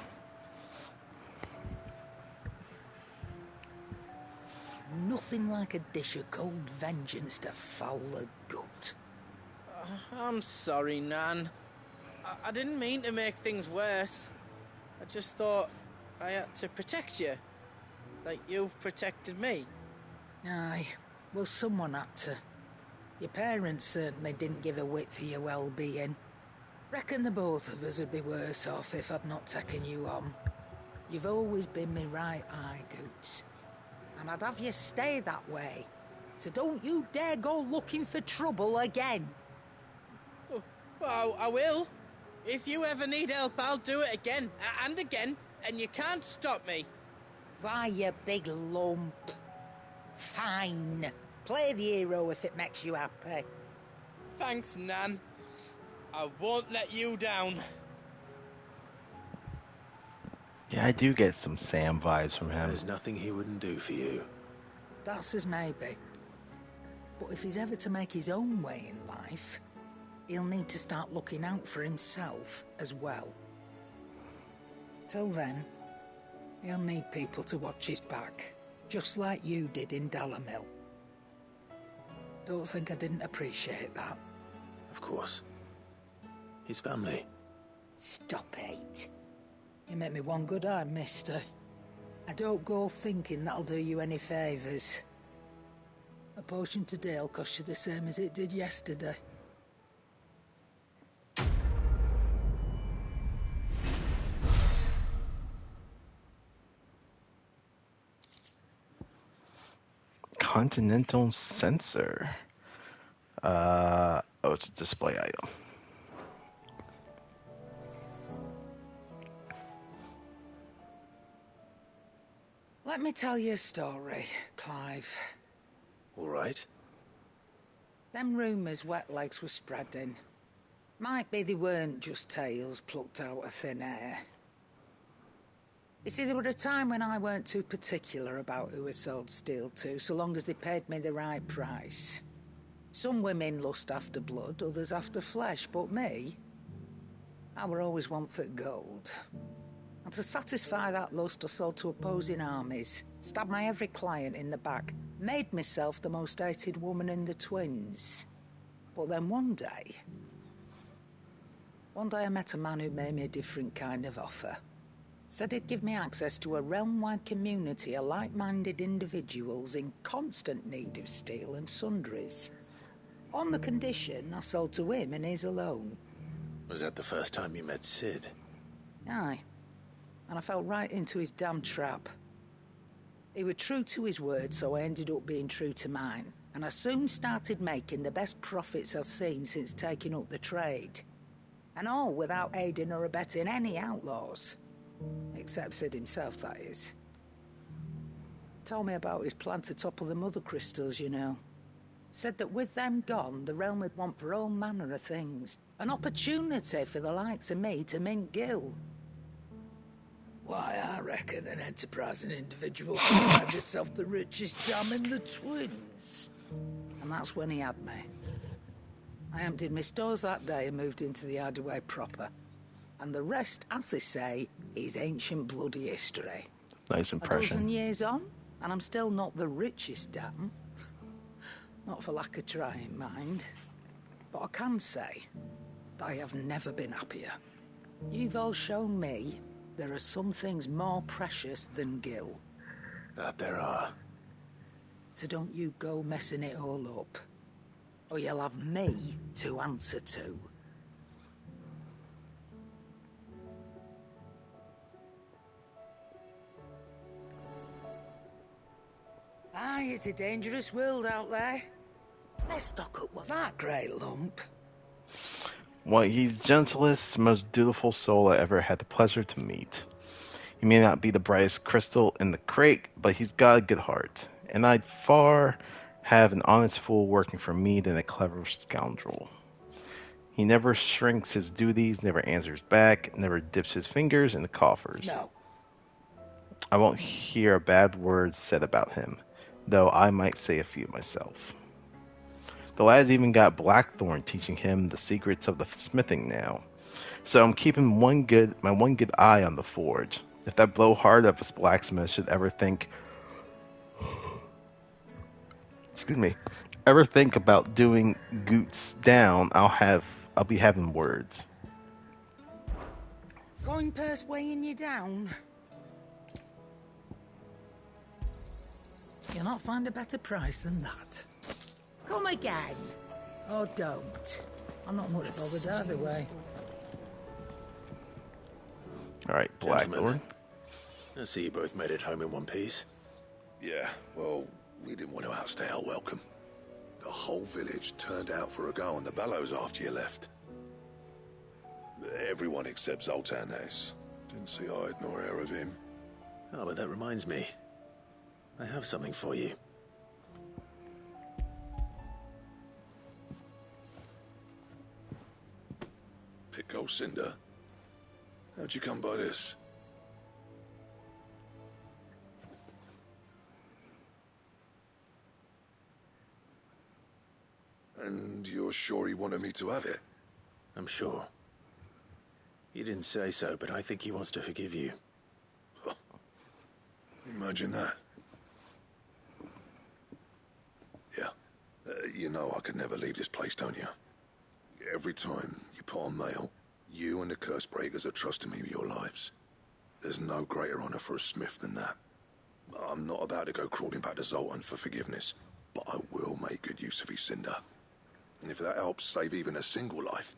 Nothing like a dish of cold vengeance to foul the gut. I'm sorry, Nan. I didn't mean to make things worse. I just thought I had to protect you. Like you've protected me. Aye, well, someone had to. Your parents certainly didn't give a whit for your well-being. Reckon the both of us would be worse off if I'd not taken you on. You've always been me right eye, Goots. And I'd have you stay that way. So don't you dare go looking for trouble again. Well, I will. If you ever need help, I'll do it again and again, and you can't stop me. Why, you big lump. Fine. Play the hero if it makes you happy. Thanks, Nan. I won't let you down. Yeah, I do get some Sam vibes from him. There's nothing he wouldn't do for you. That's as maybe. But if he's ever to make his own way in life, he'll need to start looking out for himself as well. Till then, he'll need people to watch his back, just like you did in Dalamil. Don't think I didn't appreciate that. Of course. His family. Stop it. You make me one good eye, mister. I don't go thinking that'll do you any favours. A potion today'll cost you the same as it did yesterday. Continental sensor. Oh, it's a display item. Let me tell you a story, Clive. All right. Them rumours Wetlegs were spreading. Might be they weren't just tales plucked out of thin air. You see, there were a time when I weren't too particular about who I sold steel to, so long as they paid me the right price. Some women lust after blood, others after flesh, but me, I were always one for gold. And to satisfy that lust, I sold to opposing armies, stabbed my every client in the back, made myself the most hated woman in the twins. But then one day I met a man who made me a different kind of offer. Said he'd give me access to a realm-wide community of like-minded individuals in constant need of steel and sundries. On the condition I sold to him and his alone. Was that the first time you met Sid? Aye. And I fell right into his damn trap. He was true to his word, so I ended up being true to mine. And I soon started making the best profits I've seen since taking up the trade. And all without aiding or abetting any outlaws. Except Sid himself, that is. Told me about his plan to topple the mother crystals, you know. Said that with them gone, the realm would want for all manner of things. An opportunity for the likes of me to mint Gil. Why, I reckon an enterprising individual can find himself the richest dam in the Twins. And that's when he had me. I emptied my stores that day and moved into the hideaway proper. And the rest, as they say, is ancient bloody history. Nice A impression. dozen years on, and I'm still not the richest dam. Not for lack of trying, mind. But I can say that I have never been happier. You've all shown me there are some things more precious than Gil. That there are. So don't you go messing it all up. Or you'll have me to answer to. Aye, it's a dangerous world out there. Let's stock up with that great lump. Well, he's the gentlest, most dutiful soul I ever had the pleasure to meet. He may not be the brightest crystal in the crate, but he's got a good heart. And I'd far have an honest fool working for me than a clever scoundrel. He never shrinks his duties, never answers back, never dips his fingers in the coffers. No. I won't hear a bad word said about him, though I might say a few myself. The lad's even got Blackthorn teaching him the secrets of the smithing now. So I'm keeping my one good eye on the forge. If that blowhard of a blacksmith should ever think about doing Goots down, I'll be having words. Coin purse weighing you down? You'll not find a better price than that. Come again. Or don't. I'm not much bothered either way. Alright, Blackthorn. I see you both made it home in one piece. Yeah, well, we didn't want to outstay our welcome. The whole village turned out for a go on the bellows after you left. Everyone except Zoltan has. Didn't see hide nor hair of him. Oh, but that reminds me. I have something for you. Pick Cinder. How'd you come by this? And you're sure he wanted me to have it? I'm sure. You didn't say so, but I think he wants to forgive you. Imagine that. Yeah. You know I could never leave this place, don't you? Every time you put on mail, you and the curse breakers are trusting me with your lives. There's no greater honor for a smith than that. I'm not about to go crawling back to Zoltan for forgiveness, but I will make good use of his cinder. And if that helps save even a single life,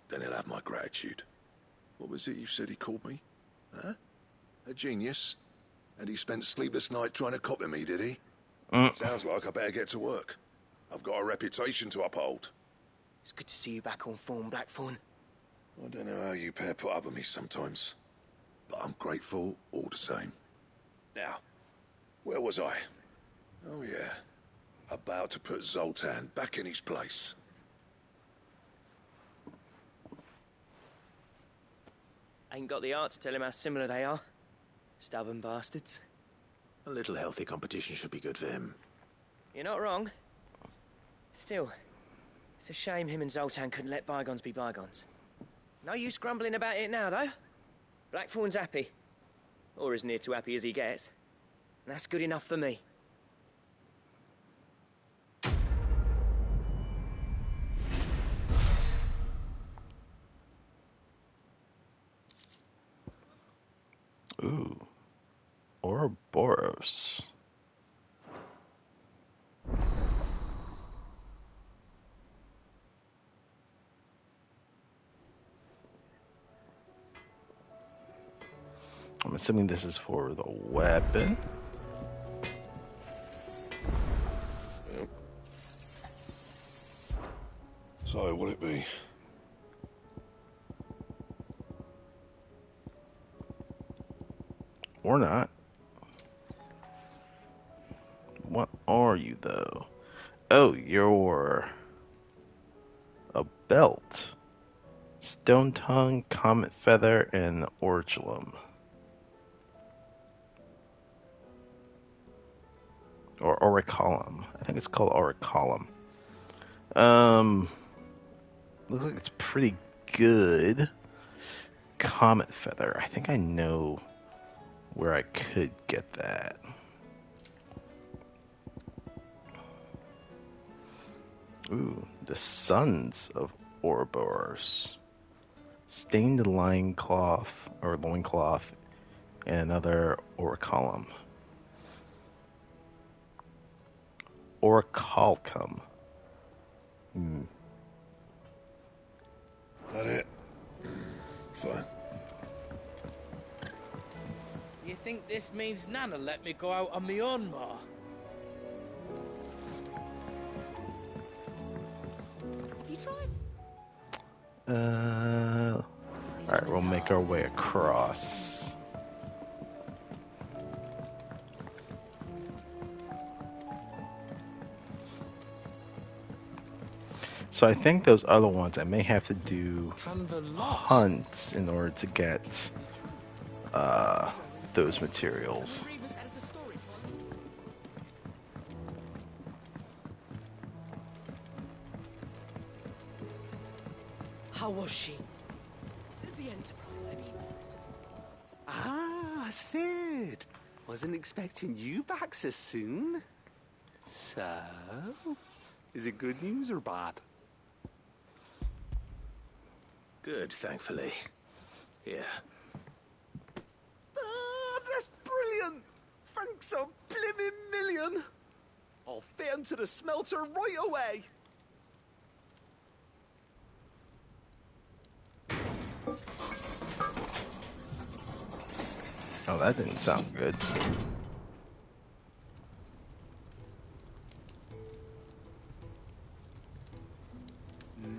then he'll have my gratitude. What was it you said he called me? Huh? A genius? And he spent sleepless night trying to copy me, did he? Sounds like I better get to work. I've got a reputation to uphold. It's good to see you back on form, Blackthorn. I don't know how you pair put up with me sometimes, but I'm grateful all the same. Now, where was I? Oh yeah, about to put Zoltan back in his place. Ain't got the art to tell him how similar they are. Stubborn bastards. A little healthy competition should be good for him. You're not wrong. Still, it's a shame him and Zoltan couldn't let bygones be bygones. No use grumbling about it now, though. Blackthorn's happy. Or as near to happy as he gets. And that's good enough for me. Ooh. Ouroboros. I'm assuming this is for the weapon. So, will it be? Or not. What are you, though? Oh, you're a belt. Stone Tongue, Comet Feather, and Orchulum. Or Auricolum. I think it's called Auricolum. Looks like it's pretty good. Comet Feather. I think I know where I could get that. Ooh, the Sons of Ouroboros. Stained loincloth, and another Auricolum. Orichalcum. That it? Fine. You think this means Nana let me go out on my own more? Have you tried? Alright, we'll make our way across. So I think those other ones I may have to do hunts in order to get those materials. How was she? The Enterprise, I mean. Ah, Sid. Wasn't expecting you back so soon. So, is it good news or bad? Good, thankfully. Here. Ah, that's brilliant! Thanks a blimmin' million! I'll fit 'em to the smelter right away! Oh, that didn't sound good.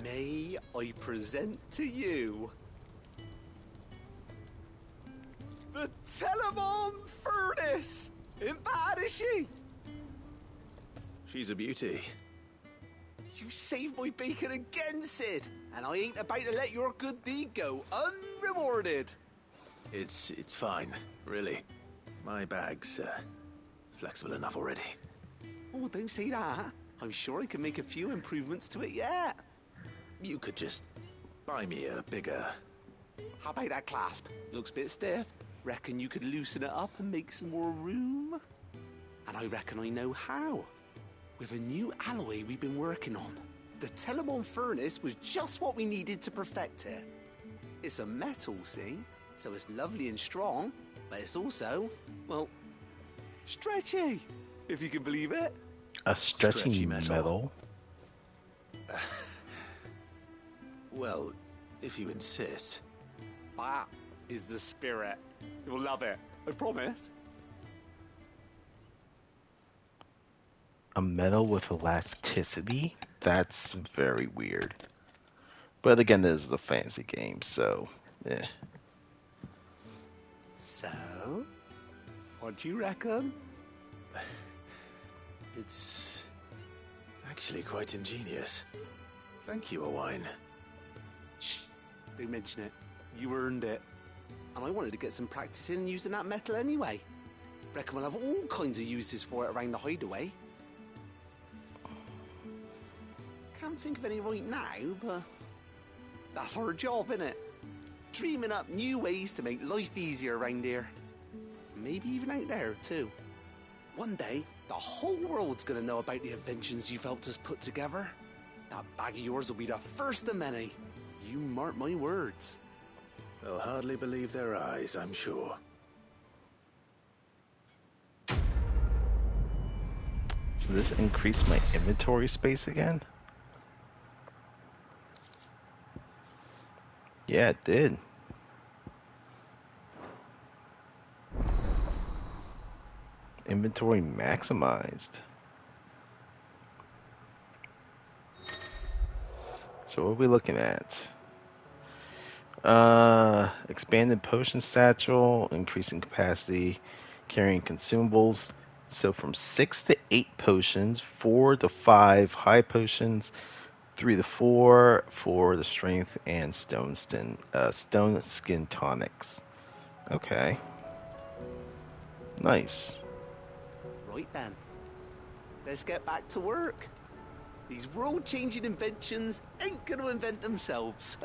May I present to you the Telemon Furnace! Ain't bad, is she? She's a beauty. You saved my bacon again, Sid, and I ain't about to let your good deed go unrewarded. It's fine, really. My bag's flexible enough already. Oh, don't say that. I'm sure I can make a few improvements to it yet. You could just buy me a bigger... How about that clasp? Looks a bit stiff. Reckon you could loosen it up and make some more room? And I reckon I know how. With a new alloy we've been working on. The Telemon Furnace was just what we needed to perfect it. It's a metal, see? So it's lovely and strong, but it's also, well, stretchy, if you can believe it. A stretchy metal? Well, if you insist. That is the spirit. You'll love it, I promise. A metal with elasticity? That's very weird. But again, this is a fantasy game, so, eh. So, what do you reckon? It's actually quite ingenious. Thank you, Owain. Shh, don't mention it. You earned it. And I wanted to get some practice in using that metal anyway. Reckon we'll have all kinds of uses for it around the hideaway. Can't think of any right now, but that's our job, innit? Dreaming up new ways to make life easier around here. Maybe even out there, too. One day, the whole world's gonna know about the inventions you've helped us put together. That bag of yours will be the first of many. You mark my words. They'll hardly believe their eyes, I'm sure. So this increased my inventory space again? Yeah, it did. Inventory maximized. So what are we looking at? Expanded potion satchel, increasing capacity, carrying consumables. So from 6 to 8 potions, 4 to 5 high potions, 3 to 4 for the strength and stone skin tonics. Okay. Nice. Right then. Let's get back to work. These world-changing inventions ain't gonna invent themselves.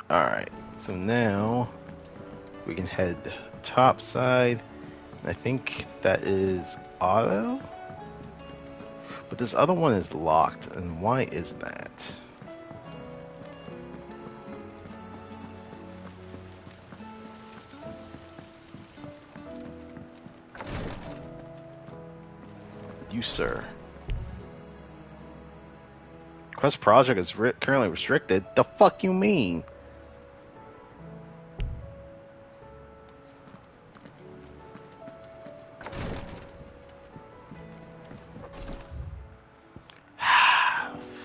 Alright, so now we can head top side. I think that is auto? But this other one is locked, and why is that? You, sir. Quest project is currently restricted. The fuck you mean?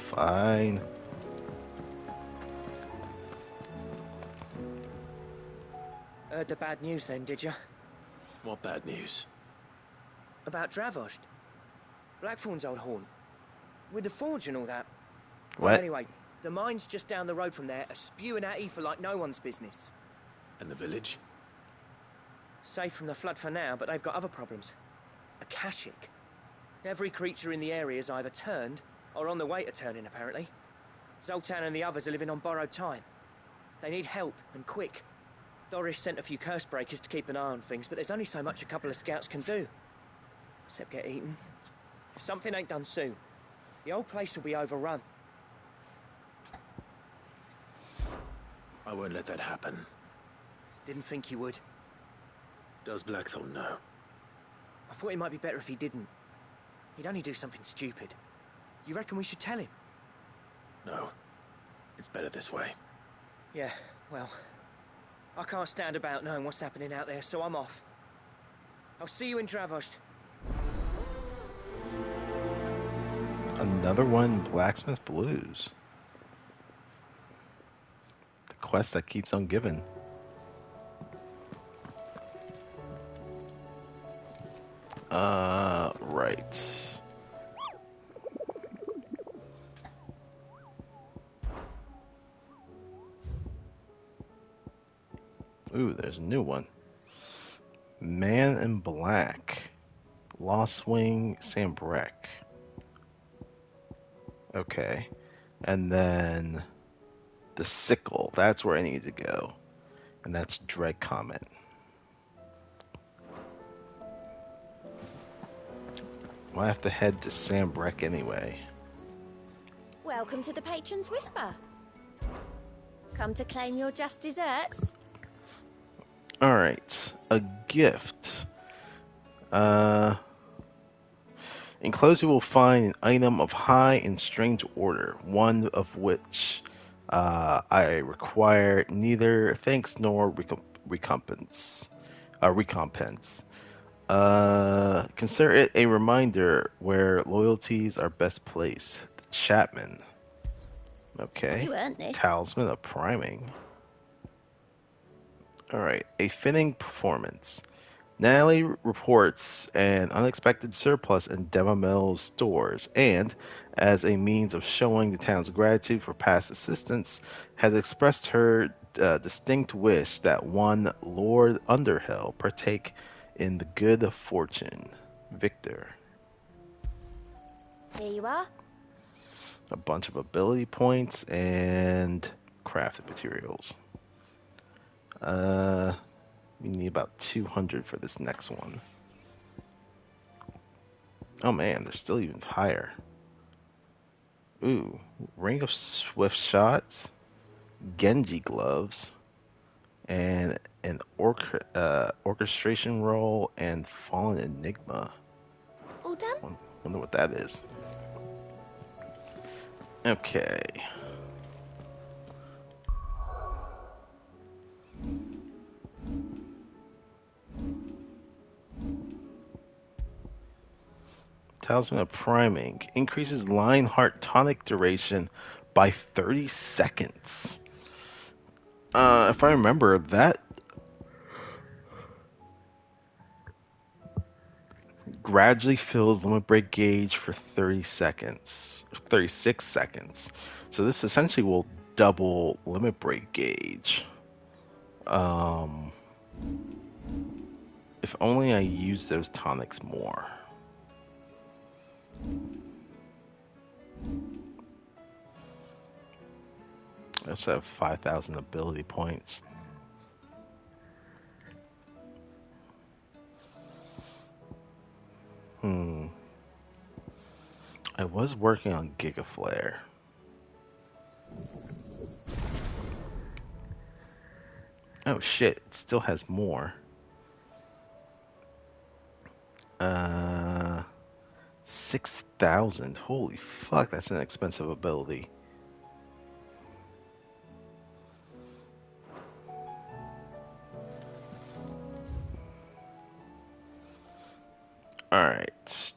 Fine. Heard the bad news then, did you? What bad news? About Dravost. Blackthorn's old haunt. With the forge and all that. What? Well, anyway, the mines just down the road from there are spewing at ether like no one's business. And the village? Safe from the flood for now, but they've got other problems. Akashic. Every creature in the area is either turned or on the way to turning, apparently. Zoltan and the others are living on borrowed time. They need help, and quick. Doris sent a few curse breakers to keep an eye on things, but there's only so much a couple of scouts can do. Except get eaten. If something ain't done soon, the old place will be overrun. I won't let that happen. Didn't think you would. Does Blackthorn know? I thought it might be better if he didn't. He'd only do something stupid. You reckon we should tell him? No. It's better this way. Yeah, well, I can't stand about knowing what's happening out there, so I'm off. I'll see you in Dravost. Another one, Blacksmith Blues. The quest that keeps on giving. Right. Ooh, there's a new one. Man in Black. Lost Wing Sambrek. Okay. And then the Sickle. That's where I need to go. And that's Dread Comet. Well, I have to head to Sambrek anyway. Welcome to the Patron's Whisper. Come to claim your just desserts? Alright. A gift. Enclosed you will find an item of high and strange order, one of which I require neither thanks nor recompense. Consider it a reminder where loyalties are best placed. The Chapman. Okay. You earned this. Talisman of Priming. Alright. A fitting performance. Natalie reports an unexpected surplus in Devamil's stores and, as a means of showing the town's gratitude for past assistance, has expressed her distinct wish that one Lord Underhill partake in the good fortune. Victor. Here you are. A bunch of ability points and crafted materials. We need about 200 for this next one. Oh man, they're still even higher. Ooh, Ring of Swift Shots, Genji Gloves, and an orchestration roll and Fallen Enigma. All done? Wonder what that is. Okay. Talisman of Priming increases Lionheart tonic duration by 30 seconds. If I remember, that gradually fills limit break gauge for 30 seconds, 36 seconds. So this essentially will double limit break gauge. If only I used those tonics more. I also have 5,000 ability points. I was working on Giga Flare. Oh shit, it still has more. 6,000. Holy fuck, that's an expensive ability. Alright.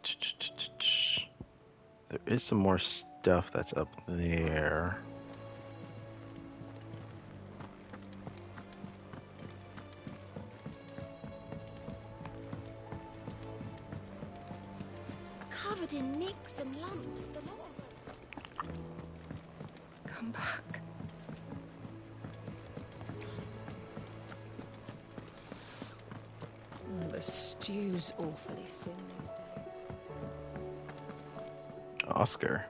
There is some more stuff that's up there. Covered in nicks and lumps, the lot of them. Come back. Oh, the stew's awfully thin these days. Oscar.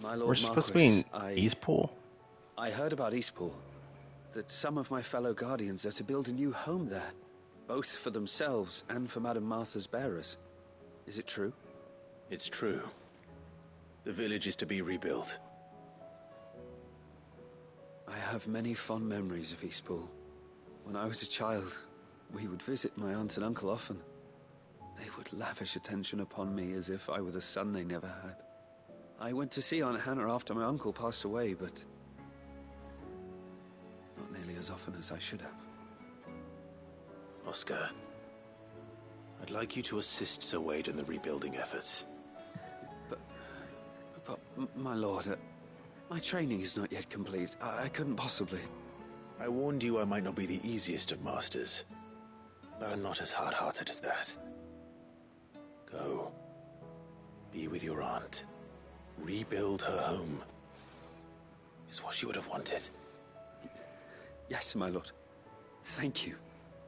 My Lord We're supposed to be in Marquis, Eastpool? I heard about Eastpool. That some of my fellow guardians are to build a new home there. Both for themselves and for Madame Martha's bearers. Is it true? It's true. The village is to be rebuilt. I have many fond memories of Eastpool. When I was a child, we would visit my aunt and uncle often. They would lavish attention upon me as if I were the son they never had. I went to see Aunt Hannah after my uncle passed away, but not nearly as often as I should have. Oscar, I'd like you to assist Sir Wade in the rebuilding efforts. But my lord, my training is not yet complete. I couldn't possibly. I warned you I might not be the easiest of masters, but I'm not as hard-hearted as that. Go. Be with your aunt. Rebuild her home. Is what she would have wanted. Yes, my lord. Thank you,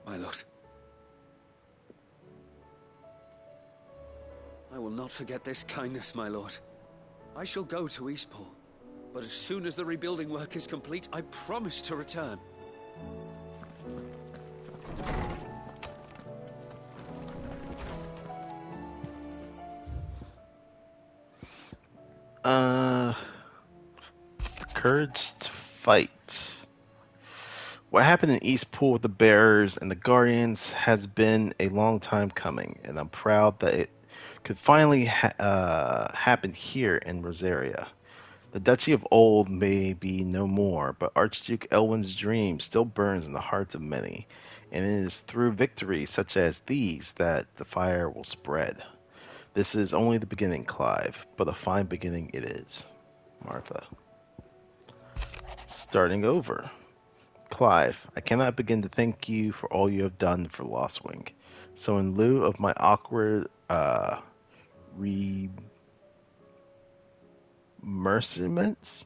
my lord. I will not forget this kindness, my lord. I shall go to Eastpool, but as soon as the rebuilding work is complete, I promise to return. The courage to fight. What happened in Eastpool with the Bearers and the Guardians has been a long time coming, and I'm proud that it could finally happen here in Rosaria. The Duchy of Old may be no more, but Archduke Elwin's dream still burns in the hearts of many, and it is through victories such as these that the fire will spread. This is only the beginning, Clive, but a fine beginning it is. Martha. Starting over. Clive, I cannot begin to thank you for all you have done for Lostwing. So in lieu of my awkward remerciments,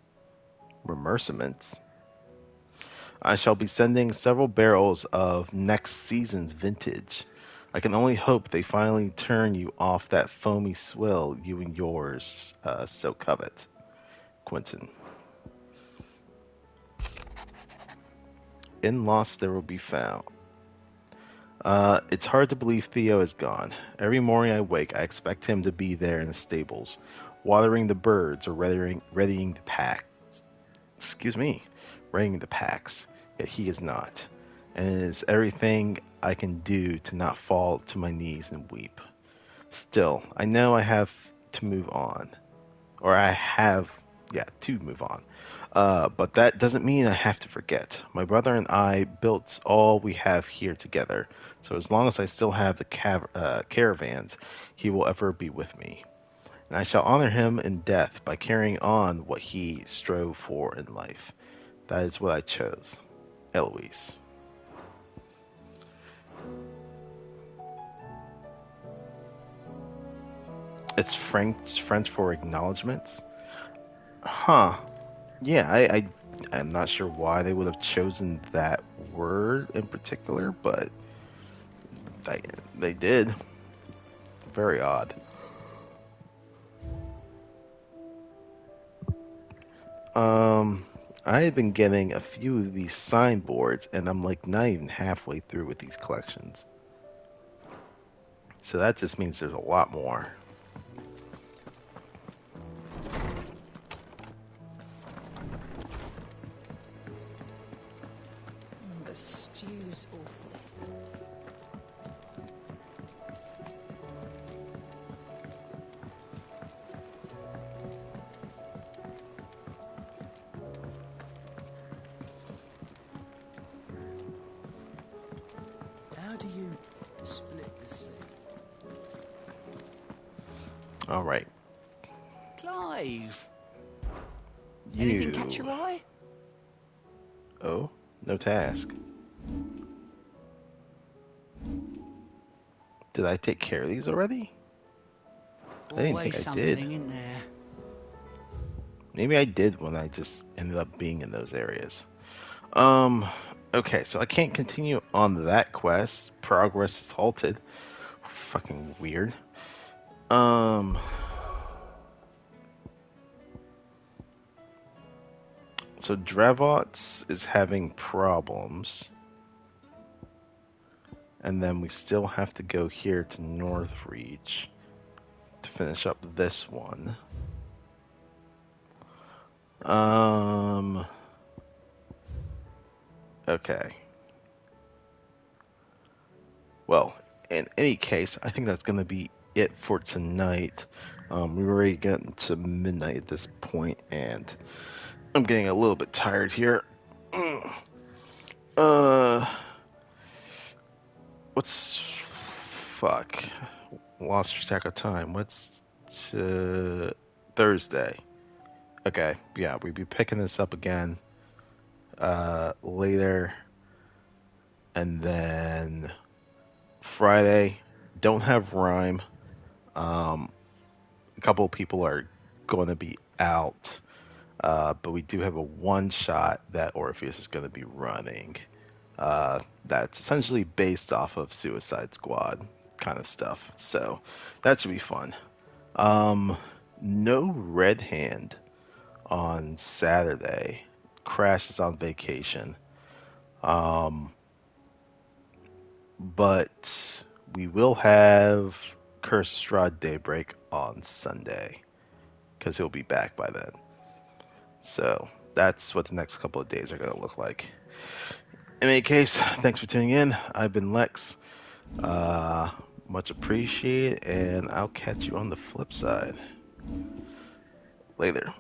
I shall be sending several barrels of next season's vintage. I can only hope they finally turn you off that foamy swill you and yours so covet. Quentin. In Lost there will be found. It's hard to believe Theo is gone. Every morning I wake, I expect him to be there in the stables, watering the birds or readying the pack. Excuse me, readying the packs. Yet he is not, and it is everything I can do to not fall to my knees and weep. Still, I know I have to move on, or I have, to move on. But that doesn't mean I have to forget. My brother and I built all we have here together, so as long as I still have the caravans, he will ever be with me. and I shall honor him in death by carrying on what he strove for in life. That is what I chose. Eloise. It's French for acknowledgments. Huh. Yeah, I'm not sure why they would have chosen that word in particular, but they did. Very odd. I have been getting a few of these signboards, and I'm like not even halfway through with these collections. So that just means there's a lot more. The stew's awfully thick. How do you split the sea? All right. Clive! You. Anything catch your eye? Oh, no task. Did I take care of these already? I didn't Always think I did. something in there. Maybe I did when I just ended up being in those areas. Okay, so I can't continue on that quest. Progress is halted. Fucking weird. So Dravots is having problems. And then we still have to go here to Northreach to finish up this one. Okay. Well, in any case, I think that's going to be it for tonight. We've already gotten to midnight at this point, and I'm getting a little bit tired here. Fuck. Lost track of time. What's Thursday? Okay, yeah, we'll be picking this up again later, and then Friday. Don't have rhyme. A couple of people are going to be out, but we do have a one shot that Orpheus is going to be running. That's essentially based off of Suicide Squad kind of stuff, so that should be fun. No Red Hand on Saturday. Crash is on vacation. But we will have Curse of Strahd Daybreak on Sunday, because he'll be back by then. So that's what the next couple of days are going to look like. In any case, thanks for tuning in. I've been Lex. Much appreciated, and I'll catch you on the flip side. Later.